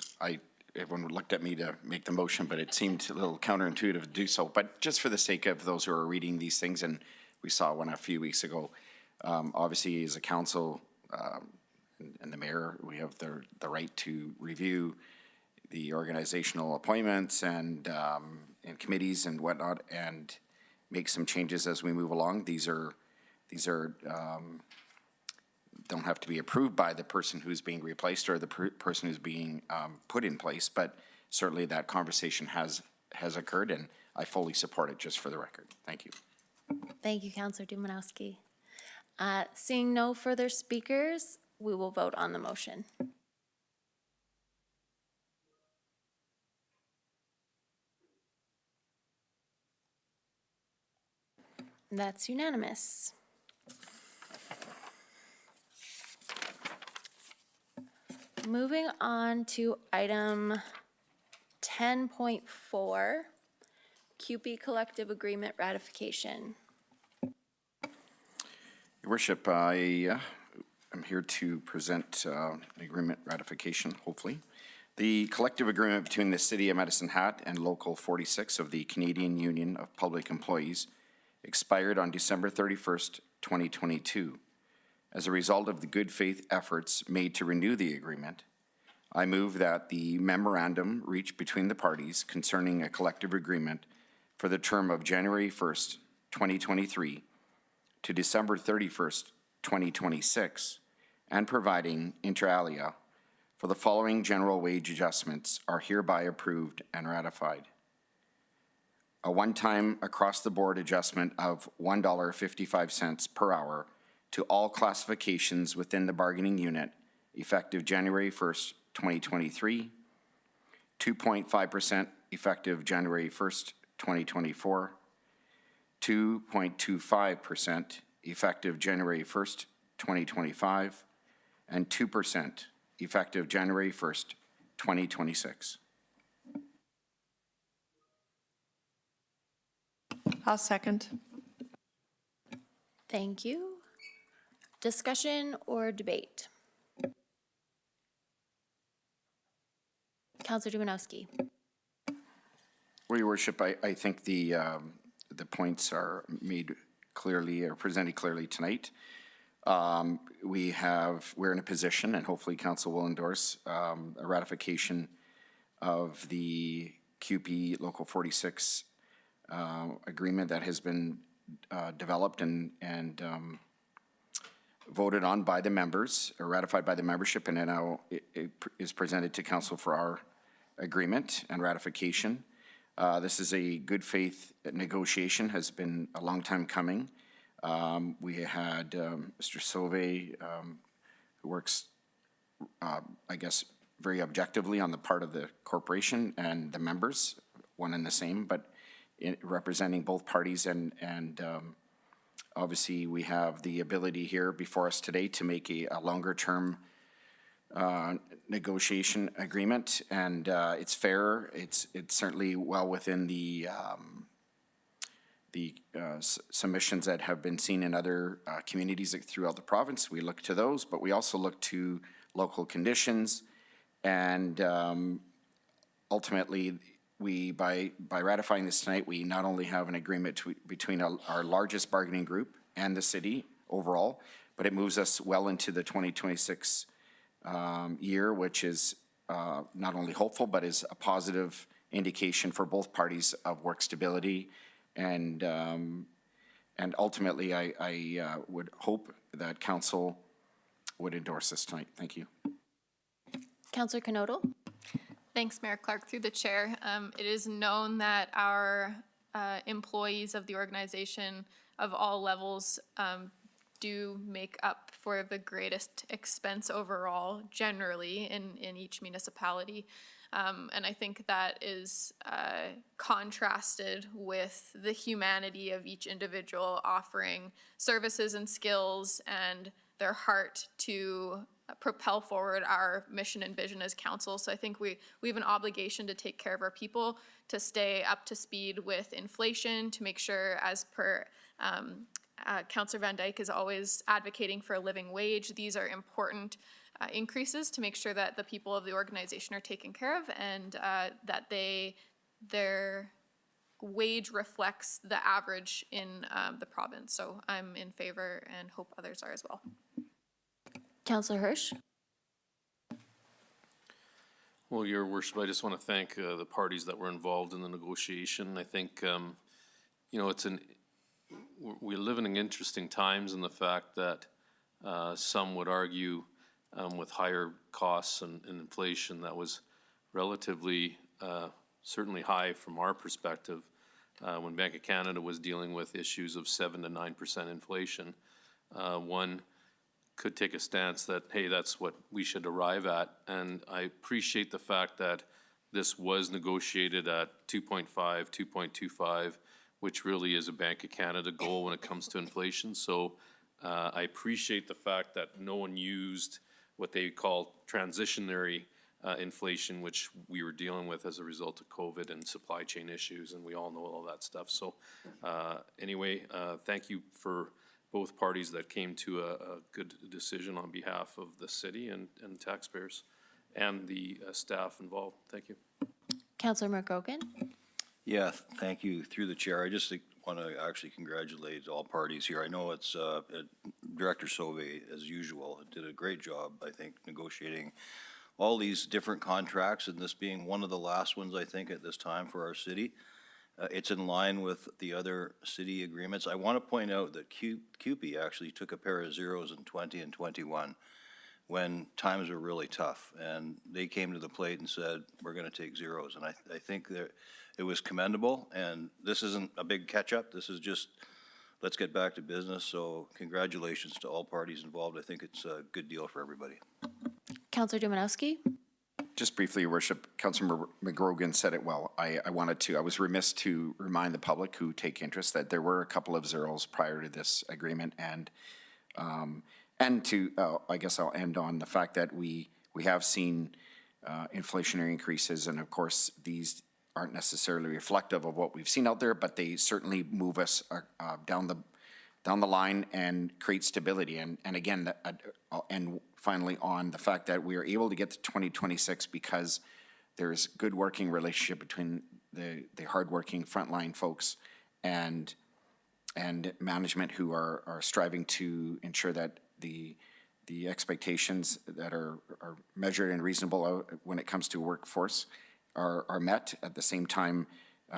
everyone looked at me to make the motion, but it seemed a little counterintuitive to do so. But just for the sake of those who are reading these things, and we saw one a few weeks ago, obviously as a council and the mayor, we have the right to review the organizational appointments and committees and whatnot, and make some changes as we move along. These are don't have to be approved by the person who's being replaced or the person who's being put in place, but certainly that conversation has occurred, and I fully support it, just for the record. Thank you. Thank you, Councillor Dumanowski. Seeing no further speakers, we will vote on the motion. That's unanimous. Moving on to item 10.4, CUPE Collective Agreement Ratification. Your Worship, I am here to present an agreement ratification, hopefully. The collective agreement between the City of Medicine Hat and Local 46 of the Canadian Union of Public Employees expired on December 31st, 2022. As a result of the good faith efforts made to renew the agreement, I move that the memorandum reached between the parties concerning a collective agreement for the term of January 1st, 2023 to December 31st, 2026, and providing inter alia for the following general wage adjustments are hereby approved and ratified. a one-time across-the-board adjustment of $1.55 per hour to all classifications within the bargaining unit effective January 1st, 2023, 2.5% effective January 1st, 2024, 2.25% effective January 1st, 2025, and 2% effective January 1st, 2026. I'll second. Thank you. Discussion or debate? Councillor Dumanowski. Well, Your Worship, I think the points are made clearly or presented clearly tonight. We're in a position, and hopefully council will endorse a ratification of the QP Local 46 agreement that has been developed and voted on by the members, or ratified by the membership, and then now it is presented to council for our agreement and ratification. This is a good faith negotiation, has been a long time coming. We had Mr. Sauvé, who works, I guess, very objectively on the part of the corporation and the members, one and the same, but representing both parties, and obviously we have the ability here before us today to make a longer-term negotiation agreement, and it's fair. It's certainly well within the submissions that have been seen in other communities throughout the province. We look to those, but we also look to local conditions, and ultimately, by ratifying this tonight, we not only have an agreement between our largest bargaining group and the city overall, but it moves us well into the 2026 year, which is not only hopeful, but is a positive indication for both parties of work stability. And ultimately, I would hope that council would endorse this tonight. Thank you. Councillor Knodel. Thanks, Mayor Clark. Through the chair, it is known that our employees of the organization of all levels do make up for the greatest expense overall, generally, in each municipality. And I think that is contrasted with the humanity of each individual offering services and skills and their heart to propel forward our mission and vision as council. So I think we have an obligation to take care of our people, to stay up to speed with inflation, to make sure, as per Councillor Van Dyke is always advocating for a living wage. These are important increases to make sure that the people of the organization are taken care of, and that their wage reflects the average in the province. So I'm in favor and hope others are as well. Councillor Hirsch. Well, Your Worship, I just want to thank the parties that were involved in the negotiation. I think, you know, we live in interesting times in the fact that some would argue with higher costs and inflation that was relatively, certainly high from our perspective, when Bank of Canada was dealing with issues of 7 to 9% inflation. One could take a stance that, hey, that's what we should arrive at. And I appreciate the fact that this was negotiated at 2.5, 2.25, which really is a Bank of Canada goal when it comes to inflation. So I appreciate the fact that no one used what they call transitionary inflation, which we were dealing with as a result of COVID and supply chain issues, and we all know all that stuff. So anyway, thank you for both parties that came to a good decision on behalf of the city and taxpayers and the staff involved. Thank you. Councillor McGrogan. Yeah, thank you. Through the chair, I just want to actually congratulate all parties here. I know it's Director Sauvé, as usual, did a great job, I think, negotiating all these different contracts, and this being one of the last ones, I think, at this time for our city. It's in line with the other city agreements. I want to point out that CUPE actually took a pair of zeros in 20 and 21. when times were really tough. And they came to the plate and said, we're going to take zeros. And I think that it was commendable. And this isn't a big catch-up. This is just, let's get back to business. So congratulations to all parties involved. I think it's a good deal for everybody. Councillor Dumanowski? Just briefly, Your Worship, Councilor McGrogan said it well. I was remiss to remind the public who take interest that there were a couple of zeros prior to this agreement, and I guess I'll end on the fact that we have seen inflationary increases, and of course, these aren't necessarily reflective of what we've seen out there, but they certainly move us down the line and create stability. And again, I'll end finally on the fact that we are able to get to 2026 because there's good working relationship between the hardworking frontline folks and management who are striving to ensure that the expectations that are measured and reasonable when it comes to workforce are met. At the same time,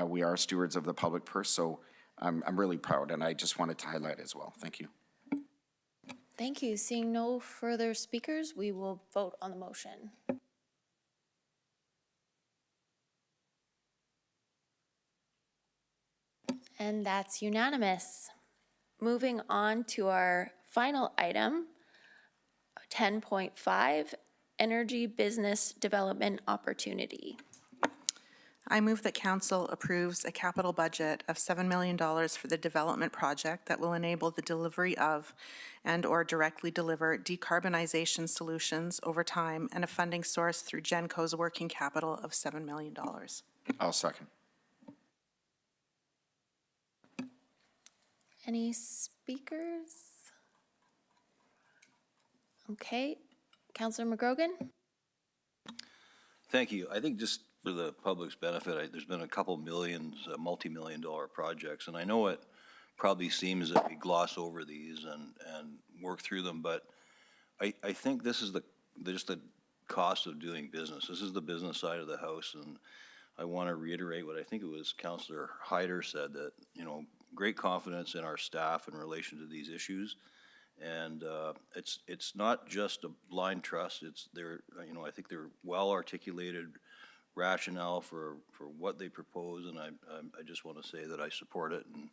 we are stewards of the public purse, so I'm really proud, and I just wanted to highlight as well. Thank you. Thank you. Seeing no further speakers, we will vote on the motion. And that's unanimous. Moving on to our final item, 10.5, Energy Business Development Opportunity. I move that council approves a capital budget of $7 million for the development project that will enable the delivery of and/or directly deliver decarbonization solutions over time, and a funding source through GenCo's working capital of $7 million. I'll second. Any speakers? Okay, Councillor McGrogan? Thank you. I think just for the public's benefit, there's been a couple millions, multi-million-dollar projects, and I know it probably seems that we gloss over these and work through them, but I think this is just the cost of doing business. This is the business side of the house, and I want to reiterate what I think it was Councillor Hyder said, that, you know, great confidence in our staff in relation to these issues. And it's not just a blind trust. I think they're well articulated rationale for what they propose, and I just want to say that I support it and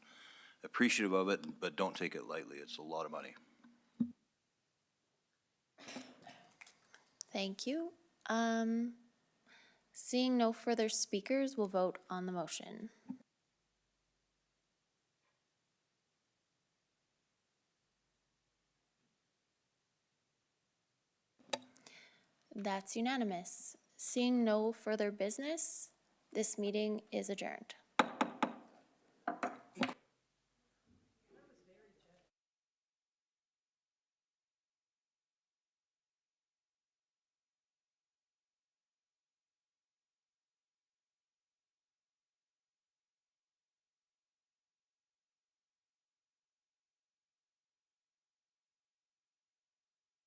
appreciative of it, but don't take it lightly. It's a lot of money. Thank you. Seeing no further speakers, we'll vote on the motion. That's unanimous. Seeing no further business, this meeting is adjourned.